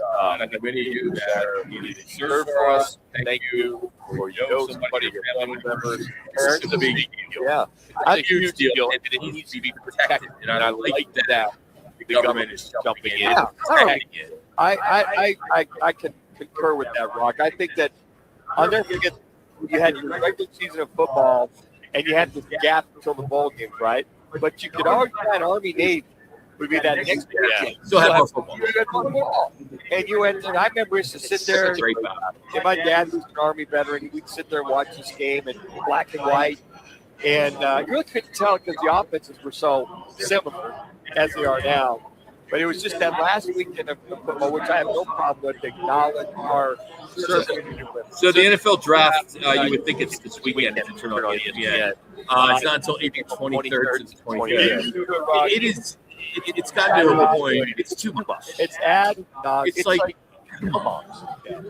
many of you that are served for us. Thank you, or somebody, your family members, parents. It's a big deal. Yeah, it's a huge deal, and it needs to be protected. And I like that the government is jumping in. Yeah, I can concur with that, Roc. I think that I'll never forget you had your regular season of football, and you had this gap until the bowl games, right? But you could always find Army Navy would be that next year. Yeah. Still have more football. You had more football. And you went, and I remember used to sit there. And my dad was an Army veteran. We'd sit there and watch this game in black and white. And you really couldn't tell because the offenses were so similar as they are now. But it was just that last weekend of football, which I have no problem with, acknowledge our service. So the NFL draft, you would think it's this weekend if you turn on ESPN. It's not until April 23rd to the 25th. It is. It's gotten to a point. It's too much. It's it's like, come on.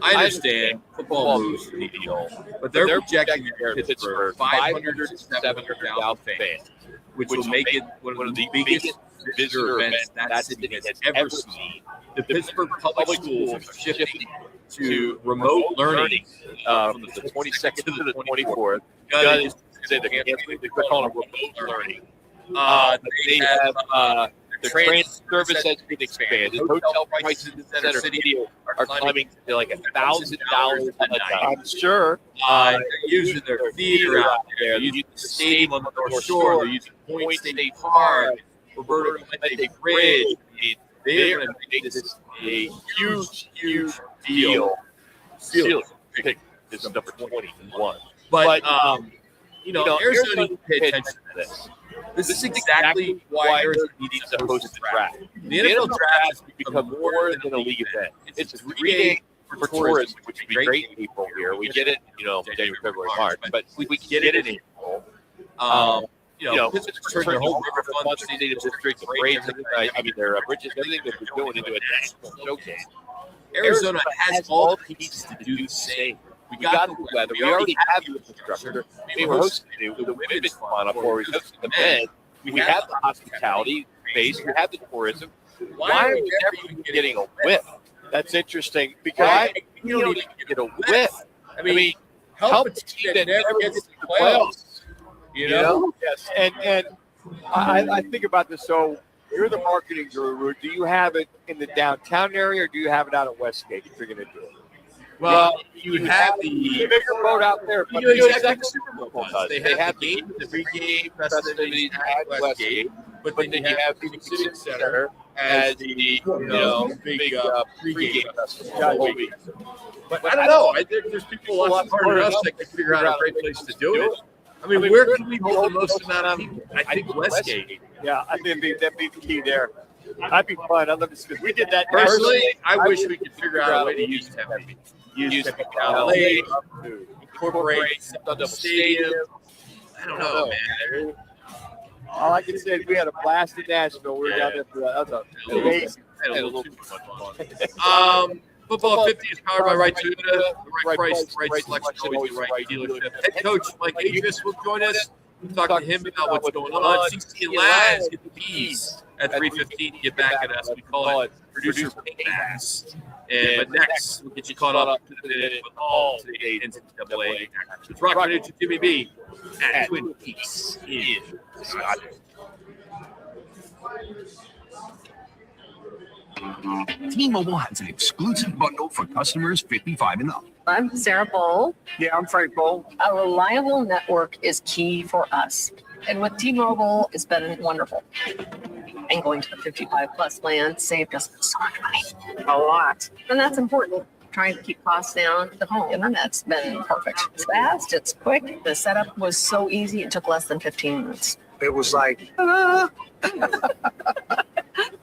I understand football moves the needle, but they're projecting Pittsburgh 500 to 700,000 fans, which will make it one of the biggest visitor events that city has ever seen. The Pittsburgh public schools are shifting to remote learning from the 22nd to the 24th. They're calling it remote learning. They have the train service has been expanded. Hotel prices in the center city are climbing to like $1,000 a night. I'm sure. They're using their theater out there. They're using the stadium on the North Shore. They're using Point State Park, Roberto Clemente Bridge. They're going to make this a huge, huge deal. Steelers pick is number 21. But Arizona needs to pay attention to this. This is exactly why Arizona needs to host the draft. The NFL draft has become more than a league event. It's a 3 day for tourism, which would be great in April here. We get it, January, February, March, but we get it in April. Pittsburgh turned their whole riverfront stadium district, the parades, their bridges, everything that was going into a national showcase. Arizona has all the pieces to do the same. We got the weather. We already have the infrastructure. We were hosting the women's fun up where we hosted the men. We have the hospitality base. We have the tourism. Why are we never even getting a whiff? That's interesting because you don't even get a whiff. I mean, help a team that never gets to the playoffs. Yes. And I think about this. So you're the marketing guru. Do you have it in the downtown area, or do you have it out at Westgate if you're going to do it? Well, you have the bigger boat out there. But exactly Super Bowl does. They have the game, the pregame festivities at Westgate, but then you have the Civic Center as the big pregame festival. But I don't know. There's people lots smarter than us that can figure out a great place to do it. I mean, where can we hold the most amount of people? I think Westgate. Yeah, I think that'd be the key there. That'd be fun. I love this because we did that. Personally, I wish we could figure out a way to use Tempe. Use Tempe Lake, incorporate the stadium. I don't know, man. All I can say is we had a blast in Nashville. We were down there for that. That was amazing. Had a little too much fun. Football 50 is powered by Right Toyota. The right price, right selection, always the right dealership. Head coach Mike Adras will join us. We'll talk to him about what's going on. CC and Laz get the keys at 3:15. Get back at us. We call it Producer Pass. But next, we'll get you caught up to the minute with all today's NCAA action. It's Roc Manuch and Jimmy B at Twin Peaks in Scottsdale. T-Mobile has an exclusive bundle for customers 55 and up. I'm Sarah Bowl. Yeah, I'm Frank Bowl. A reliable network is key for us. And with T-Mobile, it's been wonderful. And going to the 55-plus plan saved us so much money. A lot. And that's important. Trying to keep costs down. The home internet's been perfect. It's fast. It's quick. The setup was so easy. It took less than 15 minutes. It was like,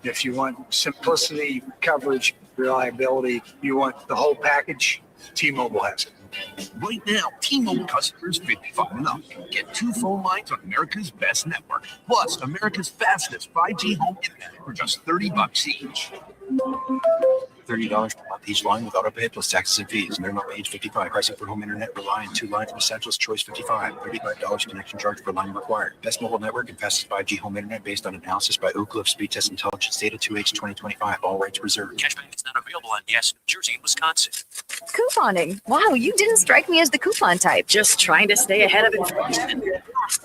if you want simplicity, coverage, reliability, you want the whole package, T-Mobile has it. Right now, T-Mobile customers 55 and up get 2 phone lines on America's best network, plus America's fastest 5G home internet for just $30 each. $30 per month each line with auto pay plus taxes and fees. Minimum age 55. Pricing for home internet. Rely on 2 lines from Essentials. Choice 55. $35 connection charge per line required. Best mobile network and fastest 5G home internet based on analysis by Oak Cliff Speed Test Intelligence Data 2H 2025. All rights reserved. Cashback is not available on gas in New Jersey and Wisconsin. Couponing. Wow, you didn't strike me as the coupon type. Just trying to stay ahead of inflation.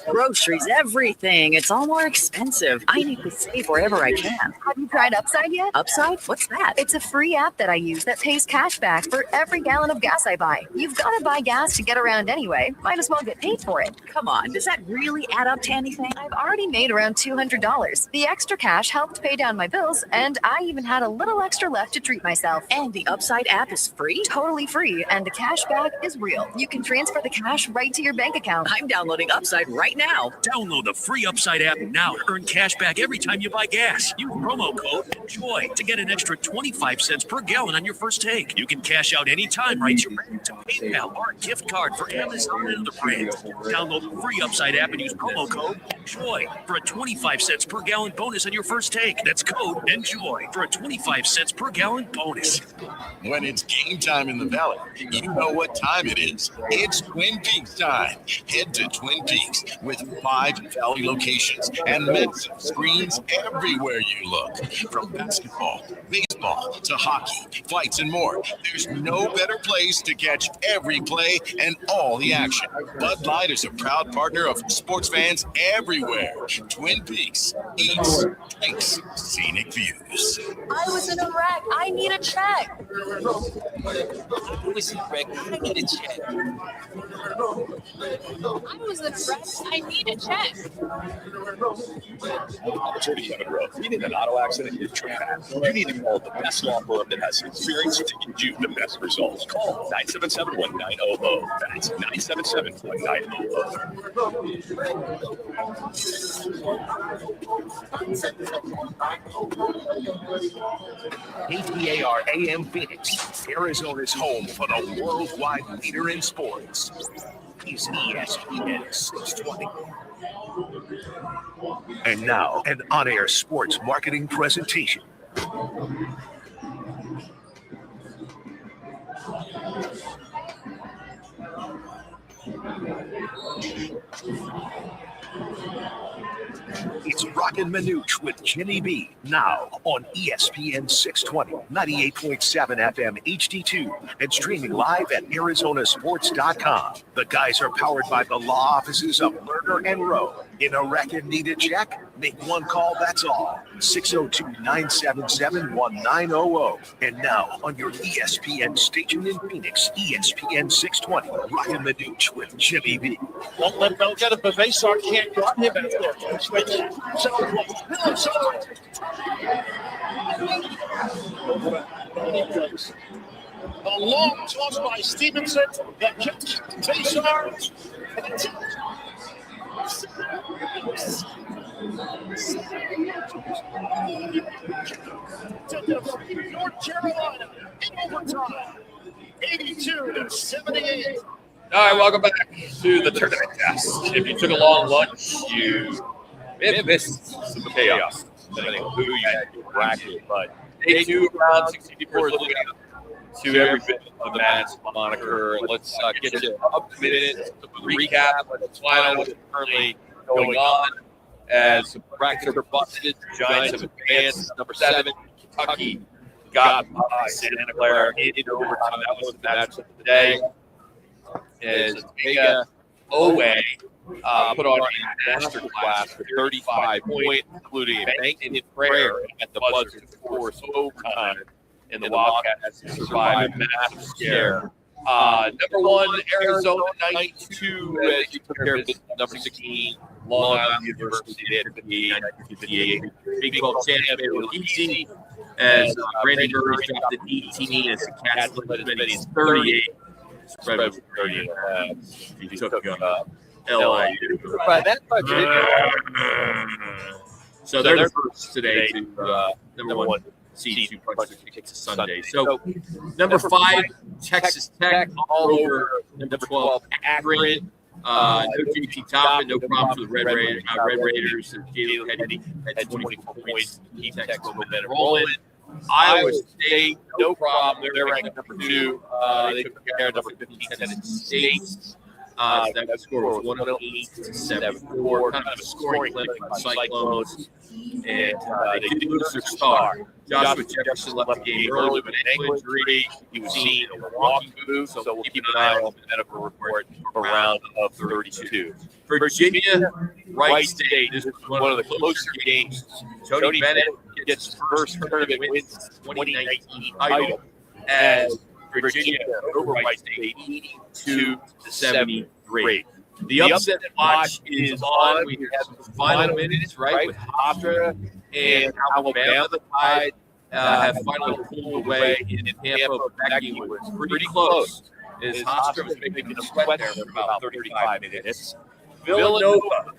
Groceries, everything. It's all more expensive. I need to save wherever I can. Have you tried Upside yet? Upside? What's that? It's a free app that I use that pays cash back for every gallon of gas I buy. You've got to buy gas to get around anyway. Might as well get paid for it. Come on, does that really add up to anything? I've already made around $200. The extra cash helped pay down my bills, and I even had a little extra left to treat myself. And the Upside app is free? Totally free, and the cash back is real. You can transfer the cash right to your bank account. I'm downloading Upside right now. Download the free Upside app now to earn cash back every time you buy gas. Use promo code ENJOY to get an extra 25 cents per gallon on your first tank. You can cash out anytime right to PayPal or gift card for Amazon and other brands. Download the free Upside app and use promo code ENJOY for a 25 cents per gallon bonus on your first tank. That's code ENJOY for a 25 cents per gallon bonus. When it's game time in the Valley, you know what time it is. It's Twin Peaks time. Head to Twin Peaks with 5 Valley locations and massive screens everywhere you look. From basketball, baseball, to hockey, fights, and more. There's no better place to catch every play and all the action. Bud Light is a proud partner of sports fans everywhere. Twin Peaks eats, drinks, scenic views. I was in a wreck. I need a check. I was in a wreck. I need a check. I was in a wreck. I need a check. I'm attorney Kevin Rowe. If you need an auto accident, you're trapped. You need to call the best law firm that has experience to get you the best results. Call 977-1900. That's 8PAR AM Phoenix, Arizona's home for the worldwide leader in sports. Is ESPN 620. And now, an on-air sports marketing presentation. It's Roc and Manuch with Jimmy B. Now on ESPN 620, 98.7 FM HD-2, and streaming live at ArizonaSports.com. The guys are powered by the law offices of Lerner and Rowe. In a wreck and need a check? Make one call, that's all. 602-977-1900. And now on your ESPN station in Phoenix, ESPN 620, Roc and Manuch with Jimmy B. Won't let Bell get it, but Vasar can't guard him out there. A long toss by Stevenson that kept Vasar. North Carolina in overtime, 82-78. All right, welcome back to the tournament test. If you took a long lunch, you may have missed some chaos, depending on who you had your bracket. But day 2, round 64 is looking to every bit of the match moniker. Let's get you up to minute to recap. Let's find out what's currently going on as the brackets are busted. Giants have advanced. Number 7, Kentucky got by Santa Clara in overtime. That was the match of the day. As Vega Owe put on a master class for 35 points, including a bank-in prayer at the buzzer to force overtime, and the Wildcats survived a massive scare. Number 1, Arizona 92, as you compare this to number 16, Long Island University at 1958. Big 12 champion was easy, as Randy Murray dropped at 18, as the Cats led as many as 38. Spread was 30 and a half. He took LIU. So they're first today to number 1 seed who punch their tickets to Sunday. So number 5, Texas Tech, all over number 12, Akron. No JT Toppin, no problem for the Red Raiders. Jalen had 24 points. Keep Tech's momentum rolling. Iowa State, no problem. They're ranked number 2. They took care of number 15, Tennessee State. That score was 108-74. Kind of a scoring clinic by Cyclones. And they did lose their star. Joshua Jefferson left the game early with an ankle injury. He was seen in a walking boot, so we'll keep an eye on the medical report for round of 32. Virginia, Wright State. This was one of the closer games. Tony Bennett gets his first tournament wins 2019 title as Virginia over Wright State 82-73. The upset watch is on. We have some final minutes, right, with Hofstra and Alabama. The Tide have finally pulled away in Tampa. That game was pretty close as Hofstra was making them sweat there for about 35 minutes. Villanova,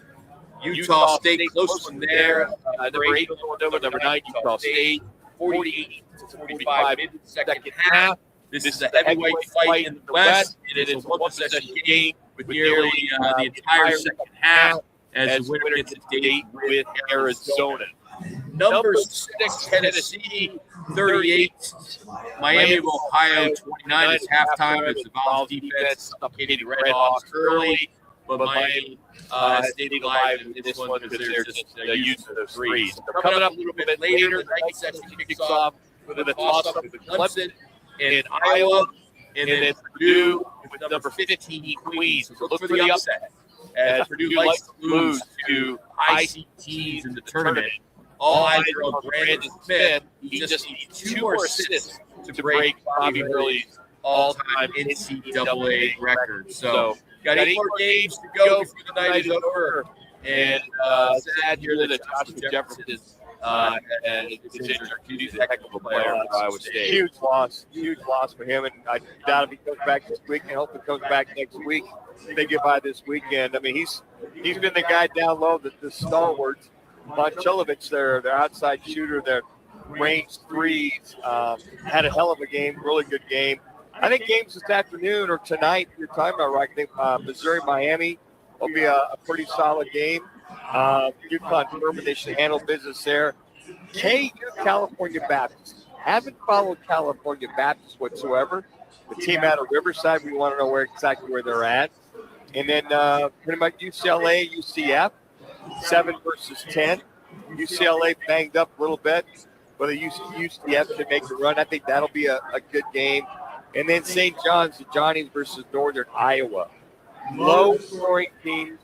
Utah State, close one there. Number 8, Villanova, number 9, Utah State, 48-45 minutes, second half. This is a heavyweight fight in the West. It is a one-possession game with nearly the entire second half as the winner gets a date with Arizona. Number 6, Tennessee, 38. Miami of Ohio, 29 is halftime as the Vols defense suffocated the Redhawks early. But Miami stayed alive in this one because they're just used to those threes. Coming up a little bit later, the night session kicks off with a toss-up with Clemson in Iowa, and then Purdue with number 15, Queens. So look for the upset as Purdue likes to lose to ICTs in the tournament. All eyes are on Brandon Smith. He just needs 2 more assists to break Bobby Hurley's all-time NCAA record. So got 8 more games to go before the night is over. And sad here that Joshua Jefferson is injured. He's a heck of a player for Iowa State. Huge loss for him. And I doubt if he comes back this week. I hope he comes back next week. They get by this weekend. I mean, he's been the guy down low, the stalwarts. Monchelovich, their outside shooter, their range threes, had a hell of a game, really good game. I think games this afternoon or tonight, you're talking about, right? I think Missouri, Miami will be a pretty solid game. UConn Furman, they should handle business there. KU, California Baptist. Haven't followed California Baptist whatsoever. The team out of Riverside, we want to know exactly where they're at. And then pretty much UCLA, UCF, 7 versus 10. UCLA banged up a little bit, but UCF should make the run. I think that'll be a good game. And then St. John's, the Johnnies versus Northern Iowa. Low-scoring teams,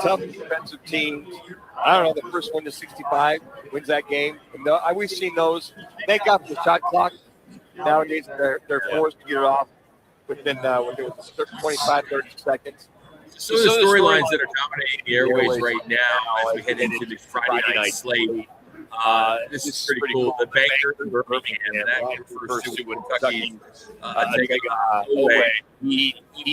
tough defensive teams. I don't know, the first one to 65 wins that game. And we've seen those. Thank God for the shot clock. Nowadays, they're forced to get it off within 25, 30 seconds. So the storylines that are dominating the airways right now as we head into the Friday night slate. This is pretty cool. The banker in Birmingham, that refers to when Kentucky taking away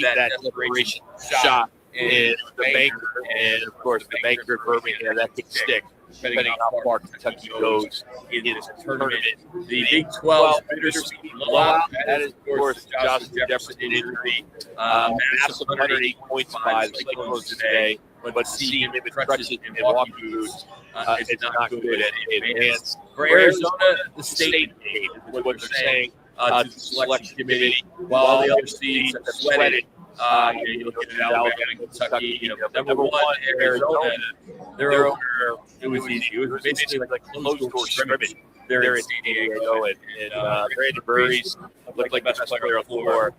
that desperation shot. And the banker, and of course, the banker in Birmingham, that could stick, depending on how far Kentucky goes in this tournament. The Big 12 bittersweet blowout, that is, of course, Joshua Jefferson injury. Massive 108 points by the Cyclones today, but seeing him in crutches and walking boots is not good at advance. For Arizona, the state aid is what they're saying to the selection committee, while the other seeds have sweated. You look at Alabama and Kentucky, number 1, Arizona, their opener, it was easy. It was basically like a close-door scrimmage there in San Diego. And Brandon Burries looked like the best player on the floor.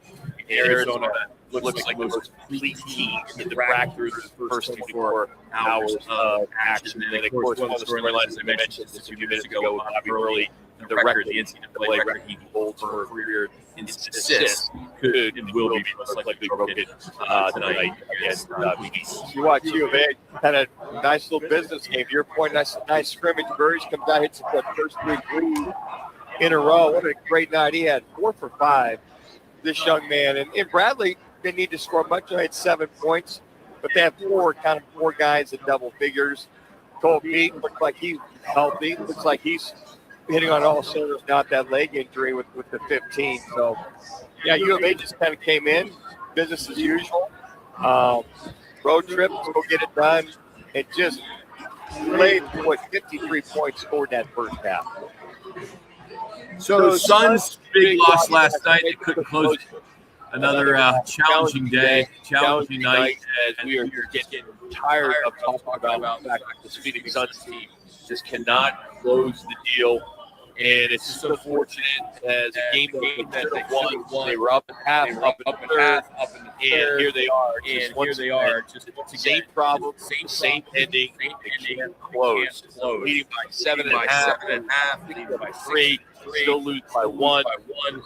Arizona looks like the most complete team in the rack through the first 24 hours of action. And, of course, one of the storylines I mentioned just a few minutes ago with Bobby Hurley, the record, the NCAA record he holds for a career in assists could and will be most likely broken tonight against BC. You watch U of A, had a nice little business game. To your point, nice scrimmage. Burris comes out, hits the first 3 threes in a row. What a great night. He had 4 for 5, this young man. And Bradley didn't need to score much. He had 7 points, but they have 4 guys in double figures. Cole Pete looks like he's healthy. Looks like he's hitting on all cylinders, not that leg injury with the 15. So, yeah, U of A just kind of came in, business as usual. Road trip, go get it done, and just played 53 points scored that first half. So Suns big loss last night. They couldn't close it. Another challenging day, challenging night, as we are getting tired of talking about the fact that this Phoenix Suns team just cannot close the deal. And it's just unfortunate as a game that they won. They were up at half, up in the third, and here they are. Just the same problem, same ending. They can't close. Leading by 7.5, leading by 3. Still lose by 1.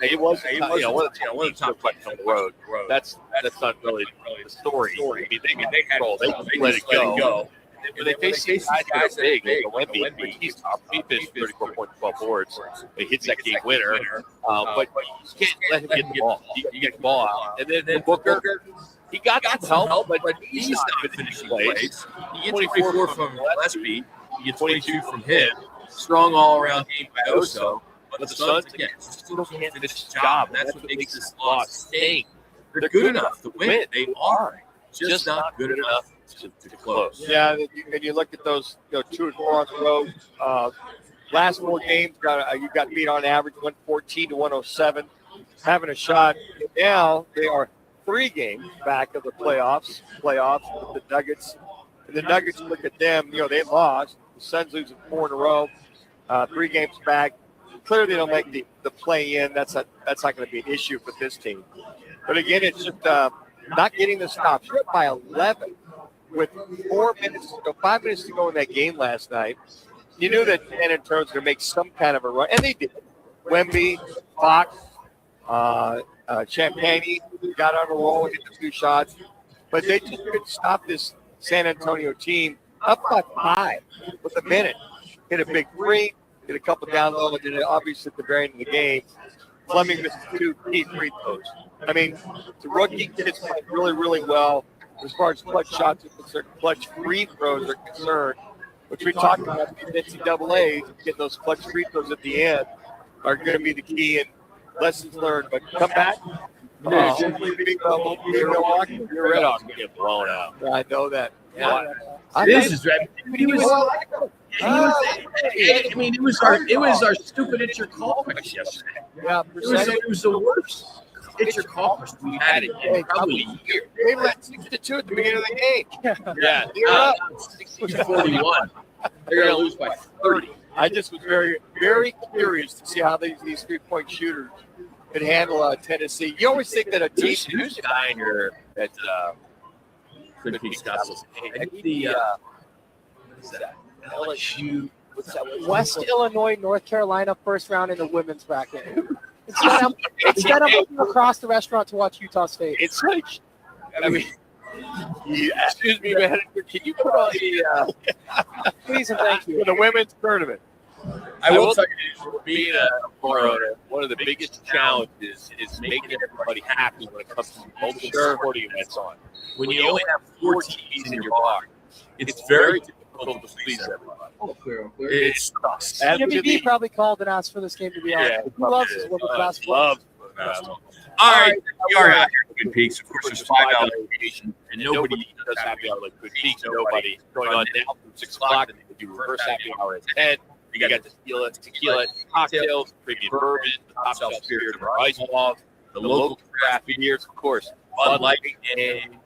It was one of the top teams on the road. That's not really the story. I mean, they had control. They let it go. When they face these guys that are big, Wemby, he's top. He finished 34 points, 12 boards. He hits that game winner. But you can't let him get the ball. You get the ball out. And then Booker, he got some help, but he's not finishing plays. He gets 24 from Gillespie. He gets 22 from him. Strong all-around game by Oso. But the Suns, again, still can't finish the job. That's what makes this loss sting. They're good enough to win. They are. Just not good enough to close. Yeah, and you look at those 2 and 4 on the road. Last 4 games, you got beat on average 114 to 107. Having a shot. Now they are 3 games back of the playoffs with the Nuggets. And the Nuggets, look at them, they lost. The Suns losing 4 in a row, 3 games back. Clearly they don't make the play-in. That's not going to be an issue for this team. But again, it's just not getting the stops. You're up by 11 with 5 minutes to go in that game last night. You knew that San Antonio was going to make some kind of a run, and they did. Wemby, Fox, Champagny got on a roll and hit a few shots. But they just couldn't stop this San Antonio team up by 5 with a minute. Hit a big 3. Get a couple down low, and then obviously at the very end of the game, Fleming missed 2 key free throws. I mean, the rookie kid's playing really, really well as far as clutch shots are concerned, clutch free throws are concerned, which we talked about in the NCAA, getting those clutch free throws at the end are going to be the key and lessons learned. But come back. You're red off to get blown out. Yeah, I know that. Yeah. It was our stupid It's Your Call question yesterday. Yeah, it was the worst It's Your Call question we had in probably a year. They were at 6-2 at the beginning of the game. Yeah, you're up. 41. They're going to lose by 30. I just was very, very curious to see how these 3-point shooters could handle Tennessee. You always think that a team who's the guy in your that could be Scottsdale. I need the what is that? LSU. What's that? West Illinois, North Carolina, first round in the women's bracket. Instead, I'm looking across the restaurant to watch Utah State. It's like, I mean, excuse me, man. Can you put on the please and thank you for the women's tournament? I will tell you, being a bar owner, one of the biggest challenges is making everybody happy when it comes to multiple sporting events on. When you only have 4 TVs in your bar, it's very difficult to please everybody. It sucks. Jimmy B probably called and asked for this game to be on. Yeah, Who loves this women's basketball? All right, we are out here at Twin Peaks. Of course, there's $5 vacation, and nobody does happy hour like Twin Peaks. Nobody going on now from 6 o'clock, and they do reverse happy hour at 10. You got tequila, cocktails, premium bourbon, the top shelf spirits, our ice balls, the local craft beers, of course, Bud Light, and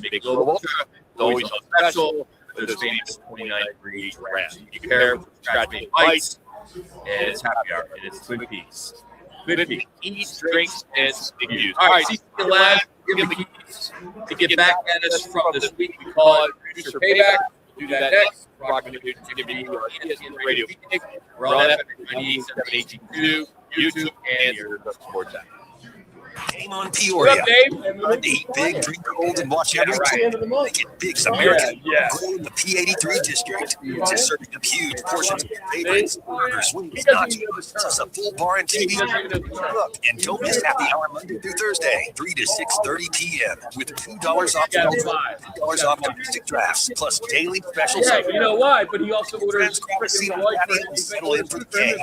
Big Global Ultra. It's always on special. There's famous 29-degree draft. You can pair it with scratching bites, and it's happy hour, and it's Twin Peaks. Twin Peaks. Eats, drinks, and reviews. All right, see you last. Give the keys to get back at us from this week. We call it Producer Payback. We'll do that next. Roc and Manuch TV on ESPN Radio. We're on FM 98.7 YouTube, and your sports app. Game on Peoria. Eat big, drink cold, and watch every game. Make it Big's American. Grow in the P83 district. Just serving up huge portions of your favorites. Burgers, wings, nachos. Plus a full bar and TV. Look, and don't miss happy hour Monday through Thursday, 3 to 6:30 p.m. with $2 off $2 off domestic drafts, plus daily specials. Yeah, you know why? But he also orders settle in for the game.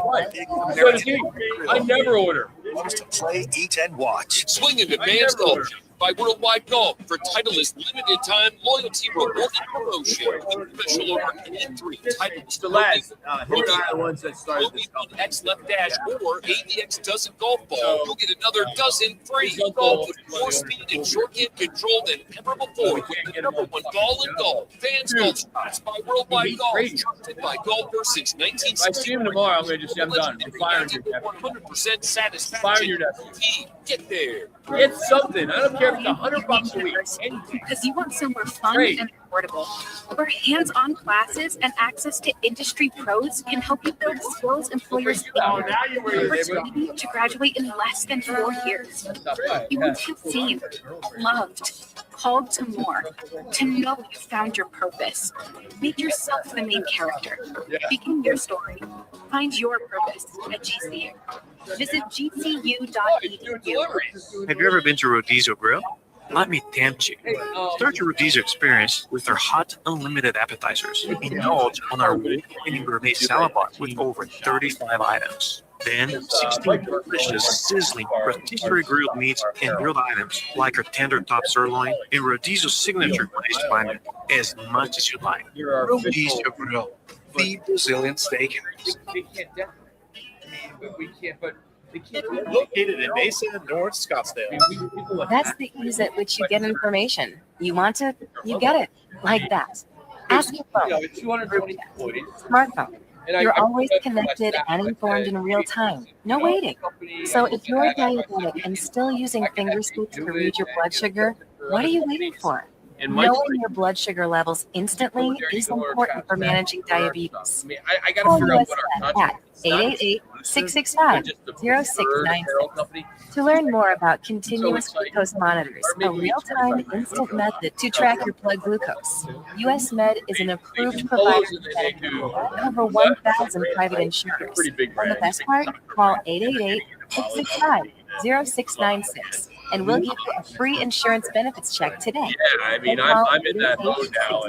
I never order. To play, eat, and watch. Swing into Man's Culture. by Worldwide Golf for Titleist limited time loyalty reward promotion. Special over any 3 Titleist. The lads, these are the ones that started this company. X left dash or AVX dozen golf ball. You'll get another dozen free. Golf with more speed and shorthand control than ever before. With the #1 ball in golf. Fans Golf Shots by Worldwide Golf. Trusted by golfers since 1960. I see him tomorrow. I'm going to just say I'm done. I'm firing your desk. 100% satisfaction. Firing your desk. Get there. It's something. I don't care if it's $100 a week. Because you want somewhere fun and affordable, where hands-on classes and access to industry pros can help you build skills employers value. Opportunity to graduate in less than 4 years. You want to be seen, loved, called to more, to know you found your purpose. Make yourself the main character. Begin your story. Find your purpose at GCU. Visit gcu.edu. Have you ever been to Rodizio Grill? Let me tempt you. Start your Rodizio experience with our hot, unlimited appetizers. Indulge on our award-winning gourmet salad bar with over 35 items. Then, 16 delicious, sizzling, rotisserie grilled meats and grilled items like our tender top sirloin and Rodizio's signature glazed onion, as much as you like. Rodizio Grill, the Brazilian steakhouse. Located in Mason and North Scottsdale. That's the ease at which you get information. You want it, you get it, like that. Ask your phone. Smartphone. You're always connected and informed in real time. No waiting. So if you're diabetic and still using finger sticks to read your blood sugar, what are you waiting for? Knowing your blood sugar levels instantly is important for managing diabetes. I got to figure out what our at 888-665-0696 to learn more about continuous glucose monitors, a real-time instant method to track your blood glucose. US Med is an approved provider with over 1,000 private insurers. And the best part, call 888-665-0696. And we'll give you a free insurance benefits check today. Yeah, I mean, I'm in that mode now.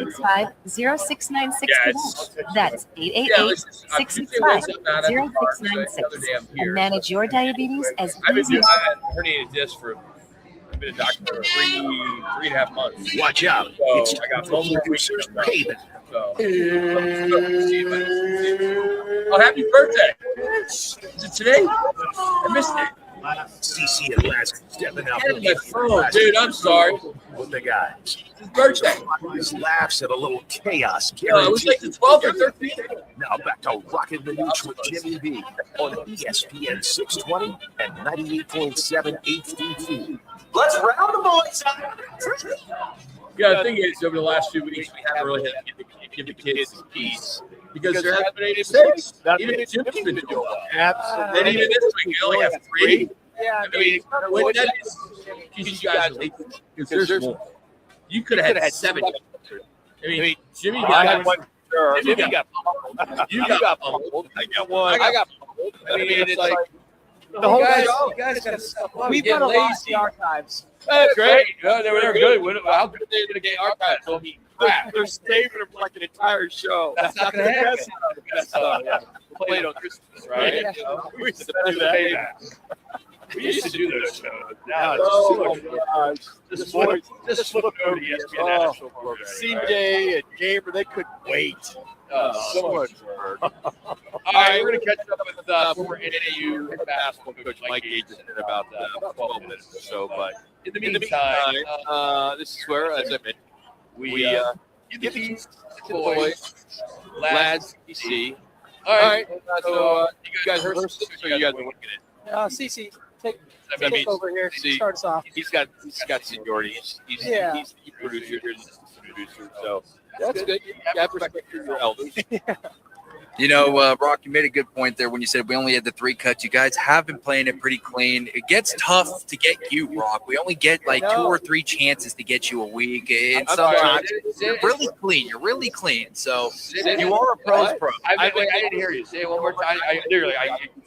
665-0696 today. That's 888-665-0696. And manage your diabetes as easy as I've been herniated disc for, I've been a doctor for three and a half months. Watch out. So It's I got one more week. Haven. So. Oh, happy birthday. Is it today? I missed it. CC at last stepping out. Dude, I'm sorry. With the guys. It's his birthday. He laughs at a little chaos. It was like the 12th or 13th. Now back to Roc and Manuch with Jimmy B on ESPN 620 and 98.7 HD-2. Let's round the boys out. Yeah, the thing is, over the last 2 weeks, we haven't really had to give the kids the keys because there haven't been any mistakes. Even Jim's been doing well. Absolutely. And even this week, we only have 3. Yeah, I mean, what that is, you guys are late because there's more. You could have had 7. I mean, Jimmy got one. Jimmy got pummeled. You got pummeled. I got one. I got pummeled. I mean, it's like the whole guys got to step up. We've got a lot of the archives. That's great. Yeah, they were good. How good are they going to get archives? So they're saving them for like an entire show. That's not going to happen. We'll play it on Christmas, right? Yeah. We used to do that. We used to do those shows. Now just flip over to ESPN National program. CJ and Gamer, they couldn't wait. So much work. All right, we're going to catch up with former NAU basketball coach Mike Ages in about 12 minutes or so. But in the meantime, this is where, as I mentioned, we give these to the boys, lads, DC. All right. So you guys heard this, or you guys been looking at it? CC, take over here. Start us off. He's got seniority. He's the producer. Here's the producer. So that's good. You have respect for your elders. You know, Roc, you made a good point there when you said we only had the 3 cuts. You guys have been playing it pretty clean. It gets tough to get you, Roc. We only get like 2 or 3 chances to get you a week. And sometimes you're really clean. You're really clean. So you are a pro's pro. I didn't hear you. Say it one more time.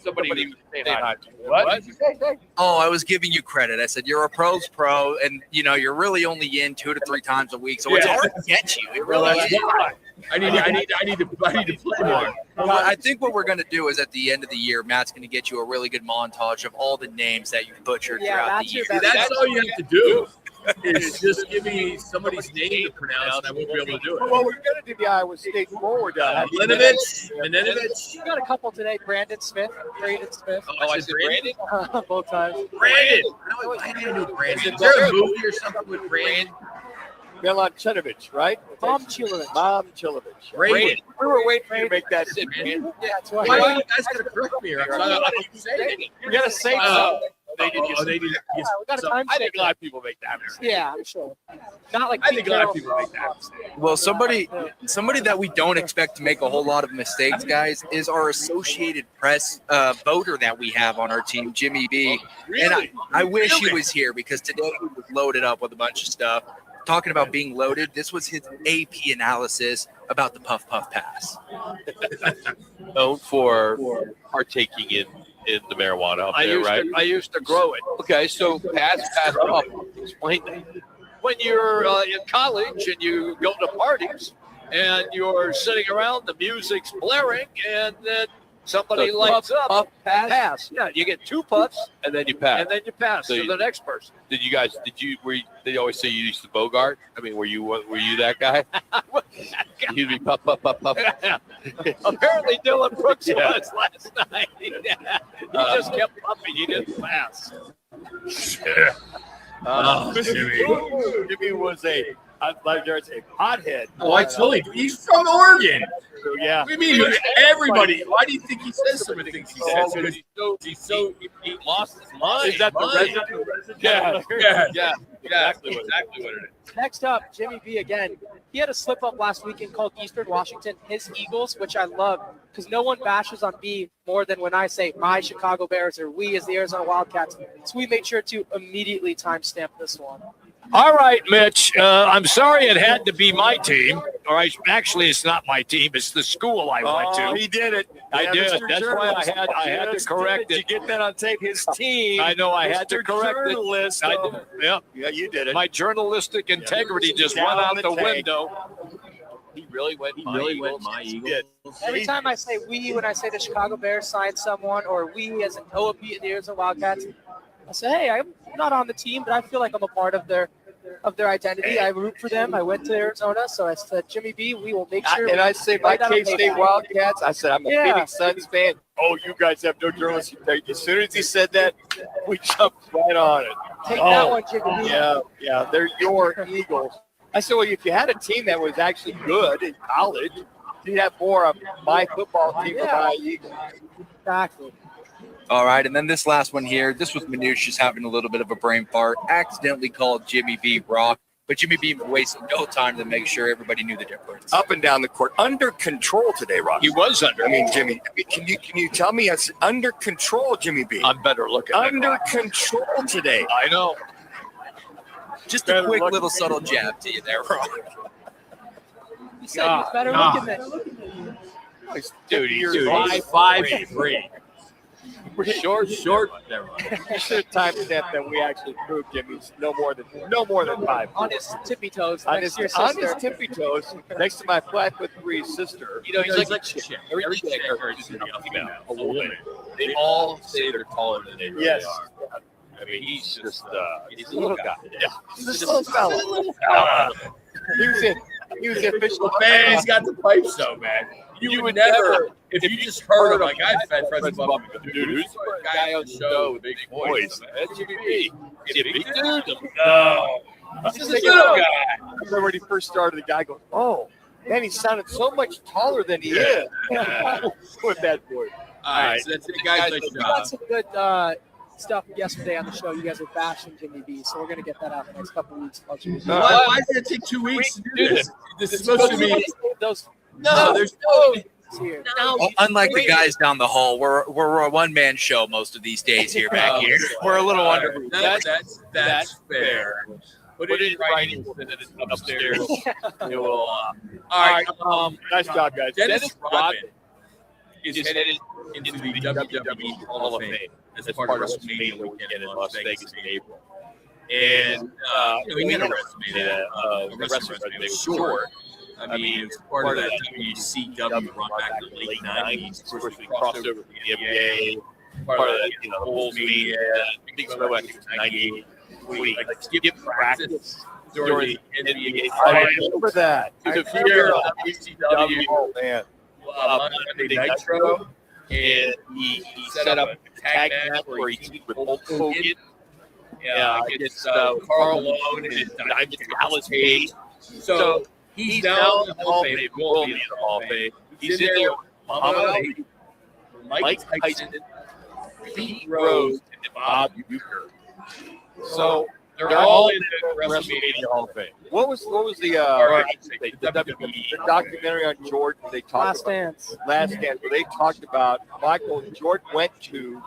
Somebody was saying hi. What did you say? Oh, I was giving you credit. I said you're a pro's pro, and you know you're really only in 2 to 3 times a week. So it's hard to get you. It really is. I need to play more. Well, I think what we're going to do is at the end of the year, Matt's going to get you a really good montage of all the names that you've butchered throughout the year. That's all you have to do. is just give me somebody's name to pronounce, and I won't be able to do it. Well, we're going to do the Iowa State forward. Minenovich. We got a couple today. Brandon Smith, Braden Smith. Oh, I said Brandon? Both times. Brandon. I knew Brandon. Is there a movie or something with Brandon? Milan Chinovich, right? Mom Chilovich. Brandon. We were waiting for you to make that shit, man. Yeah, that's right. Why are you guys going to correct me? I didn't say it. You got to say something. They did. We got a time. I think a lot of people make that mistake. Yeah, I'm sure. Not like I think a lot of people make that mistake. Well, somebody that we don't expect to make a whole lot of mistakes, guys, is our Associated Press voter that we have on our team, Jimmy B. And I wish he was here because today he was loaded up with a bunch of stuff. Talking about being loaded, this was his AP analysis about the puff pass. Known for partaking in the marijuana up there, right? I used to grow it. Okay, so pass, puff. Explain that. When you're in college and you go to parties and you're sitting around, the music's blaring, and then somebody So lights puff, up. pass? Yeah, you get 2 puffs, And then you pass. and then you pass So to the next person. Did they always say you used to Bogart? I mean, were you that guy? You'd be puff. Apparently, Dylan Brooks was last night. He just kept pumping. He didn't pass. Jimmy was a pothead. Oh, I told you. He's from Oregon. So, yeah. What do you mean? Everybody. Why do you think he says some of the things he says? Because he lost his mind. Is that the resident? Yeah. Exactly what it is. Next up, Jimmy B again. He had a slip up last weekend called Eastern Washington his Eagles, which I love because no one bashes on B more than when I say my Chicago Bears or we as the Arizona Wildcats. So we made sure to immediately timestamp this one. All right, Mitch. I'm sorry it had to be my team. Actually, it's not my team. It's the school I went to. He did it. I did. That's why I had to correct it. You get that on tape. His team. I know I had to Mr. correct Journalist. it. I did. Yeah, you did it. My journalistic integrity just Down went out on the the tank. window. He really went my Eagles. Every time I say we, when I say the Chicago Bears signed someone, or we as an OOP in the Arizona Wildcats, I say, hey, I'm not on the team, but I feel like I'm a part of their identity. I root for them. I went to Arizona, so I said, Jimmy B, we will make sure. And I say, my K-State Wildcats, I said, I'm a Phoenix Suns fan. Oh, you guys have no journalistic integrity. As soon as he said that, we jumped right on it. Take that one, Jimmy B. Yeah, they're your Eagles. I said, well, if you had a team that was actually good in college, you'd have more of my football team or my Eagles. Exactly. All right, and then this last one here, this was Manuch just having a little bit of a brain fart, accidentally called Jimmy B Roc, but Jimmy B wasted no time to make sure everybody knew the difference. Up and down the court, under control today, Roc. He was under. I mean, Jimmy, can you tell me it's under control, Jimmy B? I'm better looking. Under control today. I know. Just a quick little subtle jab to you there, Roc. You said he's better looking than. Dude, he's 5'3". Short. You should have timestamped that we actually proved Jimmy's no more than 5. On his tippy toes, On next his, to your on his sister. tippy toes, next to my 5'3" sister. You know, he's like a chick. Every chick is a woman. They all say they're taller than they really are. I mean, he's just he's a little guy. Yeah, he's a little fella. He was the official. Man, he's got the pipes though, man. You would never, if you just heard him, like I've had friends above me, dude, who's the guy on show with big voice? That's Jimmy B. He's a big dude. No. He's just a little guy. I remember when he first started, the guy goes, "Oh, man, he sounded so much taller than he is." With that voice. All right, so that's it, guys. Nice We got some good stuff yesterday on the show. You guys are bashing Jimmy B, so we're going to get that out in the next couple of weeks. Why did it take 2 weeks to do this? This is supposed to be. No, there's no. Unlike the guys down the hall, we're a one-man show most of these days here back here. We're a little under. That's fair. Put it in writing upstairs. It will. All right. Nice job, guys. Dennis Rodman is headed into the WWE Hall of Fame as part of WrestleMania weekend in Las Vegas in April. And he had a WrestleMania short. I mean, it was part of that WCW run back in the late 90s. Of course, we crossed over with the NBA, part of that, Bulls media, big snowback in 98. we skip practice during the NBA. I remember that. To the fear of WCW. Oh, man. Monday Nitro, and he set up a tag match where he teamed with Hulk Hogan against Carl Malone and Diamond Dallas Page. So he's now in the Hall of Fame. He will be in the Hall of Fame. He's in there with Muhammad Ali, Mike Tyson, Pete Rose, and Bob Uecker. So they're all in the WrestleMania Hall of Fame. What was the documentary on Jordan? They talked Last Dance. Where they talked about Michael Jordan went to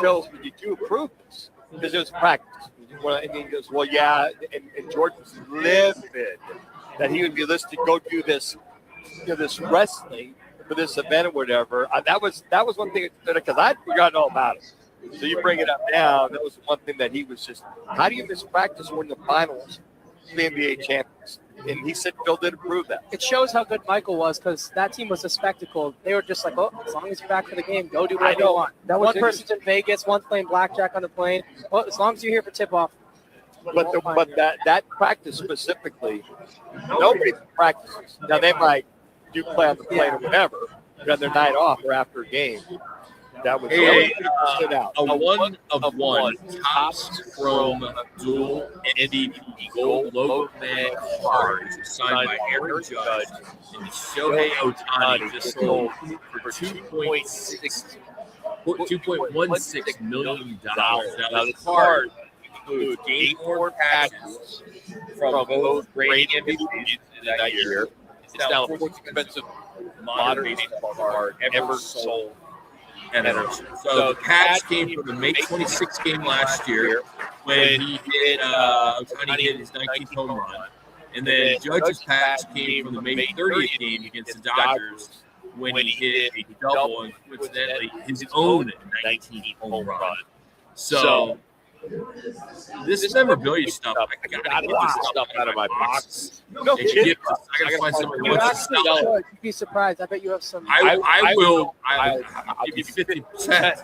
Phil. Did you approve this? Because it was practice. And he goes, well, yeah. And Jordan's livid that he would be listed to go do this, this wrestling for this event or whatever. That was one thing because I'd forgotten all about it. So you bring it up now. That was one thing that he was just. How do you miss practice when the finals, the NBA champions? And he said Phil did approve that. It shows how good Michael was because that team was a spectacle. They were just like, oh, as long as you're back for the game, go do whatever you want. One person's in Vegas, one's playing blackjack on the plane. Well, as long as you're here for tip-off. But that practice specifically, nobody practices. Now, they might do play on the plane or whatever, on their night off or after a game. That was stood out. A 1-of-1 Topps Chrome Dual MVP Gold Logo Man card signed by Aaron Judge and Shohei Ohtani just sold for $2.16 million. Now the card includes game worn patches from both great MVPs that year. It's now the most expensive modern baseball card ever sold. So the patch came from the May 26th game last year when he hit his 19th home run. And then Judge's patch came from the May 30th game against the Dodgers when he hit a double and coincidentally his own 19th home run. So this memorabilia stuff, I gotta get this stuff out of my box. No kidding. I gotta find somebody who wants to sell it. You'd be surprised. I bet you have some. I will. I'll give you 50%.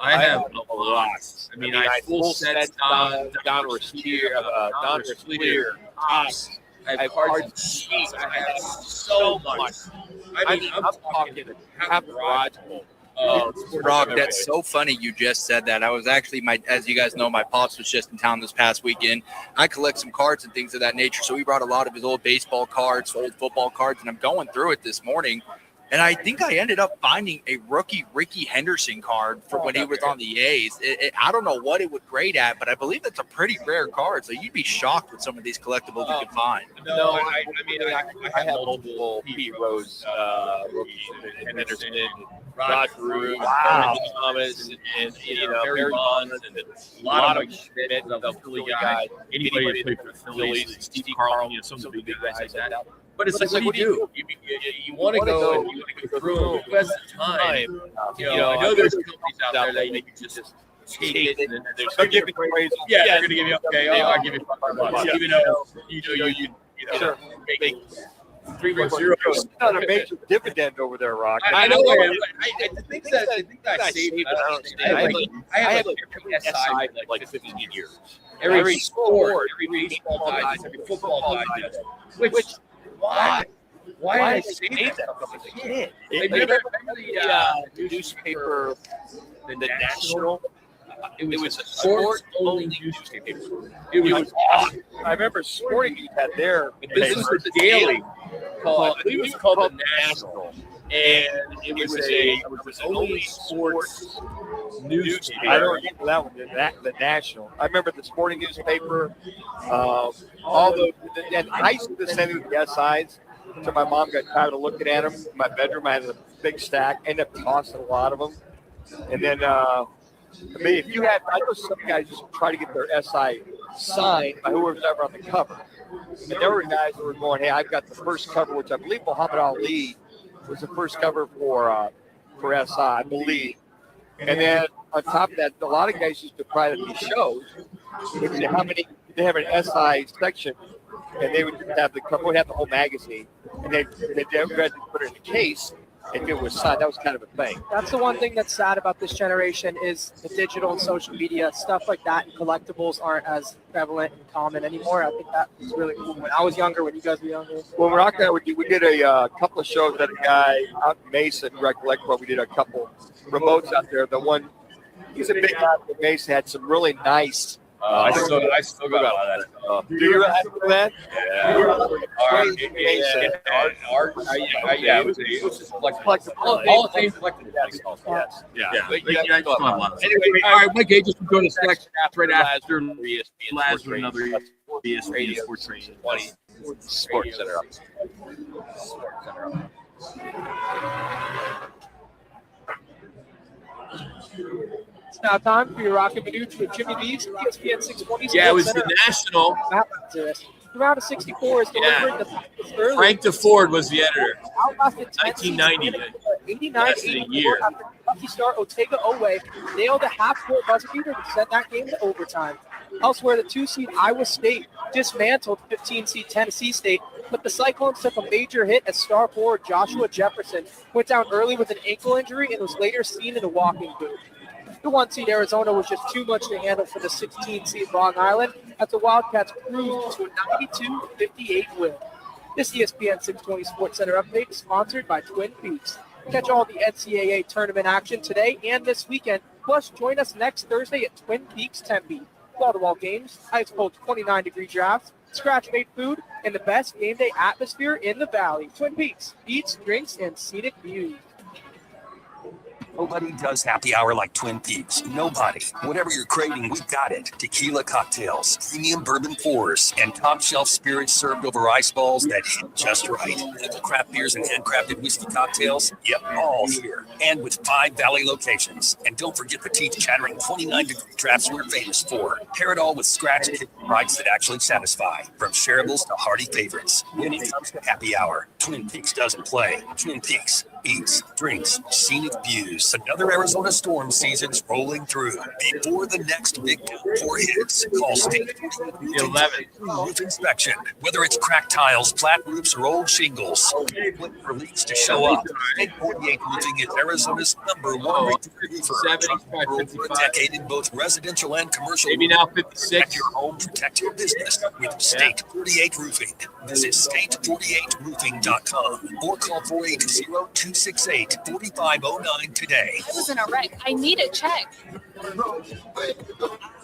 I have a lot. I mean, I have full sets. Don Restier, Tops. I have cards and sheets. I have so much. I mean, I'm talking half the garage full. Roc, that's so funny you just said that. I was actually, as you guys know, my pops was just in town this past weekend. I collect some cards and things of that nature, so we brought a lot of his old baseball cards, old football cards, and I'm going through it this morning. And I think I ended up finding a rookie Ricky Henderson card for when he was on the A's. I don't know what it would grade at, but I believe it's a pretty rare card. So you'd be shocked with some of these collectibles you could find. No, I mean, I have multiple Pete Rose rookies, Henderson, Rod Drew, Thomas, and Barry Bonds, and a lot of Schmidt, the Philly guys. Anybody that played for the Phillies, Steve Carl, some of the big guys like that. But it's like, what do you do? You want to go and you want to go through them. Request the time. I know there's companies out there that you can just take it and then they're giving you praise. Yeah, they're going to give you, okay, I'll give you $5. Even though you make 310. It's not a major dividend over there, Roc. I know. I think that I saved it. I have every SI like 15 years. Every sport, every baseball digest, every football digest. Which why did I save that from as a kid? Remember the newspaper, the National? It was a sports-only newspaper. It was awesome. I remember Sporting News had their. This was the Daily. I believe it was called the National, and it was only sports newspaper. I don't remember that one. The National. I remember the Sporting newspaper. And I used to send them the SIs. So my mom got tired of looking at them. In my bedroom, I had a big stack. Ended up tossing a lot of them, and then. If you had, I know some guys just try to get their SI signed by whoever's ever on the cover. And there were guys that were going, hey, I've got the first cover, which I believe Muhammad Ali was the first cover for SI, I believe. And then on top of that, a lot of guys used to try to these shows. They have an SI section, and they would have the cover, would have the whole magazine, and they had to put it in a case. if it was signed. That was kind of a thing. That's the one thing that's sad about this generation is the digital and social media stuff like that, and collectibles aren't as prevalent and common anymore. I think that was really cool when I was younger, when you guys were younger. Well, Roc and I, we did a couple of shows that a guy out in Mesa, recollect, where we did a couple remotes out there. The one, he's a big guy from Mesa, had some really nice. I still got a lot of that. Do you remember that? Yeah, it was just collectible. All the same collectible. Yes. Yeah. Anyway, all right, Mike Gage is going to next right after Lazar, another ESPN Sports Radio 20 Sports Center. It's now time for your Roc and Manuch with Jimmy B's ESPN 620. Yeah, it was the national. The round of 64 is delivering the package early. Frank DeFord was the editor. Outlasted 1990. 89 year. After lucky start, Otega Owe nailed a half-court buzzer beater to send that game to overtime. Elsewhere, the 2-seed Iowa State dismantled 15-seed Tennessee State, but the Cyclones took a major hit as star forward Joshua Jefferson went down early with an ankle injury and was later seen in a walking boot. The 1-seed Arizona was just too much to handle for the 16-seed Long Island as the Wildcats cruised to a 92-58 win. This ESPN 620 Sports Center update is sponsored by Twin Peaks. Catch all the NCAA tournament action today and this weekend. Plus, join us next Thursday at Twin Peaks Tempe. Wall-to-wall games, ice-cold 29-degree drafts, scratch-made food, and the best game day atmosphere in the Valley. Twin Peaks, eats, drinks, and scenic views. Nobody does happy hour like Twin Peaks. Nobody. Whatever you're craving, we've got it. Tequila cocktails, premium bourbon pours, and top-shelf spirits served over ice balls that hit just right. Local craft beers and handcrafted whiskey cocktails, yep, all here. And with 5 Valley locations. And don't forget the teeth-chattering 29-degree drafts we're famous for. Pair it all with scratch-kick bites that actually satisfy. From shareables to hearty favorites. When it comes to happy hour, Twin Peaks doesn't play. Twin Peaks eats, drinks, scenic views. Another Arizona storm season's rolling through. Before the next big downpour hits, call State 11 roof inspection. Whether it's cracked tiles, flat roofs, or old shingles, look for leaks to show up. State 48 Roofing is Arizona's #1 roofer. For over a decade in both residential and commercial. Maybe now 56. Protect your home, protect your business with State 48 Roofing. Visit state48roofing.com or call 480-268-4509 today. I was in a wreck. I need a check.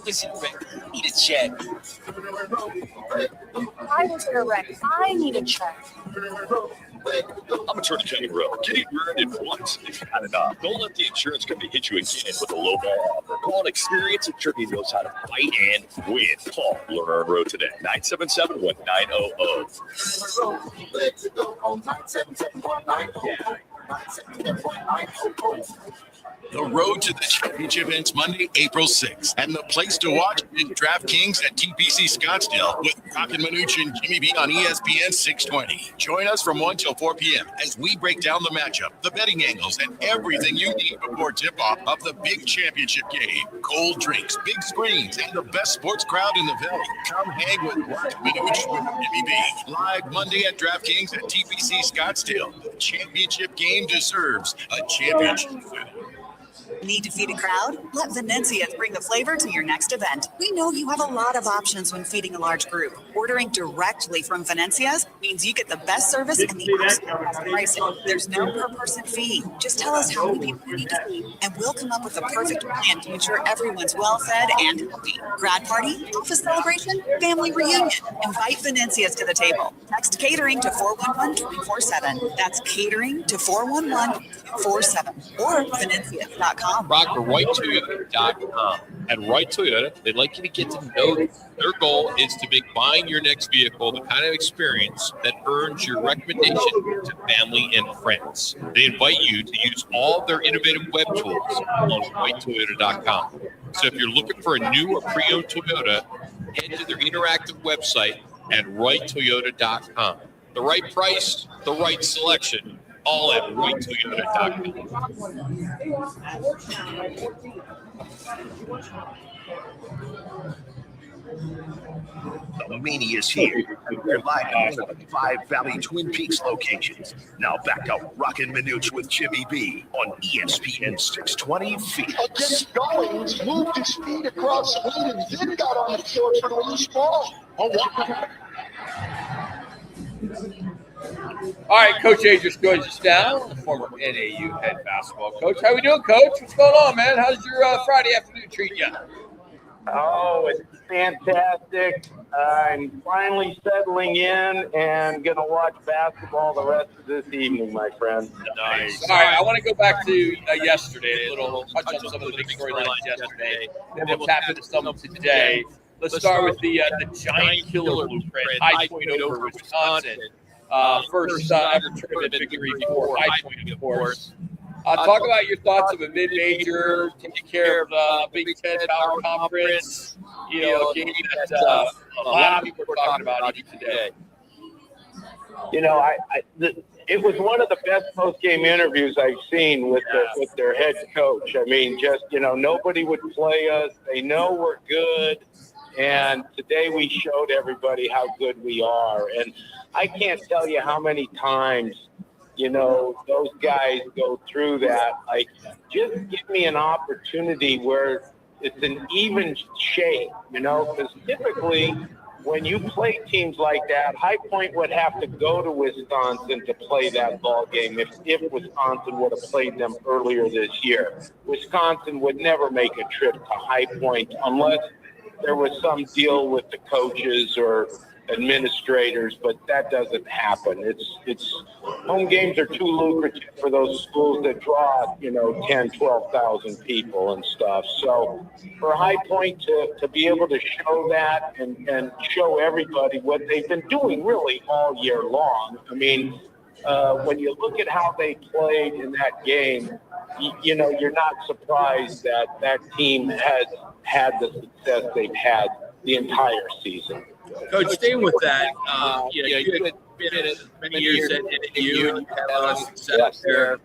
Listen, Rick, I need a check. I was in a wreck. I need a check. I'm Attorney Kevin Rowe. Getting ruined at once is not enough. Don't let the insurance company hit you again with a low ball offer. Call an experienced attorney who knows how to fight and win. Call Lerner and Rowe today. 977-1900. The road to the championship ends Monday, April 6th. And the place to watch is DraftKings at TPC Scottsdale with Roc and Manuch and Jimmy B on ESPN 620. Join us from 1 till 4 p.m. as we break down the matchup, the betting angles, and everything you need before tip-off of the big championship game. Cold drinks, big screens, and the best sports crowd in the Valley. Come hang with Roc and Manuch with Jimmy B. Live Monday at DraftKings at TPC Scottsdale. The championship game deserves a championship winner. Need to feed a crowd? Let Venencia's bring the flavor to your next event. We know you have a lot of options when feeding a large group. Ordering directly from Venencia's means you get the best service and the absolute best pricing. There's no per-person fee. Just tell us how many people you need to feed, and we'll come up with a perfect plan to ensure everyone's well-fed and happy. Grad party, office celebration, family reunion. Invite Venencia's to the table. Text catering to 411-247. That's catering to 411-247 or Venencias.com. Roc for RightToyota.com. At Right Toyota, they'd like you to get to know them. Their goal is to make buying your next vehicle the kind of experience that earns your recommendation to family and friends. They invite you to use all of their innovative web tools on RightToyota.com. So if you're looking for a new or pre-owned Toyota, head to their interactive website at RightToyota.com. The right price, the right selection. All at RightToyota.com. The mania is here. We're live at one of the 5 Valley Twin Peaks locations. Now back to Roc and Manuch with Jimmy B on ESPN 620 Phoenix. Against Goings, moved his feet across the wind and then got on the field for the loose ball. Oh, wow. All right, Coach Adras joins us now, the former NAU head basketball coach. How we doing, Coach? What's going on, man? How's your Friday afternoon treating you? Oh, it's fantastic. I'm finally settling in and going to watch basketball the rest of this evening, my friend. Nice. All right, I want to go back to yesterday, a little touch on some of the big storylines yesterday, and then we'll tap into some of today. Let's start with the giant killer blueprint, High Point over Wisconsin. First ever tournament victory for High Point, of course. Talk about your thoughts of a mid-major, taking care of Big Ten Power Conference, a game that a lot of people are talking about even today. It was one of the best post-game interviews I've seen with their head coach. I mean, just, nobody would play us. They know we're good. And today we showed everybody how good we are. And I can't tell you how many times, those guys go through that. Like, just give me an opportunity where it's an even shake, because typically when you play teams like that, High Point would have to go to Wisconsin to play that ball game if Wisconsin would have played them earlier this year. Wisconsin would never make a trip to High Point unless there was some deal with the coaches or administrators, but that doesn't happen. It's home games are too lucrative for those schools that draw 10, 12,000 people and stuff. So for High Point to be able to show that and show everybody what they've been doing really all year long. I mean, when you look at how they played in that game, you're not surprised that team has had the success they've had the entire season. Coach, staying with that, you had been at many years at NAU and you had a lot of success there.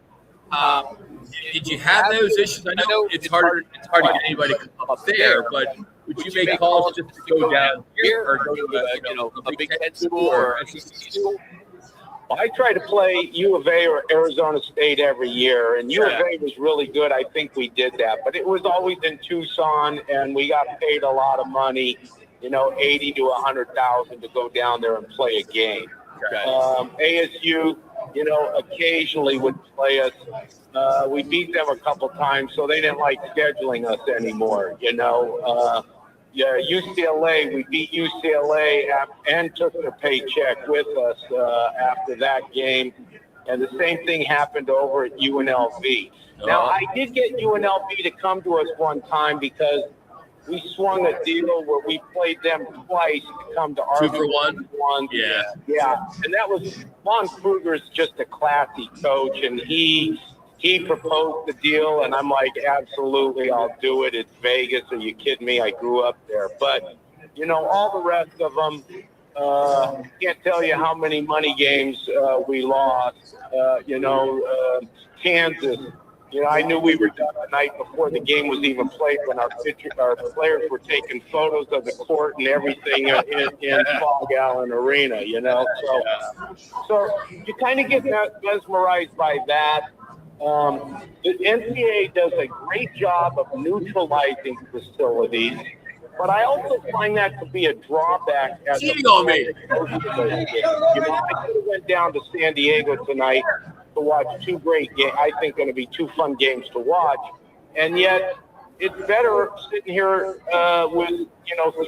Did you have those issues? I know it's hard to get anybody to come up there, but would you make calls just to go down here or go to a Big Ten school or a SEC school? I try to play U of A or Arizona State every year, and U of A was really good. I think we did that, but it was always in Tucson, and we got paid a lot of money, $80,000 to $100,000 to go down there and play a game. ASU, occasionally would play us. We beat them a couple times, so they didn't like scheduling us anymore. UCLA, we beat UCLA and took their paycheck with us after that game. And the same thing happened over at UNLV. Now, I did get UNLV to come to us one time because we swung a deal where we played them twice to come to our 2 for 1. Yeah. And that was Lon Kruger's just a classy coach, and he proposed the deal, and I'm like, absolutely, I'll do it. It's Vegas. Are you kidding me? I grew up there. But, all the rest of them, can't tell you how many money games we lost. Kansas, I knew we were done the night before the game was even played when our players were taking photos of the court and everything in Fog Allen Arena, So you kind of get mesmerized by that. The NCAA does a great job of neutralizing facilities, but I also find that to be a drawback. Cheating on me. I could have went down to San Diego tonight to watch 2 great games. I think going to be 2 fun games to watch, and yet it's better sitting here with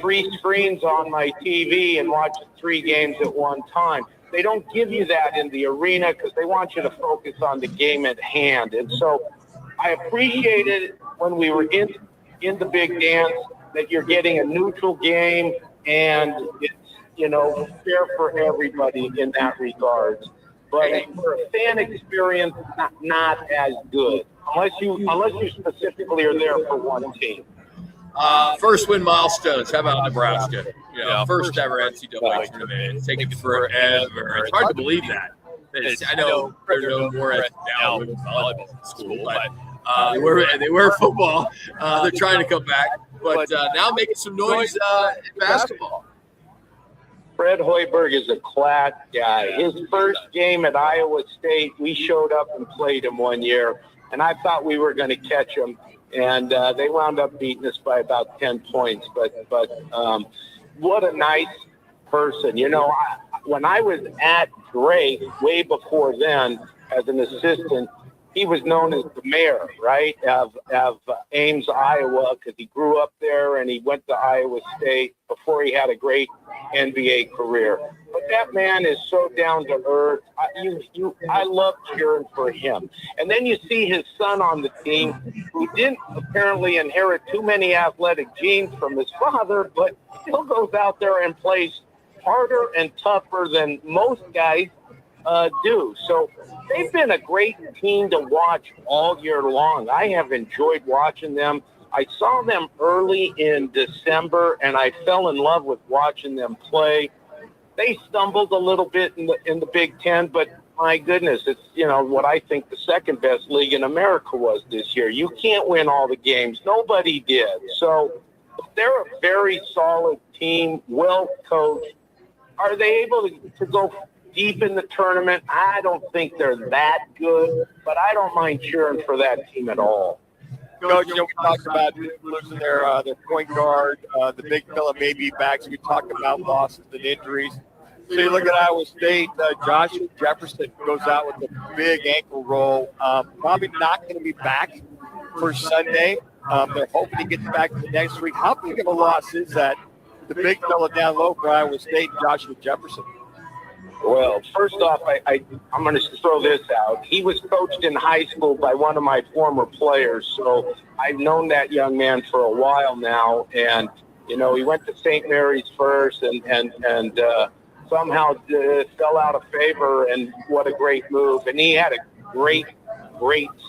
3 screens on my TV and watching 3 games at one time. They don't give you that in the arena because they want you to focus on the game at hand. And so I appreciated when we were in the big dance that you're getting a neutral game and it's, fair for everybody in that regard. But for a fan experience, not as good unless you specifically are there for one team. First win milestones. How about Nebraska? First ever NCAA tournament. It's taken forever. It's hard to believe that. I know they're known more as now volleyball school, but they were football. They're trying to come back. but now making some noise in basketball. Fred Hoiberg is a class guy. His first game at Iowa State, we showed up and played him one year, and I thought we were going to catch him, and they wound up beating us by about 10 points. But what a nice person. You know, when I was at Drake way before then as an assistant, he was known as the mayor, right, of Ames, Iowa, because he grew up there and he went to Iowa State before he had a great NBA career. But that man is so down to earth. I love cheering for him. And then you see his son on the team, who didn't apparently inherit too many athletic genes from his father, but still goes out there and plays harder and tougher than most guys do. So they've been a great team to watch all year long. I have enjoyed watching them. I saw them early in December, and I fell in love with watching them play. They stumbled a little bit in the Big Ten, but my goodness, it's, you know, what I think the second best league in America was this year. You can't win all the games. Nobody did. So they're a very solid team, well coached. Are they able to go deep in the tournament? I don't think they're that good, but I don't mind cheering for that team at all. Coach, you know, we talked about losing their point guard, the big fella may be back. So we talked about losses and injuries. So you look at Iowa State, Joshua Jefferson goes out with a big ankle roll. Probably not going to be back for Sunday. They're hoping he gets back the next week. How big of a loss is that? The big fella down low for Iowa State, Joshua Jefferson. Well, first off, I'm going to throw this out. He was coached in high school by one of my former players, so I've known that young man for a while now. And, you know, he went to St. Mary's first and somehow fell out of favor, and what a great move. And he had a great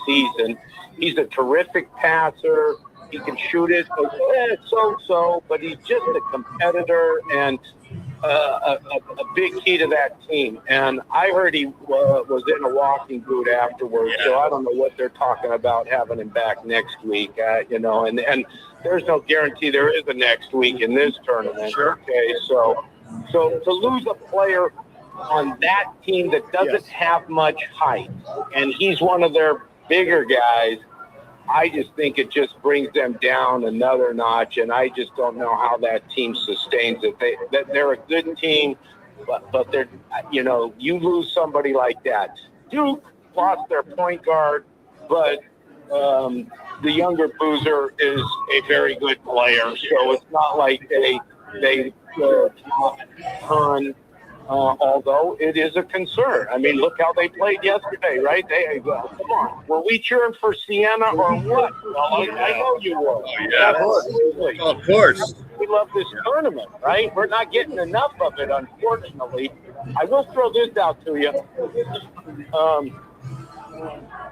season. He's a terrific passer. He can shoot it, so, but he's just a competitor and a big key to that team. And I heard he was in a walking boot afterwards, so I don't know what they're talking about having him back next week. You know, and there's no guarantee there is a next week in this tournament. Sure. Okay, so to lose a player on that team that doesn't have much height, and he's one of their bigger guys, I just think it just brings them down another notch, and I just don't know how that team sustains it. They're a good team, but they're, you know, you lose somebody like that. Duke lost their point guard, but the younger Boozer is a very good player, so it's not like they ton. Although it is a concern. I mean, look how they played yesterday, right? Come on. Were we cheering for Siena or what? Well, I know you were. Of course. We love this tournament, right? We're not getting enough of it, unfortunately. I will throw this out to you.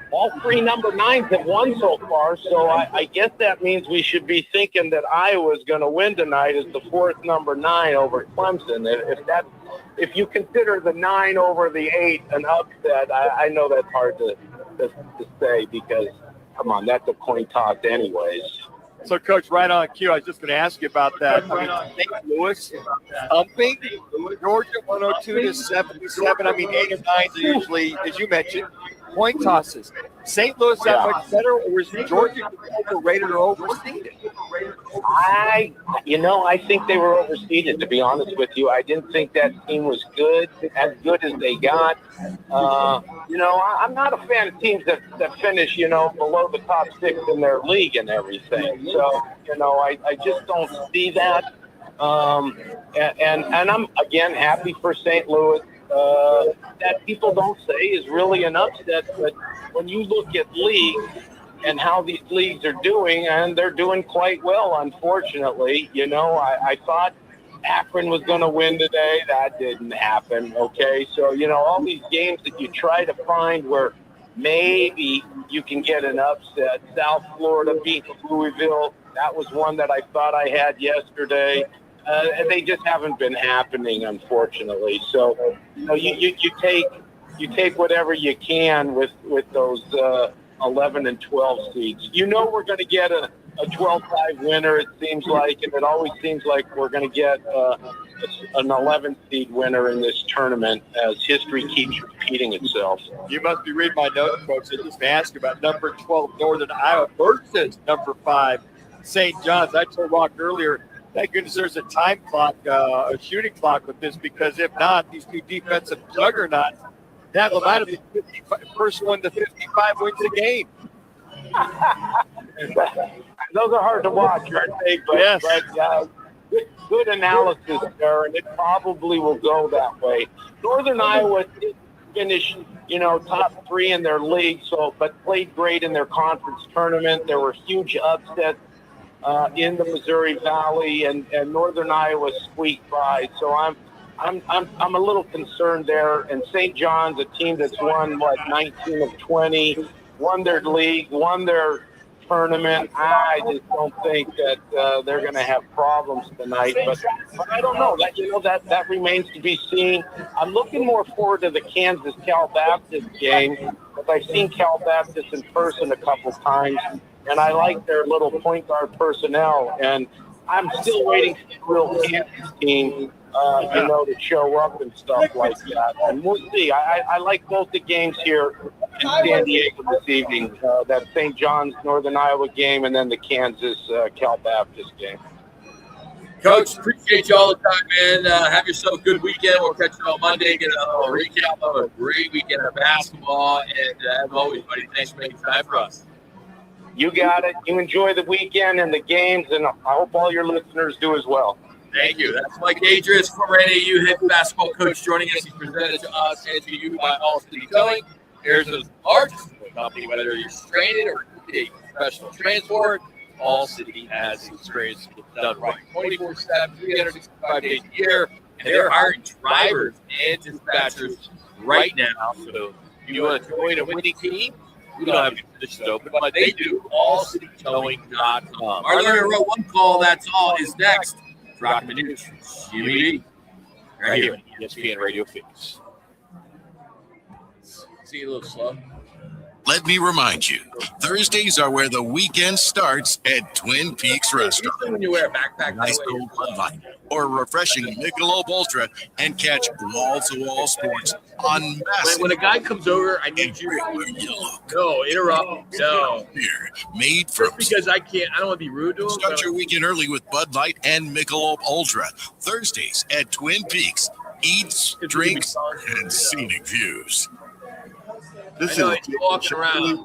All three number 9s have won so far, so I guess that means we should be thinking that Iowa's going to win tonight as the fourth number 9 over Clemson. If you consider the 9 over the 8 an upset, I know that's hard to say because, come on, that's a coin toss anyways. So, Coach, right on cue, I was just going to ask you about that. I mean, St. Louis thumping Georgia 102-77. I mean, 8 or 9 usually, as you mentioned, point tosses. St. Louis that much better, or was Georgia overrated or overseeded? I think they were overseeded, to be honest with you. I didn't think that team was as good as they got. I'm not a fan of teams that finish, below the top 6 in their league and everything. So, I just don't see that. And I'm, again, happy for St. Louis. That people don't say is really an upset, but when you look at leagues and how these leagues are doing, and they're doing quite well, unfortunately. I thought Akron was going to win today. That didn't happen, okay? So, all these games that you try to find where maybe you can get an upset. South Florida beat Louisville. That was one that I thought I had yesterday. And they just haven't been happening, unfortunately. So, you take whatever you can with those 11 and 12 seeds. We're going to get a 12-5 winner, it seems like, and it always seems like we're going to get an 11th seed winner in this tournament as history keeps repeating itself. You must be reading my notes, folks. I just asked about number 12 Northern Iowa versus number 5 St. John's. I told Rock earlier, thank goodness there's a time clock, a shooting clock with this, because if not, these two defensive juggernauts, that might have been first one to 55 wins the game. Those are hard to watch, aren't they? But, yes. But good analysis there, and it probably will go that way. Northern Iowa did finish, top 3 in their league, but played great in their conference tournament. There were huge upsets in the Missouri Valley, and Northern Iowa squeaked by. So I'm a little concerned there. And St. John's, a team that's won 19 of 20, won their league, won their tournament. I just don't think that they're going to have problems tonight. But I don't know. That remains to be seen. I'm looking more forward to the Kansas Cal Baptist game, because I've seen Cal Baptist in person a couple times, and I like their little point guard personnel. And I'm still waiting for the real Kansas team, to show up and stuff like that. And we'll see. I like both the games here in San Diego this evening, that St. John's Northern Iowa game and then the Kansas Cal Baptist game. Coach, appreciate you all the time, man. Have yourself a good weekend. We'll catch you on Monday. Get a little recap of a great weekend of basketball. And as always, buddy, thanks for making time for us. You got it. You enjoy the weekend and the games, and I hope all your listeners do as well. Thank you. That's Mike Adras, former NAU head basketball coach, joining us. He's presented to us and to you by All City Towing, Arizona's largest company. Whether you're stranded or a professional transport, All City has experience done right 24/7, 365 days a year, and they're hiring drivers and dispatchers right now. So if you want to join a winning team, we don't have any positions open, but they do. AllCityTowing.com. Our Learner Row One Call, that's all, is next. Roc and Manuch, Jimmy B. Right here, ESPN Radio Phoenix. See you a little slow. Let me remind you, Thursdays are where the weekend starts at Twin Peaks Restaurant. When you wear a backpack, nice cold Bud Light or refreshing Michelob Ultra, and catch wall-to-wall sports on massive. When a guy comes over, I need you. No, interrupt. No. Beer made from. Just because I don't want to be rude to him. Start your weekend early with Bud Light and Michelob Ultra. Thursdays at Twin Peaks. Eats, drinks, and scenic views. This is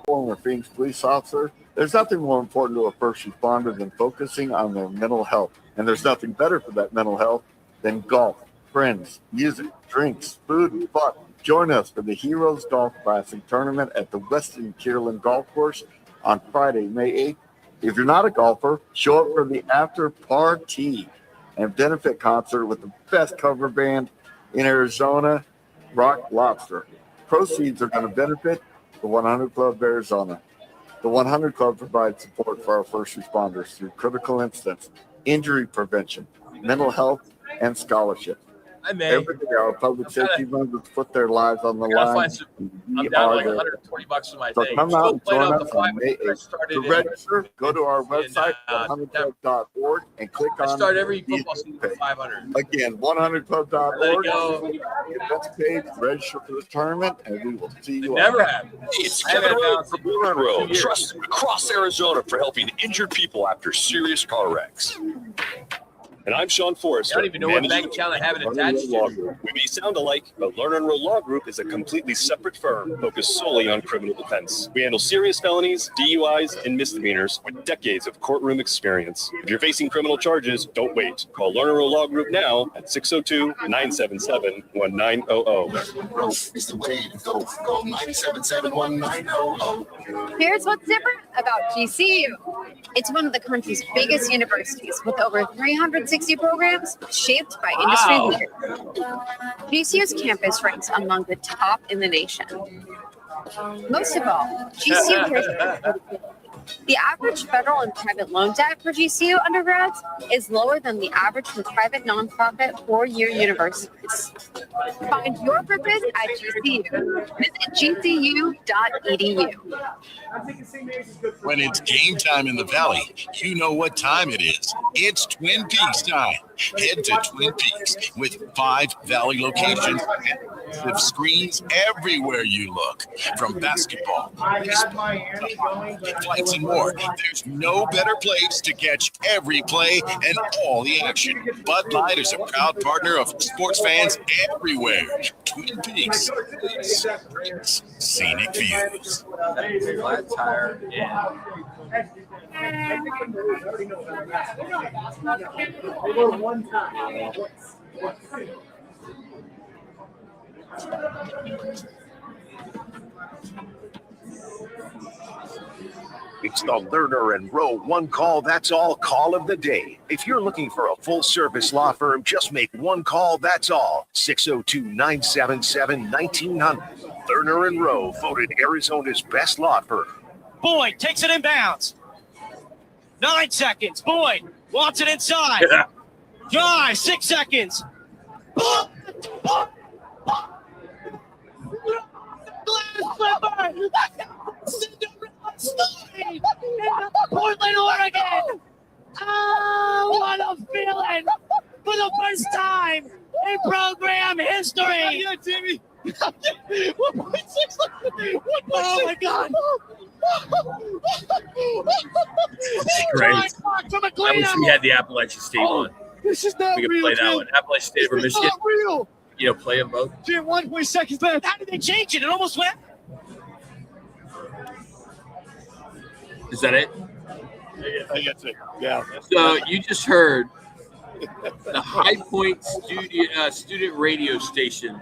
former Phoenix police officer. There's nothing more important to a first responder than focusing on their mental health. And there's nothing better for that mental health than golf, friends, music, drinks, food, and fun. Join us for the Heroes Golf Classic Tournament at the Weston Kierland Golf Course on Friday, May 8th. If you're not a golfer, show up for the after party and benefit concert with the best cover band in Arizona, Rock Lobster. Proceeds are going to benefit the 100 Club of Arizona. The 100 Club provides support for our first responders through critical incidents, injury prevention, mental health, and scholarship. Every day, our public safety members put their lives on the line. I'm down like $120 for my So day. come out and join us on May 8th. started To in- register, go to our website, 100club.org, and click on I start every the football season page. with 500. Again, Let 100club.org. it go. Events page, register for the tournament, and we will see you. Never on- have. It's Kevin Rowe from Blue Row, trusted across Arizona for helping injured people after serious car wrecks. And I'm Sean Forrester. I don't even know what bank account I have it attached to. We may sound alike, but Learn and Row Law Group is a completely separate firm focused solely on criminal defense. We handle serious felonies, DUIs, and misdemeanors with decades of courtroom experience. If you're facing criminal charges, don't wait. Call Learn and Row Law Group now at 602-977-1900. Growth is the way to go. Call 977-1900. Here's what's different about GCU. It's one of the country's biggest universities with over 360 programs shaped by industry leaders. GCU's campus ranks among the top in the nation. Most of all, GCU cares about education. The average federal and private loan debt for GCU undergrads is lower than the average for private nonprofit four-year universities. Find your purpose at GCU. Visit gcu.edu. When it's game time in the Valley, you know what time it is. It's Twin Peaks time. Head to Twin Peaks with 5 Valley locations with screens everywhere you look. From basketball, baseball, flights, and more. There's no better place to catch every play and all the action. Bud Light is a proud partner of sports fans everywhere. Twin Peaks, scenic views. Flat tire It's the Lerner and Rowe one call, that's all call of the day. If you're looking for a full-service law firm, just make one call, that's all. 602-977-1900. Lerner and Rowe, voted Arizona's best law firm. Boyd takes it inbounds. 9 seconds. Boyd wants it inside. Drive, 6 seconds. Portland, Oregon. Oh, what a feeling for the first time in program history. Yeah, Timmy. 1.6. Oh my God. Great. I wish we had the Appalachian State one. This is not we could real. play that one. Appalachian State over Michigan. Not real. Play them both. 1 seconds left. How did they change it? It almost went. Is that it? I guess it. Yeah. So you just heard the High Point student radio station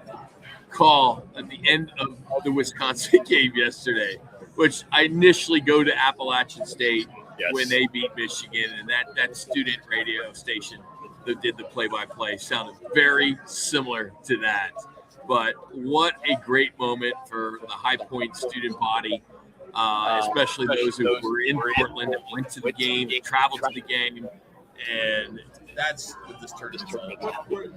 call at the end of the Wisconsin game yesterday, which I initially go to Appalachian State when they beat Michigan, and that student radio station that did the play-by-play sounded very similar to that. But what a great moment for the High Point student body. Especially those who were in Portland and went to the game, traveled to the game, and that's what this turned into. Were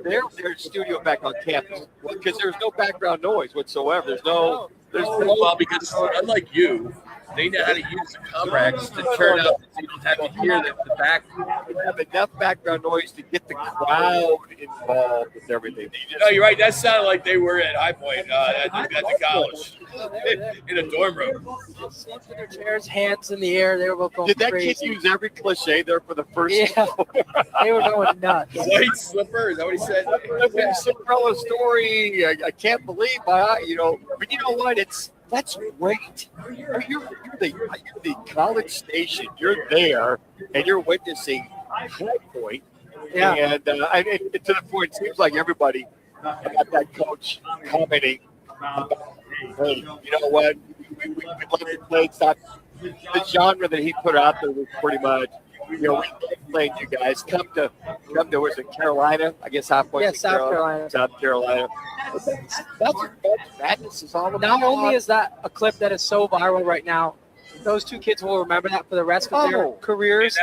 they their studio back on campus? Because there's no background noise whatsoever. There's no. Well, because unlike you, they know how to use the Comrex to turn up so you don't have to hear the back. They have enough background noise to get the crowd involved with everything. No, you're right. That sounded like they were at High Point at the college in a dorm room. Slept in their chairs, hands in the air. They were both going Did that crazy. kid use every cliche there for the first? Yeah, they were going nuts. White slipper, is that what he said? Cinderella story. I can't believe but you know what? That's great. You're the college station. You're there, and you're witnessing High Point. Yeah. And to the point, it seems like everybody got that coach commenting. Hey, you know what? We love to play. It's not the genre that he put out there was pretty much. We love playing you guys. Come to was it Carolina? I guess High Point. Yeah, South Carolina. South Carolina. That's what madness is all about. Not only is that a clip that is so viral right now, those two kids will remember that for the rest of their careers.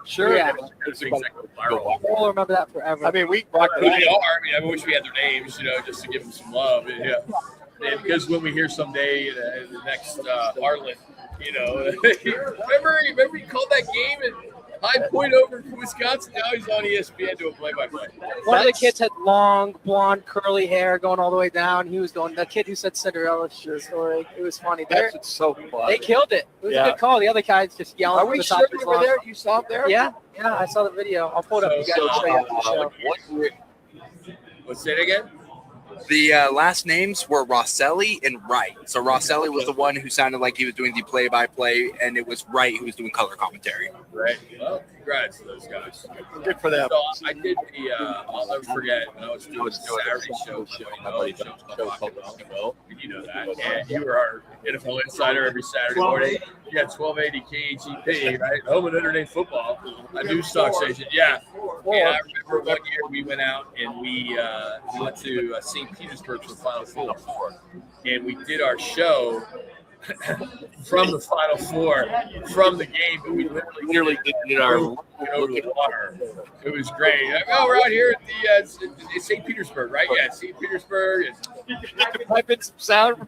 Sure. Yeah. We'll remember that forever. I mean, They are. I wish we had their names, just to give them some love. Yeah. And because when we hear someday in the next Heartland, remember he called that game and High Point over from Wisconsin. Now he's on ESPN doing play-by-play. One of the kids had long, blonde, curly hair going all the way down. He was going. The kid who said Cinderella story. It was funny. That's so fun. They killed it. It was a good call. The other guys just yelling. Are we sure you were there? You saw him there? Yeah, I saw the video. I'll pull it up. You guys will show you after the show. Let's say it again. The last names were Rosselli and Wright. So Rosselli was the one who sounded like he was doing the play-by-play, and it was Wright who was doing color commentary. Right. Well, congrats to those guys. Good for them. So I did the, I'll never forget, when I was doing the Saturday show, and you know that. And you were our NFL insider every Saturday morning. You had 1280 KGP, right? Home and Notre Dame football, a news talk station. Yeah. And I remember one year we went out and we went to St. Petersburg for the Final Four. And we did our show from the Final Four, from the game, but we literally did our over the water. It was great. Oh, we're out here at the St. Petersburg, right? Yeah, St. Petersburg. Pipe in some sound.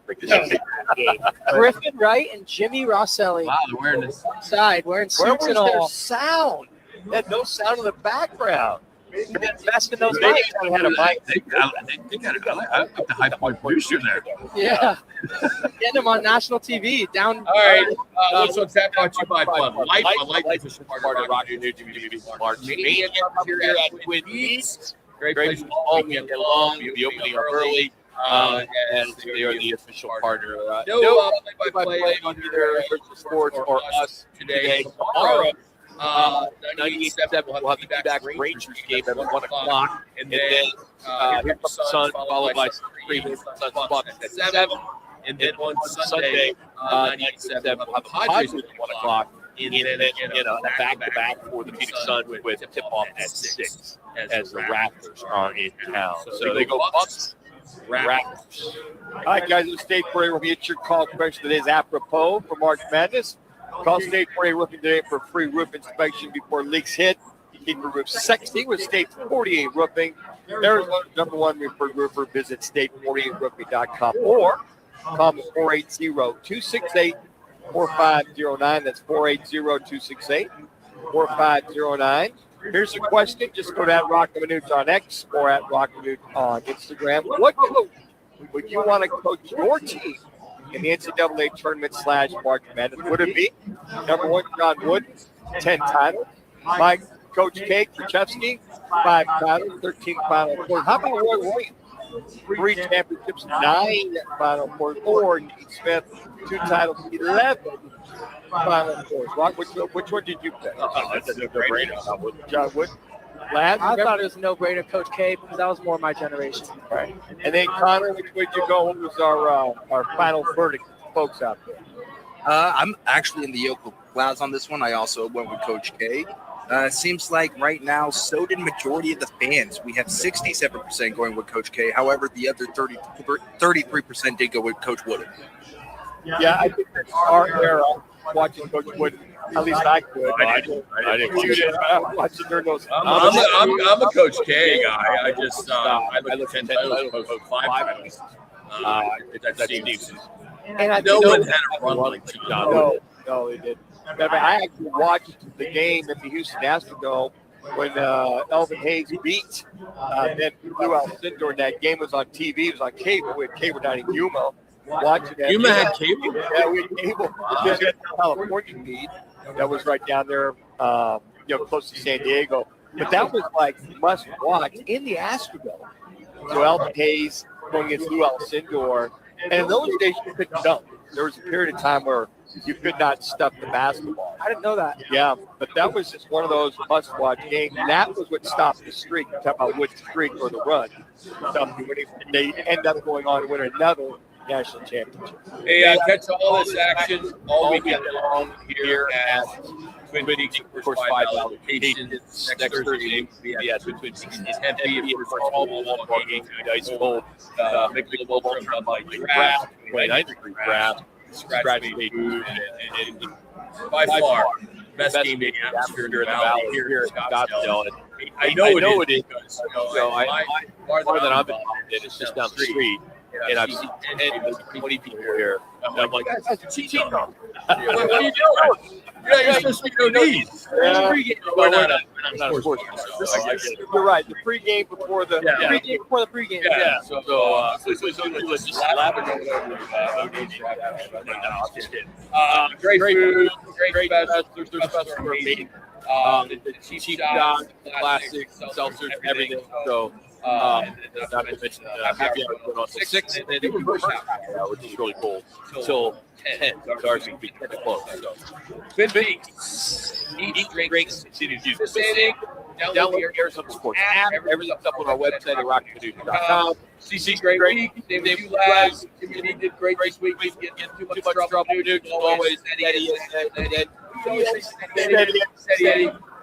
Griffin Wright and Jimmy Rosselli. Wow, they're wearing this. Side, wearing Where suits was and their all. sound? They had no sound in the background. Invest in those They mics. had a mic. They got the High Point producer there. Yeah. Getting them on national TV. Down. All right, let's tap brought to you by Bud Light. Bud Light, official partner of Roc and Manuch. Mania here at Twin Peaks. Great place all weekend long. We'll be opening early. And they are the official partner. No play-by-play on either Sports or us today. Tomorrow, 98.7 we'll have the back Rangers game at 1 o'clock. And then here's the Sun, followed by Suns at 7. And then on Sunday, 98.7 we'll have the Padres at 1 o'clock. And then a back-to-back for the Phoenix Sun with tip-off at 6 as the Raptors are in town. So they go Bucks. Raptors. All right, guys, the State Parade will be at your call question that is apropos for March Madness. Call State Parade Roofing today for a free roof inspection before leaks hit. Keep your roof sexy with State 48 Roofing. Arizona's #1 preferred roofer. Visit state48roofing.com or call them 480-268-4509. That's 480-268-4509. Here's the question. Just go to Roc and Manuch on X or at Roc and Manuch on Instagram. What coach would you want to coach your team in the NCAA tournament / March Madness? Would it be #1 John Wood, 10 titles? Mike, Coach K, Krzyzewski, 5 titles, 13 Final Fours. How about Roy Williams? 3 championships, 9 Final Fours. Or Nate Smith, 2 titles, 11 Final Fours. Rock, which one did you pick? That's a no-brainer. John Wood. Last, I thought it was a no-brainer, Coach K, because that was more my generation. Right. And then Connor, which way did you go? What was our final verdict, folks out there? I'm actually in the yoke of clouds on this one. I also went with Coach K. Seems like right now, so did majority of the fans. We have 67% going with Coach K. However, the other 33% did go with Coach Wood. Yeah, I think that's our era watching Coach Wood. At least I could. I didn't watching during those. I'm a Coach K guy. I just I look at 10 titles, Coach 5 titles. That seems. And no one had a run like John Wood. No, they didn't. I actually watched the game at the Houston Astrodome when Elvin Hayes beat then Lou Alcindor. That game was on TV. It was on cable. We had cable down in Yuma. Watching that. Yuma had cable? Yeah, we had cable. We had California feed that was right down there, close to San Diego. But that was like must watch in the Astrodome. So Elvin Hayes going against Lou Alcindor. And in those days, you couldn't dunk. There was a period of time where you could not stuff the basketball. I didn't know that. Yeah, but that was just one of those must-watch games. That was what stopped the streak. Talk about Wood's streak or the run. They end up going on to win another national championship. Hey, catch all this action all weekend long here at Twin Peaks. Of course, $5 locations. Next Thursday, we'll be at Twin Peaks. It's heavy. Of course, all ball game, ice cold. Big ball from like draft, 29-degree draft. Scratch made food, and by far best game day atmosphere in the valley here in Scottsdale. I know it is because more than I've been it's just down the street, and I've seen 10 to 20 people here. And I'm like, that's a cheat code. What are you doing? You're supposed to be no knees. You're right. The pregame before the pregame before the pregame. Yeah. So let's just laugh and great food, great specials. There's specials for me. The cheap shots, classic seltzers, everything. So. Not to mention happy hour going on till 6, and then reverse hour, which is really cool, till 10. Ours will be 10 to close. So, Twin Peaks, eat, drink, continue to use participating. Download the Arizona Sports app. Everything's up on our website at rockmanuch.com. CC, great week. Same with you guys. Community did great this week. We didn't get too much trouble. As always, Eddie.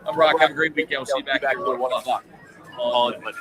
I'm Rock. Have a great weekend. We'll see you back here at 1 o'clock on Monday.